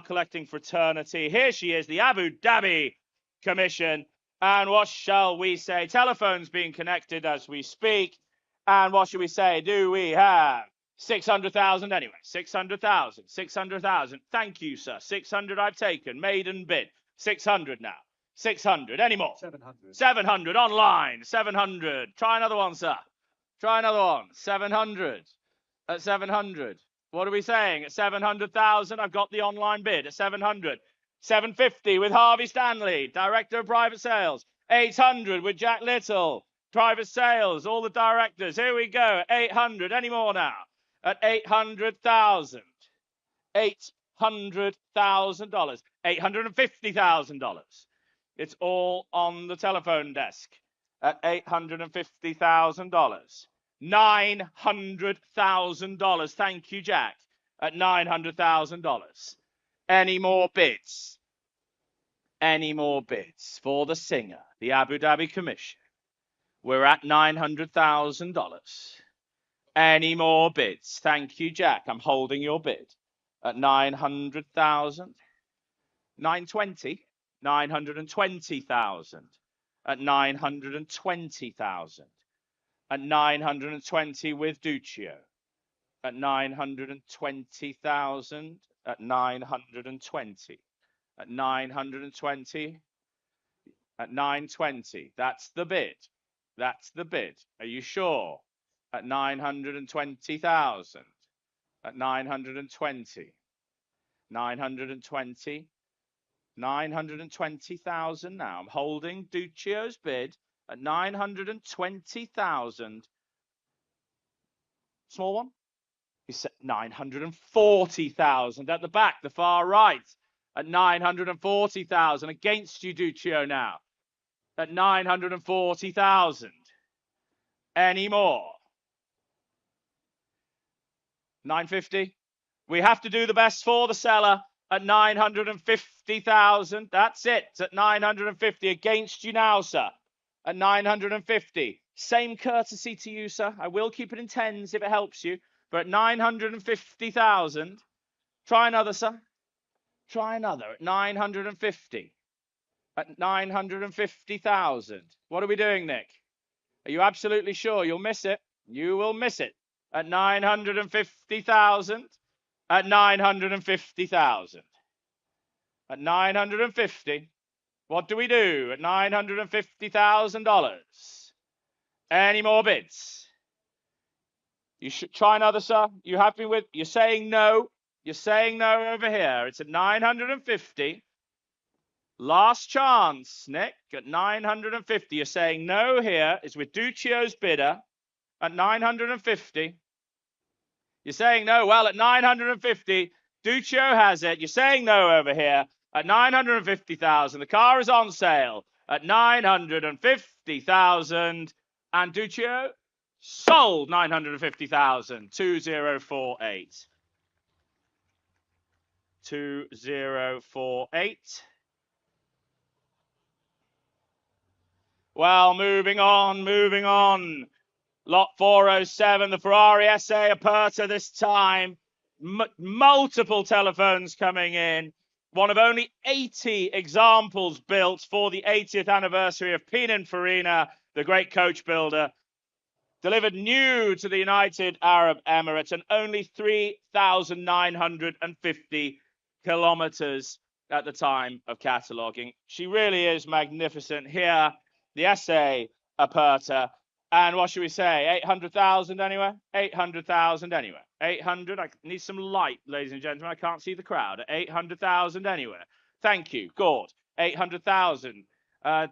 collecting fraternity. Here she is, the Abu Dhabi Commission. And what shall we say? Telephones being connected as we speak. And what shall we say? Do we have 600,000 anyway? 600,000. 600,000. Thank you, sir. 600 I've taken. Maiden bid. 600 now. 600. Any more? 700. 700 online. 700. Try another one, sir. Try another one. 700. At 700. What are we saying? At 700,000, I've got the online bid. At 700. 750 with Harvey Stanley, Director of Private Sales. 800 with Jack Little, Private Sales, all the directors. Here we go, 800. Any more now? At 800,000. $800,000. $850,000. It's all on the telephone desk. At $850,000. $900,000. Thank you, Jack. At $900,000. Any more bids? Any more bids for the Singer, the Abu Dhabi Commission? We're at $900,000. Any more bids? Thank you, Jack. I'm holding your bid at 900,000. 920. 920,000. At 920,000. At 920 with Duccio. At 920,000. At 920, at 920, at 920. That's the bid. That's the bid. Are you sure? At 920,000. At 920. 920. 920,000 now. I'm holding Duccio's bid at 920,000. Small one? He's set 940,000 at the back, the far right, at 940,000. Against you, Duccio, now, at 940,000. Any more? 950. We have to do the best for the seller at 950,000. That's it, at 950. Against you now, sir, at 950. Same courtesy to you, sir. I will keep it in tens if it helps you. But at 950,000, try another, sir. Try another at 950. At 950,000. What are we doing, Nick? Are you absolutely sure? You'll miss it. You will miss it. At 950,000. At 950,000. At 950. What do we do at $950,000? Any more bids? You should try another, sir. You happy with? You're saying no. You're saying no over here. It's at 950. Last chance, Nick, at 950. You're saying no here. It's with Duccio's bidder at 950. You're saying no. Well, at 950, Duccio has it. You're saying no over here at 950,000. The car is on sale at 950,000. And Duccio sold 950,000. 2048. 2048. Well, moving on. Lot 407, the Ferrari SA Aperta this time. Multiple telephones coming in. One of only 80 examples built for the 80th anniversary of Pininfarina, the great coach builder. Delivered new to the United Arab Emirates and only 3,950 kilometers at the time of cataloguing. She really is magnificent here. The SA Aperta. And what should we say? 800,000 anyway? 800,000 anyway. 800. I need some light, ladies and gentlemen. I can't see the crowd. At 800,000 anywhere. Thank you. Gord. 800,000.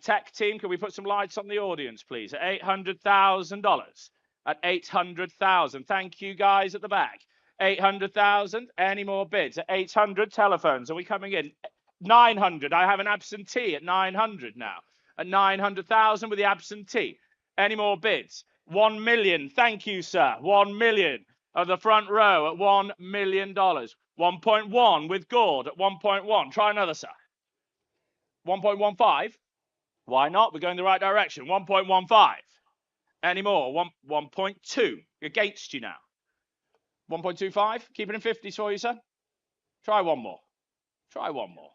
Tech team, can we put some lights on the audience, please? At $800,000. At 800,000. Thank you, guys at the back. 800,000. Any more bids? At 800 telephones. Are we coming in? 900. I have an absentee at 900 now. At 900,000 with the absentee. Any more bids? 1 million. Thank you, sir. 1 million. Of the front row at $1 million. 1.1 with Gord at 1.1. Try another, sir. 1.15. Why not? We're going the right direction. 1.15. Any more? 1.2. Against you now. 1.25. Keep it in 50s for you, sir. Try one more. Try one more.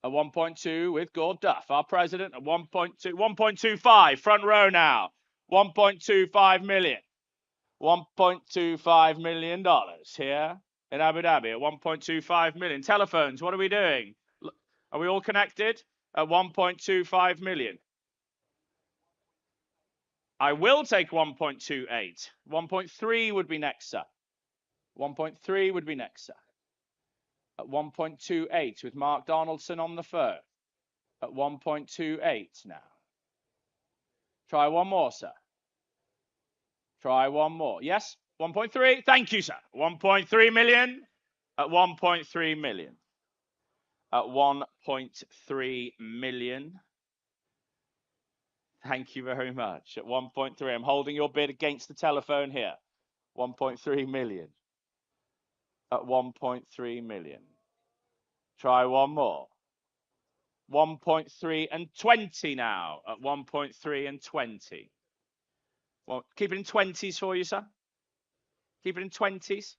A 1.2 with Gord Duff, our president. A 1.2. 1.25. Front row now. 1.25 million. $1.25 million here in Abu Dhabi at 1.25 million. Telephones, what are we doing? Are we all connected? At 1.25 million. I will take 1.28. 1.3 would be next, sir. 1.3 would be next, sir. At 1.28 with Mark Donaldson on the phone. At 1.28 now. Try one more, sir. Try one more. Yes? 1.3. Thank you, sir. 1.3 million. At 1.3 million. At 1.3 million. Thank you very much. At 1.3. I'm holding your bid against the telephone here. 1.3 million. At 1.3 million. Try one more. 1.3 and 20 now. At 1.3 and 20. Well, keep it in 20s for you, sir. Keep it in 20s.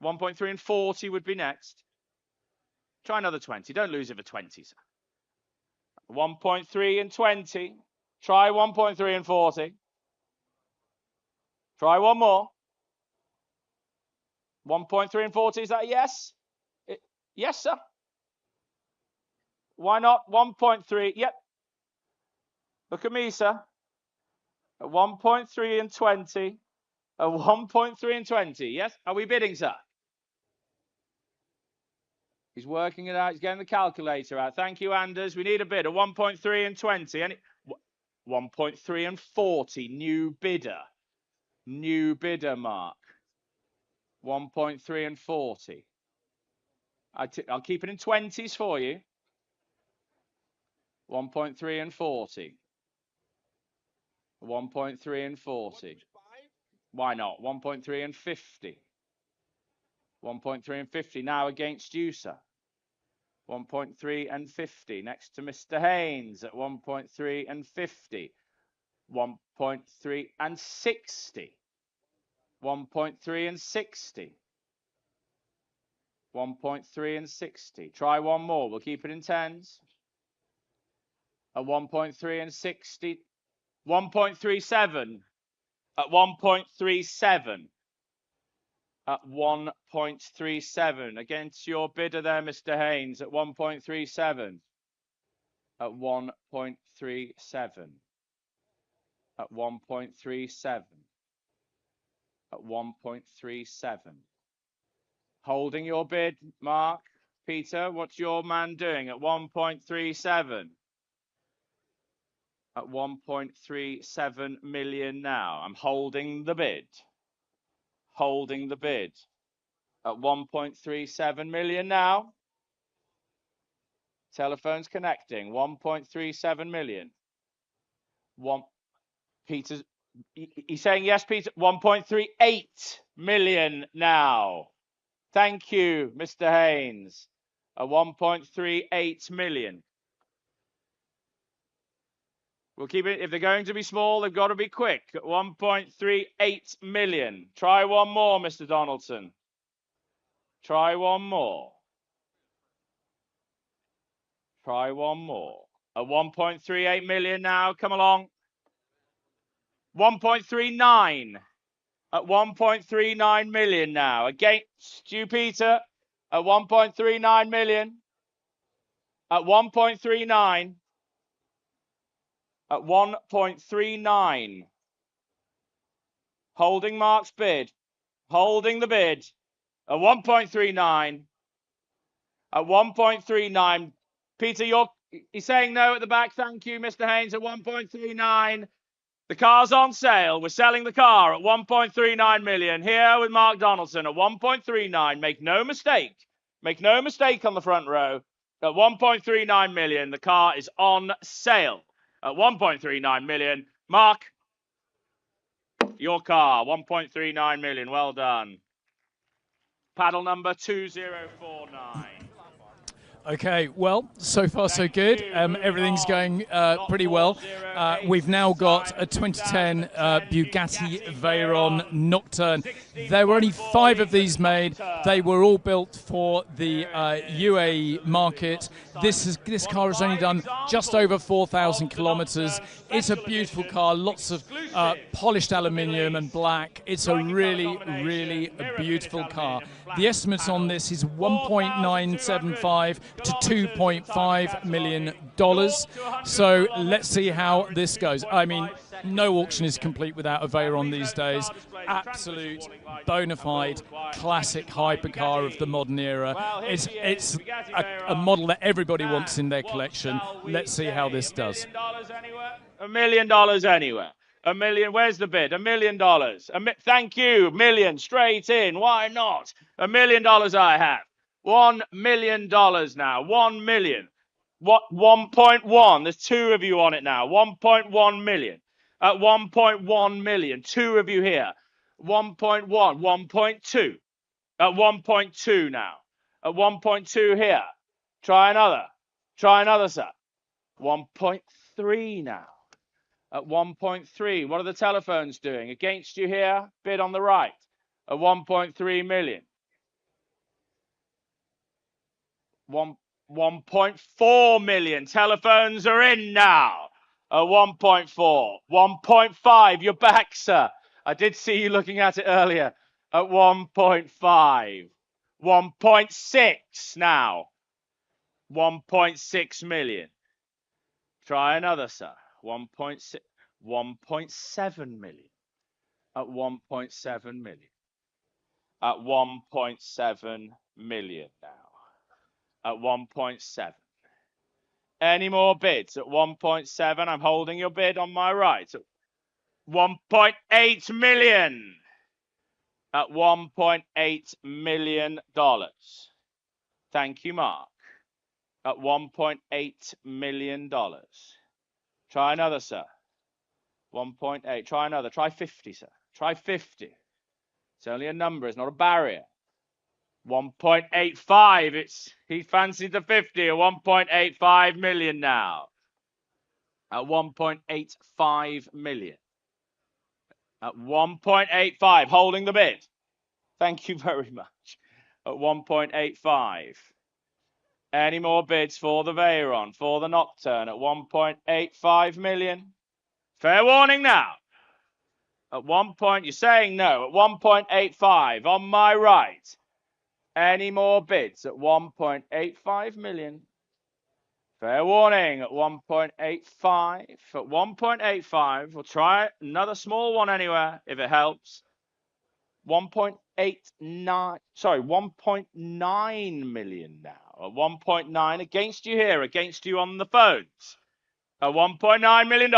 1.3 and 40 would be next. Try another 20. Don't lose it for 20, sir. 1.3 and 20. Try 1.3 and 40. Try one more. 1.3 and 40. Is that a yes? Yes, sir. Why not? 1.3. Yep. Look at me, sir. At 1.3 and 20. At 1.3 and 20. Yes? Are we bidding, sir? He's working it out. He's getting the calculator out. Thank you, Anders. We need a bid. At 1.3 and 20. 1.3 and 40. New bidder. New bidder, Mark. 1.3 and 40. I'll keep it in 20s for you. 1.3 and 40. 1.3 and 40. Why not? 1.3 and 50. 1.3 and 50. Now against you, sir. 1.3 and 50. Next to Mr. Haynes at 1.3 and 50. 1.3 and 60. 1.3 and 60. 1.3 and 60. Try one more. We'll keep it in 10s. At 1.3 and 60. 1.37. At 1.37. At 1.37. Against your bidder there, Mr. Haynes, at 1.37. At 1.37. At 1.37. At 1.37. Holding your bid, Mark. Peter, what's your man doing at 1.37? At 1.37 million now. I'm holding the bid. Holding the bid. At 1.37 million now. Telephone's connecting. 1.37 million. Peter's, he's saying yes, Peter. 1.38 million now. Thank you, Mr. Haynes. At 1.38 million. We'll keep it. If they're going to be small, they've got to be quick. At 1.38 million. Try one more, Mr. Donaldson. Try one more. Try one more. At 1.38 million now. Come along. 1.39. At 1.39 million now. Against you, Peter. At 1.39 million. At 1.39. At 1.39. Holding Mark's bid. Holding the bid at 1.39. At 1.39. Peter, he's saying no at the back. Thank you, Mr. Haynes, at 1.39. The car's on sale. We're selling the car at 1.39 million. Here with Mark Donaldson at 1.39. Make no mistake. Make no mistake on the front row. At 1.39 million, the car is on sale. At 1.39 million. Mark, your car, 1.39 million. Well done. Paddle number 2049. Okay, well, so far so good. Everything's going pretty well. We've now got a 2010 Bugatti Veyron Nocturne. There were only 5 of these made. They were all built for the UAE market. This car has only done just over 4,000 kilometers. It's a beautiful car, lots of polished aluminium and black. It's a really, really beautiful car. The estimate on this is $1.975 to $2.5 million. So let's see how this goes. I mean, no auction is complete without a Veyron these days. Absolute, bona fide, classic hypercar of the modern era. It's a model that everybody wants in their collection. Let's see how this does. $1 million anywhere. $1 million. Where's the bid? $1 million. Thank you. Million straight in. Why not? $1 million I have. $1 million now. 1 million. What? 1.1. There's 2 of you on it now. 1.1 million. At 1.1 million. 2 of you here. 1.1. 1.2. At 1.2 now. At 1.2 here. Try another. Try another, sir. 1.3 now. At 1.3. What are the telephones doing? Against you here. Bid on the right. At 1.3 million. 1.4 million. Telephones are in now. At 1.4. 1.5. You're back, sir. I did see you looking at it earlier. At 1.5. 1.6 now. 1.6 million. Try another, sir. 1.6. 1.7 million. At 1.7 million. At 1.7 million now. At 1.7. Any more bids at 1.7? I'm holding your bid on my right. 1.8 million. At $1.8 million. Thank you, Mark. At $1.8 million. Try another, sir. 1.8. Try another. Try 50, sir. Try 50. It's only a number. It's not a barrier. 1.85. He fancied the 50. At 1.85 million now. At 1.85 million. At 1.85. Holding the bid. Thank you very much. At 1.85. Any more bids for the Veyron, for the Nocturne at 1.85 million? Fair warning now. At 1 point, you're saying no. At 1.85 on my right. Any more bids at 1.85 million? Fair warning at 1.85. At 1.85, we'll try another small one anywhere if it helps. 1.89, sorry, 1.9 million now. At 1.9 against you here, against you on the phones. At $1.9 million.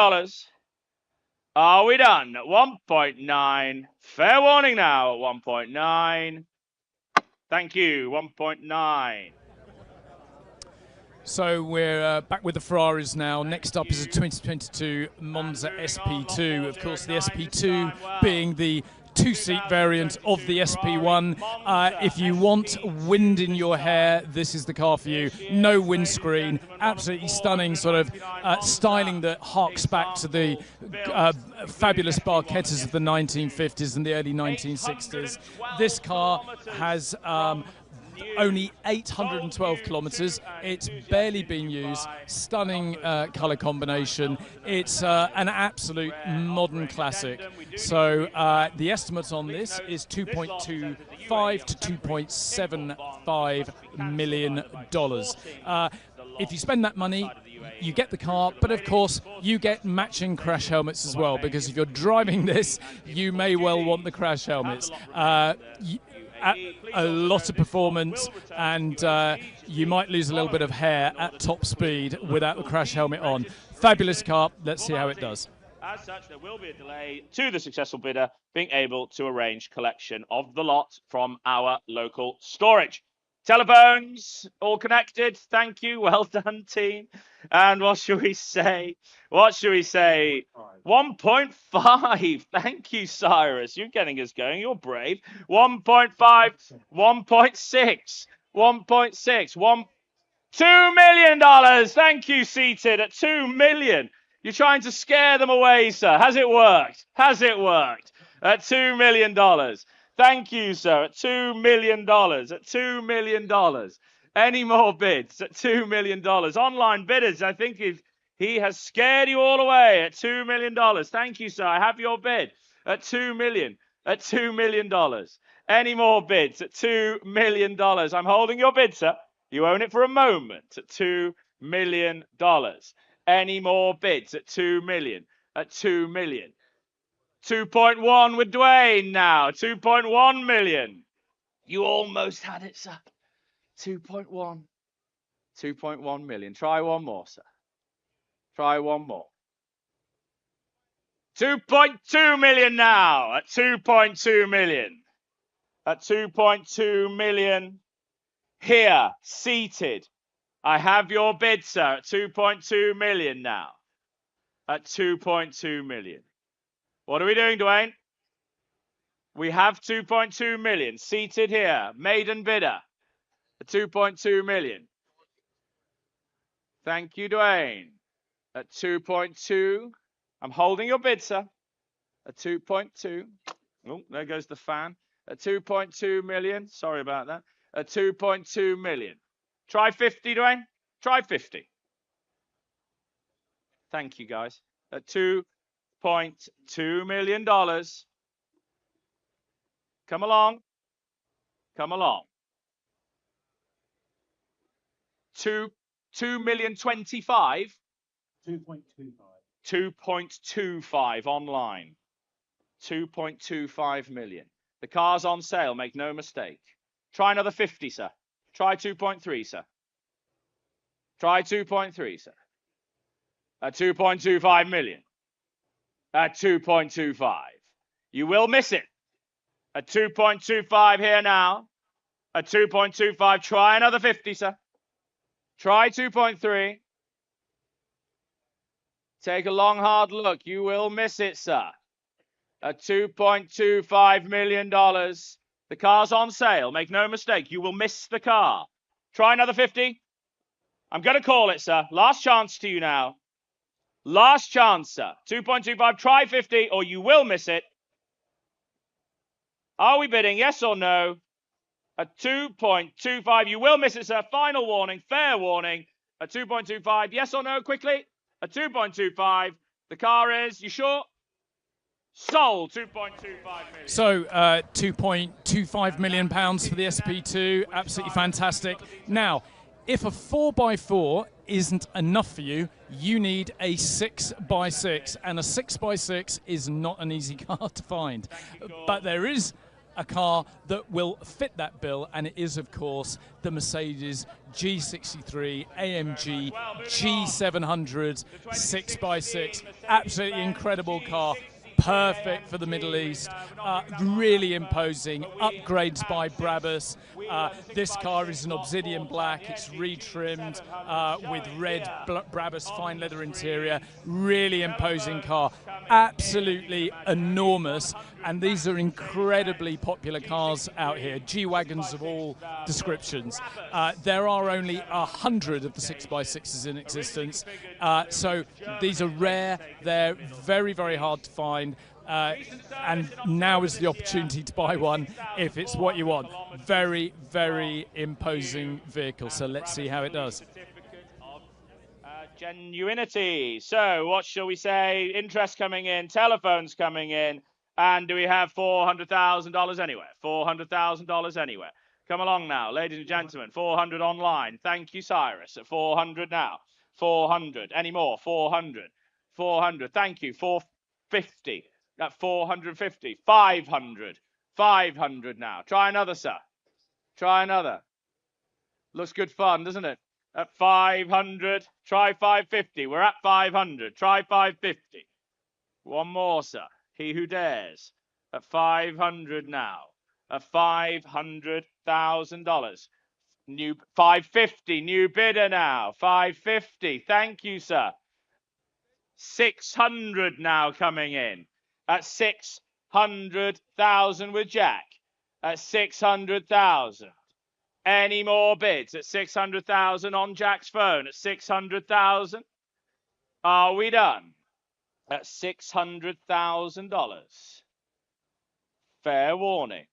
Are we done? At 1.9. Fair warning now at 1.9. Thank you, 1.9. So we're back with the Ferraris now. Next up is a 2022 Monza SP2. Of course, the SP2 being the 2-seat variant of the SP1. If you want wind in your hair, this is the car for you. No windscreen, absolutely stunning sort of styling that harks back to the fabulous Barchettas of the 1950s and the early 1960s. This car has only 812 kilometers. It's barely been used. Stunning color combination. It's an absolute modern classic. So the estimate on this is $2.25 to $2.75 million. If you spend that money, you get the car, but of course you get matching crash helmets as well, because if you're driving this, you may well want the crash helmets. A lot of performance, and you might lose a little bit of hair at top speed without the crash helmet on. Fabulous car. Let's see how it does. As such, there will be a delay to the successful bidder being able to arrange collection of the lot from our local storage. Telephones all connected. Thank you. Well done, team. And what should we say? What should we say? 1.5. Thank you, Cyrus. You're getting us going. You're brave. 1.5, 1.6, 1.6, $2 million. Thank you, seated at $2 million. You're trying to scare them away, sir. Has it worked? Has it worked? At $2 million. Thank you, sir. At $2 million. At $2 million. Any more bids at $2 million? Online bidders, I think he has scared you all away at $2 million. Thank you, sir. I have your bid at $2 million. At $2 million. Any more bids at $2 million? I'm holding your bid, sir. You own it for a moment at $2 million. Any more bids at 2 million? At 2 million. 2.1 with Dwayne now. 2.1 million. You almost had it, sir. 2.1. 2.1 million. Try one more, sir. Try one more. 2.2 million now. At 2.2 million. At 2.2 million. Here, seated. I have your bid, sir, at 2.2 million now. At 2.2 million. What are we doing, Dwayne? We have 2.2 million seated here. Maiden bidder at 2.2 million. Thank you, Dwayne. At 2.2. I'm holding your bid, sir. At 2.2. Oh, there goes the fan. At 2.2 million. Sorry about that. At 2.2 million. Try 50, Dwayne. Try 50. Thank you, guys. At $2.2 million. Come along. Come along. 2.25. 2.25. 2.25 online. 2.25 million. The car's on sale, make no mistake. Try another 50, sir. Try 2.3, sir. Try 2.3, sir. At 2.25 million. At 2.25. You will miss it. At 2.25 here now. At 2.25, try another 50, sir. Try 2.3. Take a long, hard look. You will miss it, sir. At $2.25 million. The car's on sale. Make no mistake. You will miss the car. Try another 50. I'm going to call it, sir. Last chance to you now. Last chance, sir. 2.25. Try 50 or you will miss it. Are we bidding? Yes or no? At 2.25. You will miss it, sir. Final warning. Fair warning. At 2.25. Yes or no? Quickly. At 2.25. The car is, you sure? Sold. 2.25 million. So, £2.25 million for the SP2. Absolutely fantastic. Now, if a 4x4 isn't enough for you, you need a 6x6. And a 6x6 is not an easy car to find. But there is a car that will fit that bill, and it is, of course, the Mercedes G63 AMG G700 6x6. Absolutely incredible car. Perfect for the Middle East, really imposing, upgrades by Brabus. This car is an obsidian black, it's retrimmed with red Brabus fine leather interior, really imposing car, absolutely enormous, and these are incredibly popular cars out here, G-Wagons of all descriptions. There are only 100 of the 6x6s in existence, so these are rare, they're very, very hard to find. And now is the opportunity to buy one if it's what you want. Very, very imposing vehicle. So let's see how it does. Genuinity. So what shall we say? Interest coming in, telephones coming in, and do we have $400,000 anywhere? $400,000 anywhere. Come along now, ladies and gentlemen. 400 online. Thank you, Cyrus. At 400 now. 400. Any more? 400. 400. Thank you. 450. At 450. 500. 500 now. Try another, sir. Try another. Looks good fun, doesn't it? At 500. Try 550. We're at 500. Try 550. One more, sir. He who dares. At 500 now. At $500,000. New 550. New bidder now. 550. Thank you, sir. 600 now coming in. At 600,000 with Jack. At 600,000. Any more bids at 600,000 on Jack's phone? At 600,000. Are we done? At $600,000. Fair warning.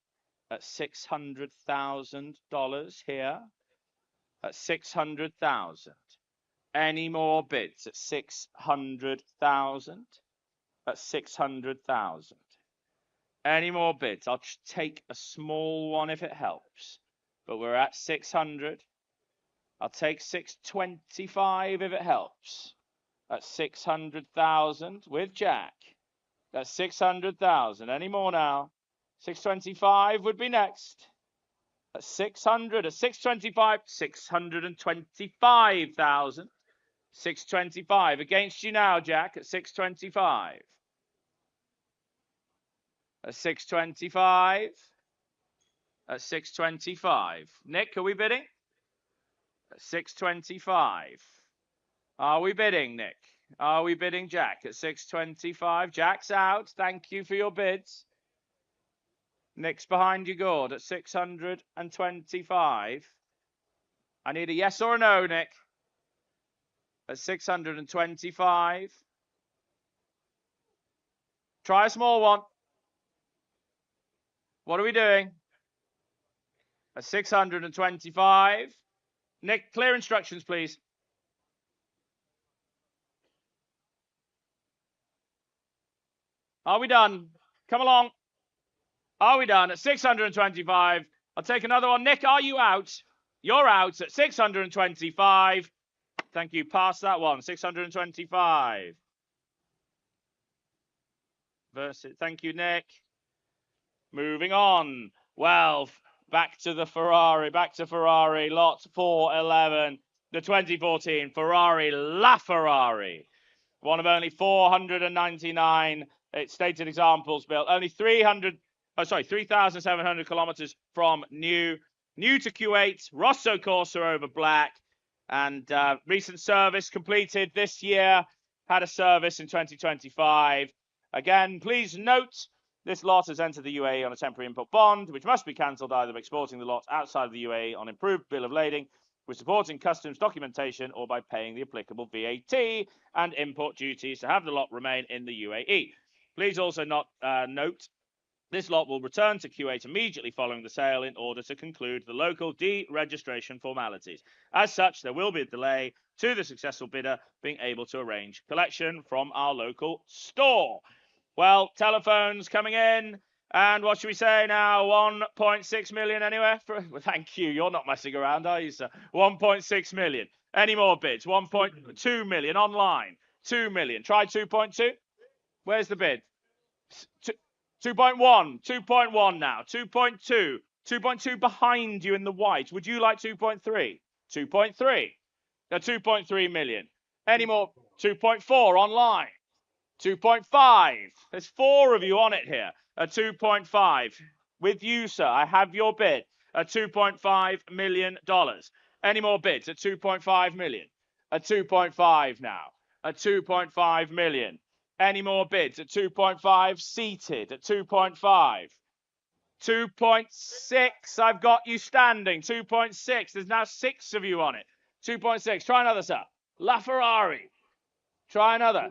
At $600,000 here. At 600,000. Any more bids at 600,000? At 600,000. Any more bids? I'll take a small one if it helps. But we're at 600. I'll take 625 if it helps. At 600,000 with Jack. That's 600,000. Any more now? 625 would be next. At 600, at 625, 625,000. 625 against you now, Jack, at 625. At 625. At 625. Nick, are we bidding? At 625. Are we bidding, Nick? Are we bidding Jack at 625? Jack's out. Thank you for your bids. Nick's behind you, Gord, at 625. I need a yes or a no, Nick. At 625. Try a small one. What are we doing? At 625. Nick, clear instructions, please. Are we done? Come along. Are we done? At 625. I'll take another one. Nick, are you out? You're out at 625. Thank you. Pass that one. 625. Thank you, Nick. Moving on. Well, back to the Ferrari. Back to Ferrari. Lot 411. The 2014 Ferrari LaFerrari. One of only 499 stated examples built. Only 3,700 kilometers from new. New to Q8. Rosso Corsa over black. And recent service completed this year. Had a service in 2025. Again, please note, this lot has entered the UAE on a temporary import bond, which must be cancelled either by exporting the lot outside of the UAE on improved bill of lading, with supporting customs documentation, or by paying the applicable VAT and import duties to have the lot remain in the UAE. Please also note, this lot will return to Q8 immediately following the sale in order to conclude the local deregistration formalities. As such, there will be a delay to the successful bidder being able to arrange collection from our local store. Well, telephones coming in, and what should we say now? 1.6 million anywhere? Well, thank you. You're not messing around, are you, sir? 1.6 million. Any more bids? 1.2 million online. 2 million. Try 2.2. Where's the bid? 2.1. 2.1 now. 2.2. 2.2 behind you in the white. Would you like 2.3? 2.3. Now 2.3 million. Any more? 2.4 online. 2.5. There's 4 of you on it here. At 2.5. With you, sir. I have your bid at $2.5 million. Any more bids at 2.5 million? At 2.5 now. At 2.5 million. Any more bids at 2.5? Seated at 2.5. 2.6. I've got you standing. 2.6. There's now 6 of you on it. 2.6. Try another, sir. LaFerrari. Try another.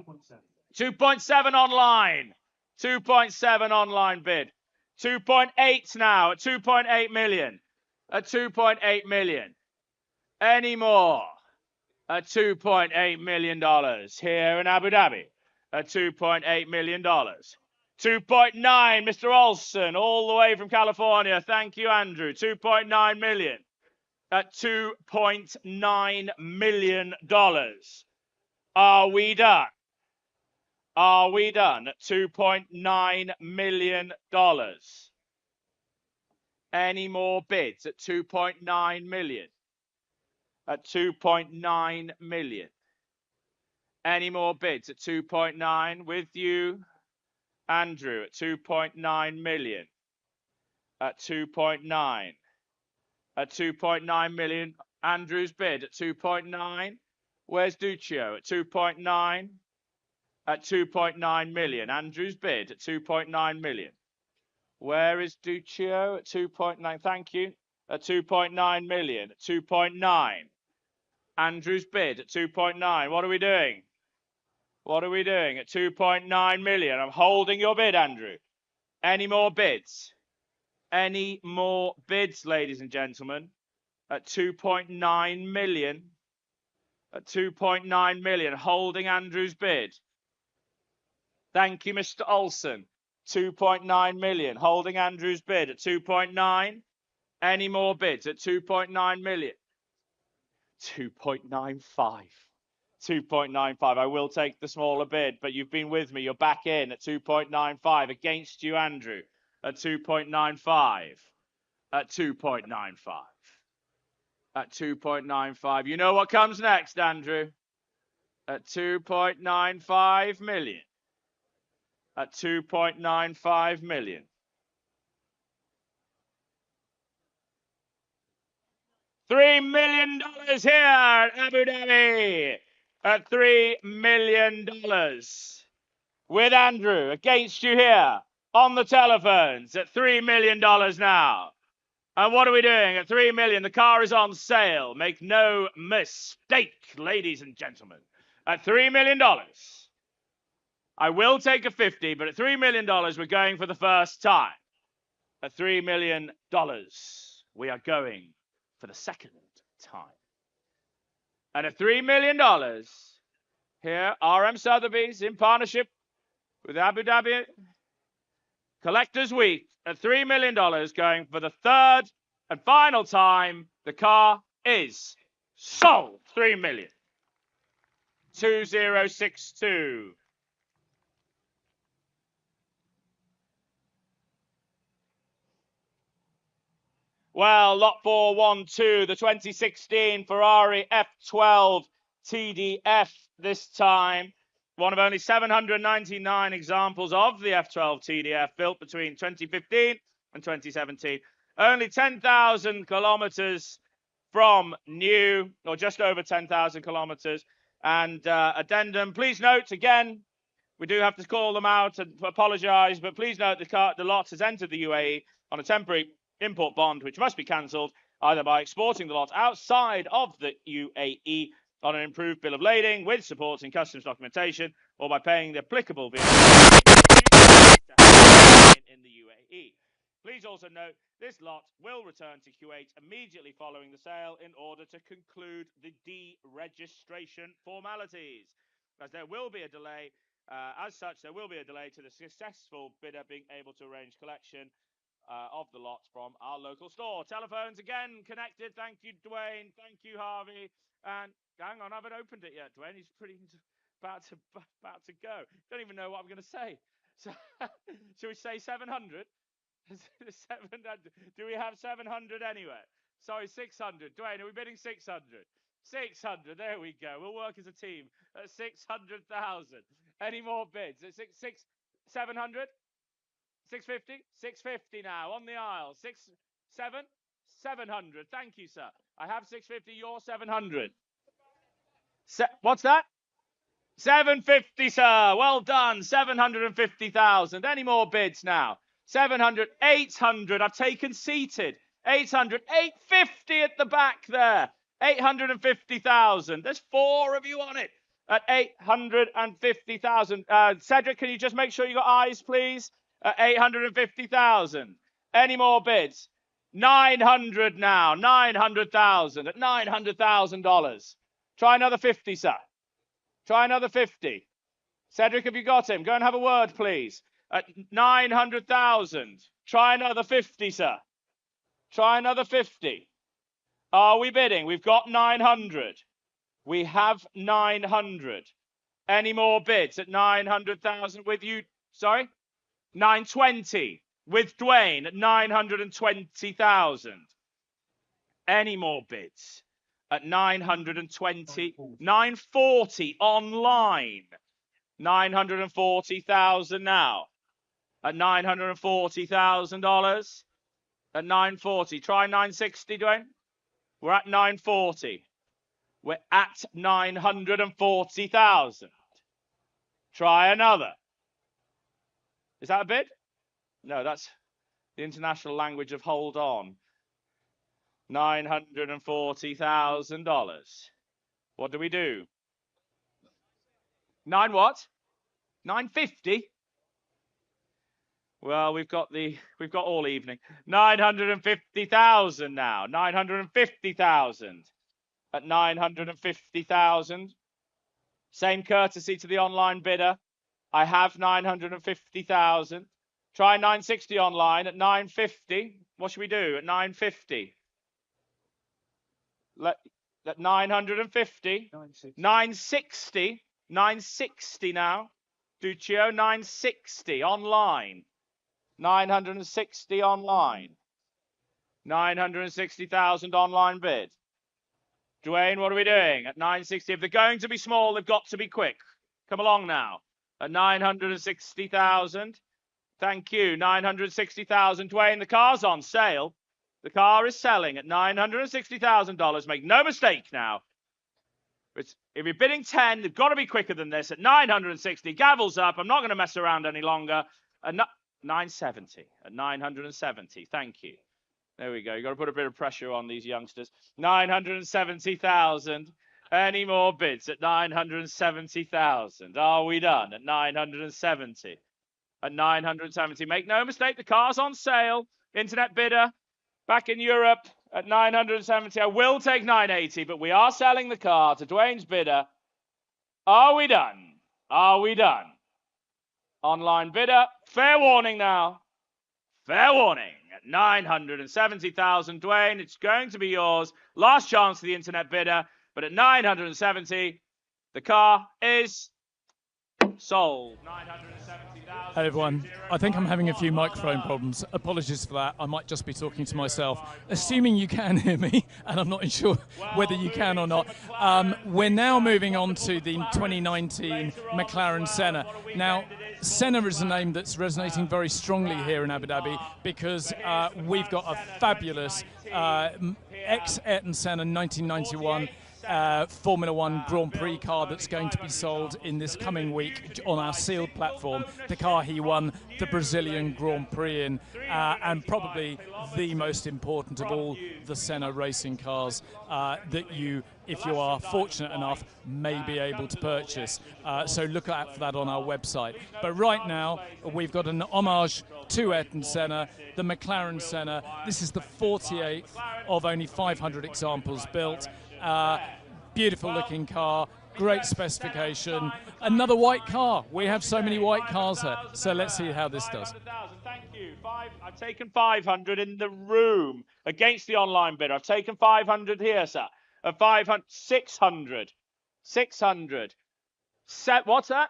2.7 online. 2.7 online bid. 2.8 now at 2.8 million. At 2.8 million. Any more? At $2.8 million here in Abu Dhabi. At $2.8 million. 2.9, Mr. Olson, all the way from California. Thank you, Andrew. 2.9 million. at $2.9 million. Are we done? Are we done at $2.9 million? Any more bids at 2.9 million? At 2.9 million. Any more bids at 2.9 with you, Andrew, at 2.9 million? At 2.9. At 2.9 million, Andrew's bid at 2.9. Where's Duccio at 2.9? At 2.9 million, Andrew's bid at 2.9 million. Where is Duccio at 2.9? Thank you. At 2.9 million, at 2.9. Andrew's bid at 2.9. What are we doing? What are we doing at 2.9 million? I'm holding your bid, Andrew. Any more bids? Any more bids, ladies and gentlemen? At 2.9 million. At 2.9 million, holding Andrew's bid. Thank you, Mr. Olsen. 2.9 million, holding Andrew's bid at 2.9. Any more bids at 2.9 million? 2.95. 2.95. I will take the smaller bid, but you've been with me. You're back in at 2.95. Against you, Andrew, at 2.95. At 2.95. At 2.95. You know what comes next, Andrew? At 2.95 million. At 2.95 million. $3 million here at Abu Dhabi. At $3 million. With Andrew against you here on the telephones at $3 million now. And what are we doing at 3 million? The car is on sale. Make no mistake, ladies and gentlemen. At $3 million. I will take a 50, but at $3 million, we're going for the first time. At $3 million, we are going for the second time. And at $3 million, here, RM Sotheby's in partnership with Abu Dhabi Collectors Week, at $3 million, going for the third and final time. The car is sold. 3 million. 2062. Well, lot 412, the 2016 Ferrari F12 TDF this time. One of only 799 examples of the F12 TDF built between 2015 and 2017. Only 10,000 kilometers from new, or just over 10,000 kilometers. And addendum, please note, again, we do have to call them out and apologize, but please note the lot has entered the UAE on a temporary import bond, which must be cancelled either by exporting the lot outside of the UAE on an improved bill of lading with supporting customs documentation, or by paying the applicable VAT in the UAE. Please also note this lot will return to Kuwait immediately following the sale in order to conclude the deregistration formalities. As there will be a delay, there will be a delay to the successful bidder being able to arrange collection of the lots from our local store. Telephones again connected. Thank you, Dwayne. Thank you, Harvey. And hang on, I haven't opened it yet, Dwayne. He's about to go. Don't even know what I'm going to say. So, should we say 700? 700. Do we have 700 anyway? Sorry, 600. Dwayne, are we bidding 600? 600. There we go. We'll work as a team at 600,000. Any more bids? At 700? 650? 650 now on the aisle. 700. Thank you, sir. I have 650. You're 700. What's that? 750, sir. Well done. 750,000. Any more bids now? 700, 800. I've taken seated. 800, 850 at the back there. 850,000. There's 4 of you on it at 850,000. Cedric, can you just make sure you got eyes, please? At 850,000. Any more bids? 900 now. 900,000 at $900,000. Try another 50, sir. Try another 50. Cedric, have you got him? Go and have a word, please. At 900,000. Try another 50, sir. Try another 50. Are we bidding? We've got 900. We have 900. Any more bids at 900,000 with you? Sorry? 920 with Dwayne at 920,000. Any more bids at 920? 940 online. 940,000 now. At $940,000. At 940. Try 960, Dwayne. We're at 940. We're at 940,000. Try another. Is that a bid? No, that's the international language of hold on. $940,000. What do we do? 9 what? 950? Well, we've got all evening. 950,000 now. 950,000. At 950,000. Same courtesy to the online bidder. I have 950,000. Try 960 online at 950. What should we do at 950? Let 950. 960. 960 now. Duccio, 960 online. 960 online. 960,000 online bid. Dwayne, what are we doing at 960? If they're going to be small, they've got to be quick. Come along now. At 960,000. Thank you. 960,000. Dwayne, the car's on sale. The car is selling at $960,000. Make no mistake now. If you're bidding 10, they've got to be quicker than this. At 960, gavel's up. I'm not going to mess around any longer. At 970. At 970. Thank you. There we go. You've got to put a bit of pressure on these youngsters. 970,000. Any more bids at 970,000? Are we done at 970? At 970. Make no mistake, the car's on sale. Internet bidder back in Europe at 970. I will take 980, but we are selling the car to Dwayne's bidder. Are we done? Are we done? Online bidder. Fair warning now. Fair warning. At 970,000, Dwayne, it's going to be yours. Last chance for the internet bidder. But at 970, the car is sold. 970,000. Hey everyone, I think I'm having a few microphone problems. Apologies for that. I might just be talking to myself. Assuming you can hear me, and I'm not sure whether you can or not. We're now moving on to the 2019 McLaren Senna. Now, Senna is a name that's resonating very strongly here in Abu Dhabi because we've got a fabulous ex-Ayrton Senna 1991 Formula One Grand Prix car that's going to be sold in this coming week on our sealed platform. The car he won the Brazilian Grand Prix in, and probably the most important of all the Senna racing cars that you, if you are fortunate enough, may be able to purchase. So look out for that on our website. But right now, we've got an homage to Ayrton Senna, the McLaren Senna. This is the 48th of only 500 examples built. Beautiful looking car, great specification. Another white car. We have so many white cars here. So let's see how this does. Thank you. I've taken 500 in the room against the online bid. I've taken 500 here, sir. 500, 600, 600. What's that?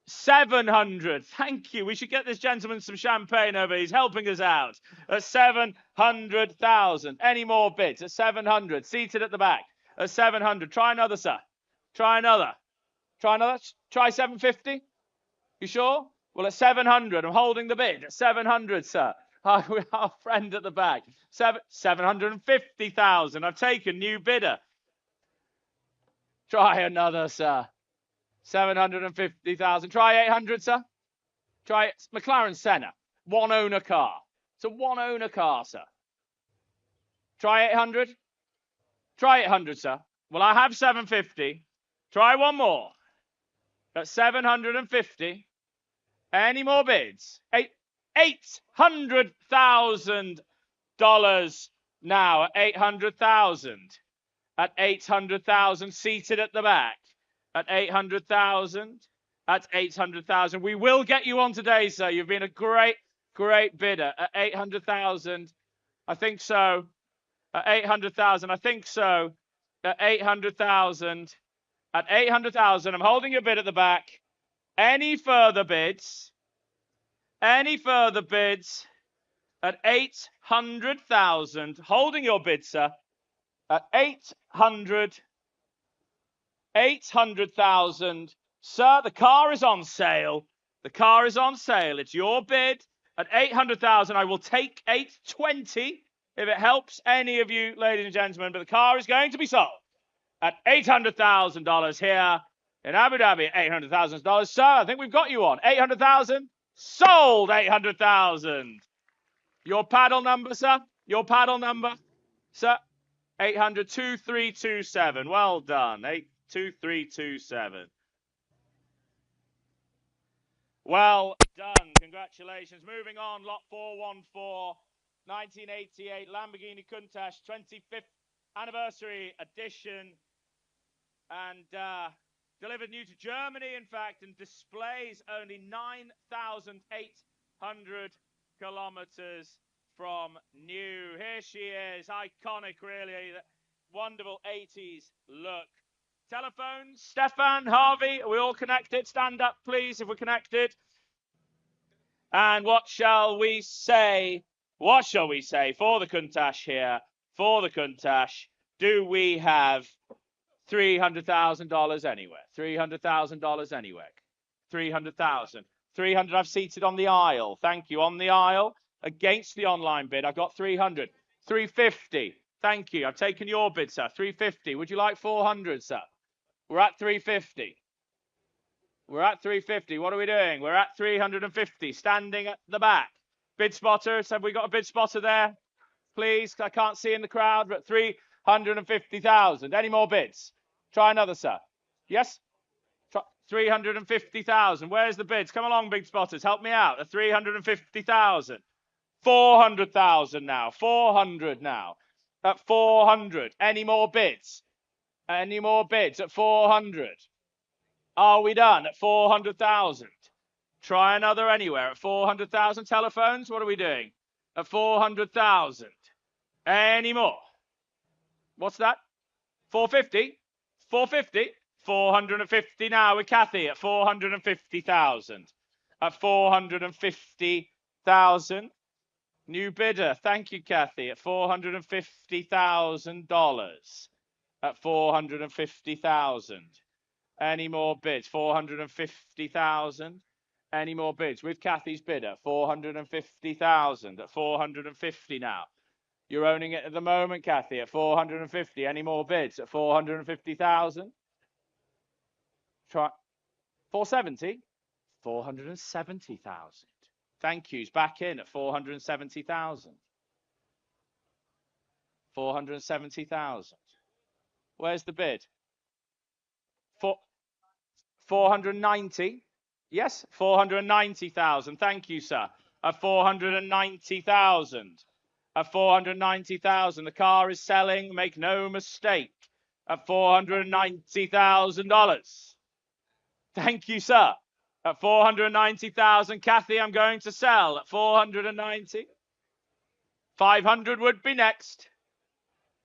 700. Thank you. We should get this gentleman some champagne over. He's helping us out. At 700,000. Any more bids? At 700. Seated at the back. At 700. Try another, sir. Try another. Try another. Try 750. You sure? Well, at 700. I'm holding the bid. At 700, sir. Our friend at the back. 750,000. I've taken new bidder. Try another, sir. 750,000. Try 800, sir. Try it. McLaren Senna. One owner car. It's a one owner car, sir. Try 800. Try 800, sir. Well, I have 750. Try one more. At 750. Any more bids? $800,000 now at 800,000. At 800,000, seated at the back. At 800,000. At 800,000. We will get you on today, sir. You've been a great, great bidder. At 800,000. I think so. At 800,000, I think so. At 800,000. At 800,000, I'm holding your bid at the back. Any further bids? Any further bids? At 800,000, holding your bid, sir. At 800,000. Sir, the car is on sale. The car is on sale. It's your bid. At 800,000, I will take 820 if it helps any of you, ladies and gentlemen. But the car is going to be sold at $800,000 here in Abu Dhabi. $800,000. Sir, I think we've got you on. 800,000. Sold 800,000. Your paddle number, sir? Your paddle number, sir? 800-2327. Well done. 82327. Well done. Congratulations. Moving on. Lot 414. 1988 Lamborghini Countach 25th anniversary edition. And delivered new to Germany, in fact, and displays only 9,800 kilometers from new. Here she is, iconic, really, wonderful 80s look. Telephones, Stefan, Harvey, are we all connected? Stand up, please, if we're connected. And what shall we say? What shall we say for the Countach here? For the Countach, do we have $300,000 anywhere? $300,000 anywhere? 300,000. 300 I've seated on the aisle. Thank you. On the aisle against the online bid. I've got 300. 350. Thank you. I've taken your bid, sir. 350. Would you like 400, sir? We're at 350. We're at 350. What are we doing? We're at 350. Standing at the back. Bid spotters. Have we got a bid spotter there? Please. I can't see in the crowd. We're at 350,000. Any more bids? Try another, sir. Yes? 350,000. Where's the bids? Come along, big spotters. Help me out. At 350,000. 400,000 now. 400 now. At 400. Any more bids? Any more bids at 400? Are we done at 400,000? Try another anywhere at 400,000. Telephones, what are we doing? At 400,000. Any more? What's that? 450? 450? 450 now with Kathy at 450,000. At 450,000. New bidder. Thank you, Kathy. At $450,000. At 450,000. Any more bids? 450,000. Any more bids? With Kathy's bidder. 450,000. At 450 now. You're owning it at the moment, Kathy, at 450. Any more bids at 450,000? Try 470. 470,000. Thank yous. Back in at 470,000. 470,000. Where's the bid? 490. Yes, 490,000. Thank you, sir. At 490,000. At 490,000. The car is selling. Make no mistake. At $490,000. Thank you, sir. At 490,000. Kathy, I'm going to sell at 490. 500 would be next.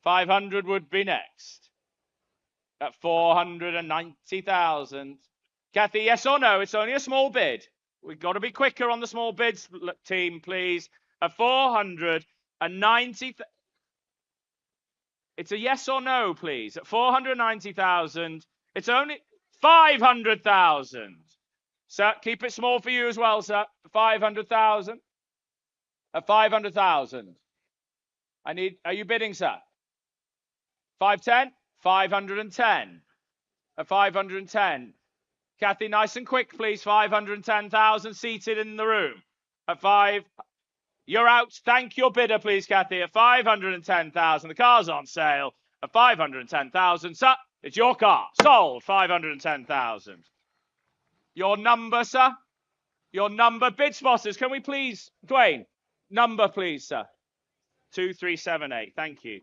500 would be next. At 490,000. Kathy, yes or no? It's only a small bid. We've got to be quicker on the small bids, team, please. At 490. It's a yes or no, please. At 490,000. It's only 500,000. Sir, keep it small for you as well, sir. 500,000. At 500,000. Are you bidding, sir? 510? 510. At 510. Kathy, nice and quick, please. 510,000 seated in the room. At 5. You're out. Thank your bidder, please, Kathy. At 510,000. The car's on sale. At 510,000. Sir, it's your car. Sold. 510,000. Your number, sir? Your number. Bid spotters, can we please? Dwayne, number, please, sir. 2378. Thank you.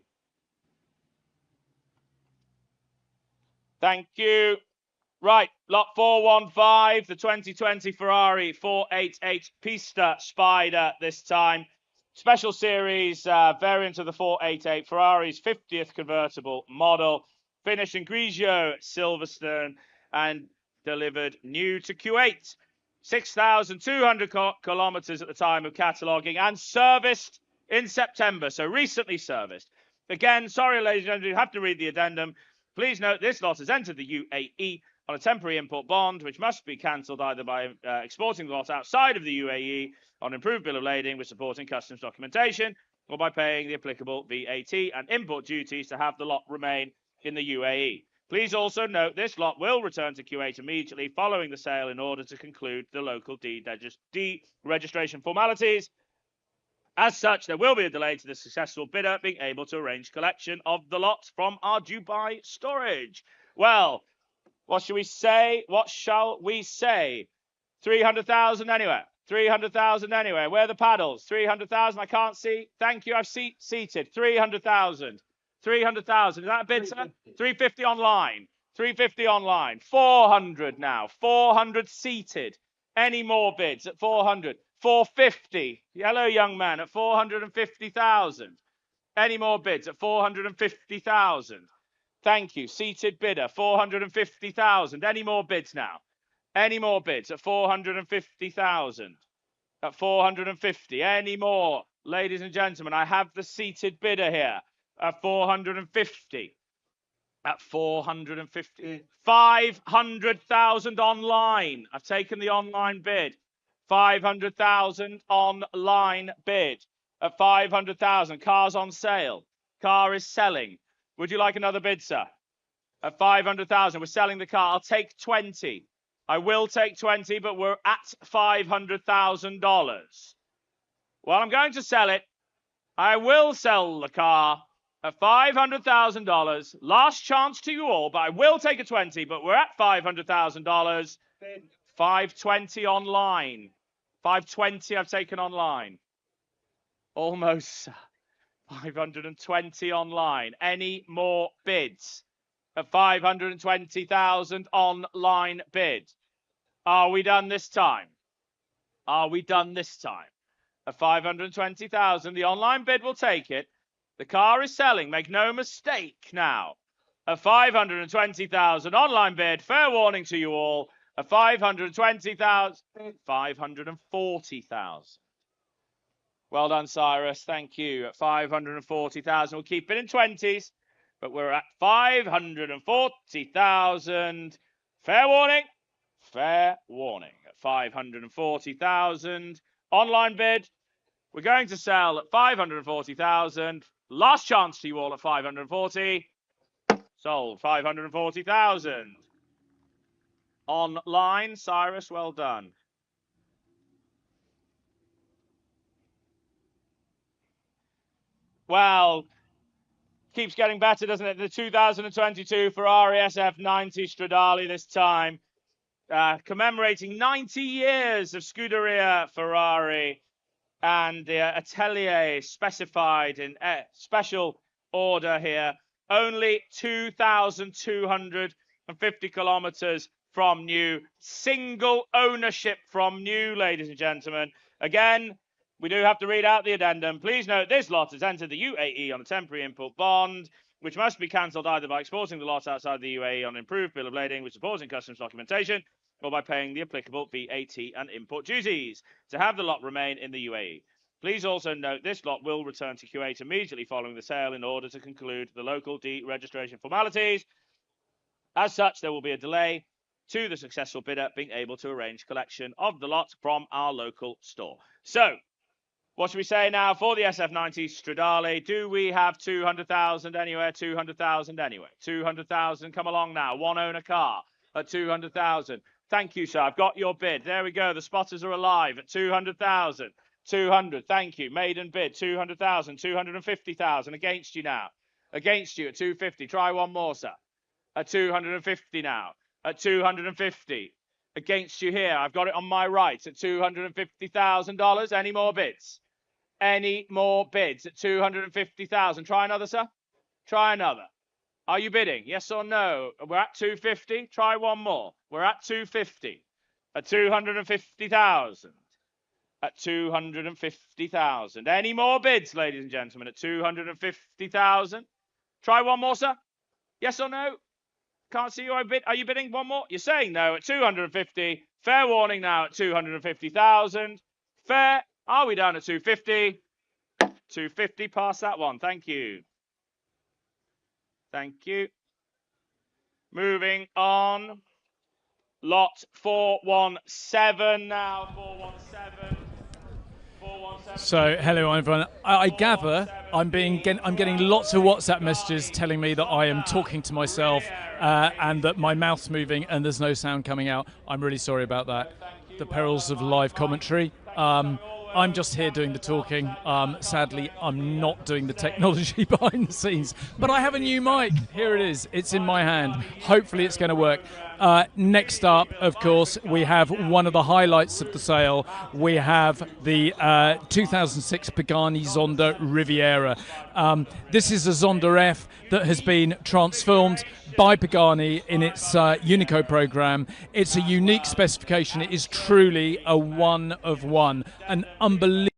Thank you. Right, lot 415, the 2020 Ferrari 488 Pista Spider this time. Special series variant of the 488, Ferrari's 50th convertible model, finished in Grigio Silverstone and delivered new to Kuwait. 6,200 kilometers at the time of cataloguing and serviced in September, so recently serviced. Again, sorry, ladies and gentlemen, you have to read the addendum. Please note this lot has entered the UAE on a temporary import bond, which must be cancelled either by exporting the lot outside of the UAE on improved bill of lading with supporting customs documentation, or by paying the applicable VAT and import duties to have the lot remain in the UAE. Please also note this lot will return to Kuwait immediately following the sale in order to conclude the local deregistration formalities. As such, there will be a delay to the successful bidder being able to arrange collection of the lot from our Dubai storage. Well, what shall we say? What shall we say? 300,000 anywhere. 300,000 anywhere. Where are the paddles? 300,000. I can't see. Thank you. I've seated. 300,000. 300,000. Is that a bid, sir? 350 online. 350 online. 400 now. 400 seated. Any more bids at 400? 450. Hello, young man, at 450,000. Any more bids at 450,000? Thank you. Seated bidder, 450,000. Any more bids now? Any more bids at 450,000? At 450. Any more? Ladies and gentlemen, I have the seated bidder here at 450. At 450. 500,000 online. I've taken the online bid. 500,000 online bid at 500,000. Car's on sale. Car is selling. Would you like another bid, sir? At 500,000, we're selling the car. I'll take 20. I will take 20, but we're at $500,000. Well, I'm going to sell it. I will sell the car at $500,000. Last chance to you all, but I will take a 20, but we're at $500,000. 520 online. 520 I've taken online. Almost 520 online. Any more bids? At 520,000 online bid. Are we done this time? Are we done this time? At 520,000, the online bid will take it. The car is selling. Make no mistake now. At 520,000 online bid. Fair warning to you all. At 520,000, 540,000. Well done, Cyrus. Thank you. At 540,000, we'll keep it in 20s, but we're at 540,000. Fair warning. Fair warning. At 540,000. Online bid. We're going to sell at 540,000. Last chance to you all at 540. Sold. 540,000. Online, Cyrus, well done. Well, keeps getting better, doesn't it? The 2022 Ferrari SF90 Stradale this time, commemorating 90 years of Scuderia Ferrari, and the Atelier specified in special order here. Only 2,250 kilometers from new, single ownership from new, ladies and gentlemen. Again, we do have to read out the addendum. Please note this lot has entered the UAE on a temporary import bond, which must be cancelled either by exporting the lot outside the UAE on an improved bill of lading with supporting customs documentation, or by paying the applicable VAT and import duties to have the lot remain in the UAE. Please also note this lot will return to Kuwait immediately following the sale in order to conclude the local deregistration formalities. As such, there will be a delay to the successful bidder being able to arrange collection of the lot from our local store. So, what should we say now for the SF90 Stradale? Do we have 200,000 anywhere? 200,000 anywhere. 200,000, come along now. One owner car at 200,000. Thank you, sir. I've got your bid. There we go. The spotters are alive at 200,000. 200, thank you. Maiden bid, 200,000. 250,000 against you now. Against you at 250. Try one more, sir. At 250 now. At 250. Against you here. I've got it on my right at $250,000. Any more bids? Any more bids at 250,000? Try another, sir. Try another. Are you bidding? Yes or no? We're at 250. Try one more. We're at 250. At 250,000. at 250,000. Any more bids, ladies and gentlemen, at 250,000? Try one more, sir. Yes or no? Can't see you. Are you bidding one more? You're saying no at 250. Fair warning now at 250,000. Fair. Are we down at 250? 250 past that one. Thank you. Thank you. Moving on. Lot 417 now. 417. 417. So, hello everyone. I gather I'm getting lots of WhatsApp messages telling me that I am talking to myself and that my mouth's moving and there's no sound coming out. I'm really sorry about that. The perils of live commentary. I'm just here doing the talking. Sadly, I'm not doing the technology behind the scenes. But I have a new mic. Here it is. It's in my hand. Hopefully it's going to work. Next up, of course, we have one of the highlights of the sale. We have the 2006 Pagani Zonda Riviera. This is a Zonda F that has been transformed by Pagani in its Unico program. It's a unique specification. It is truly a one of one, an unbelievable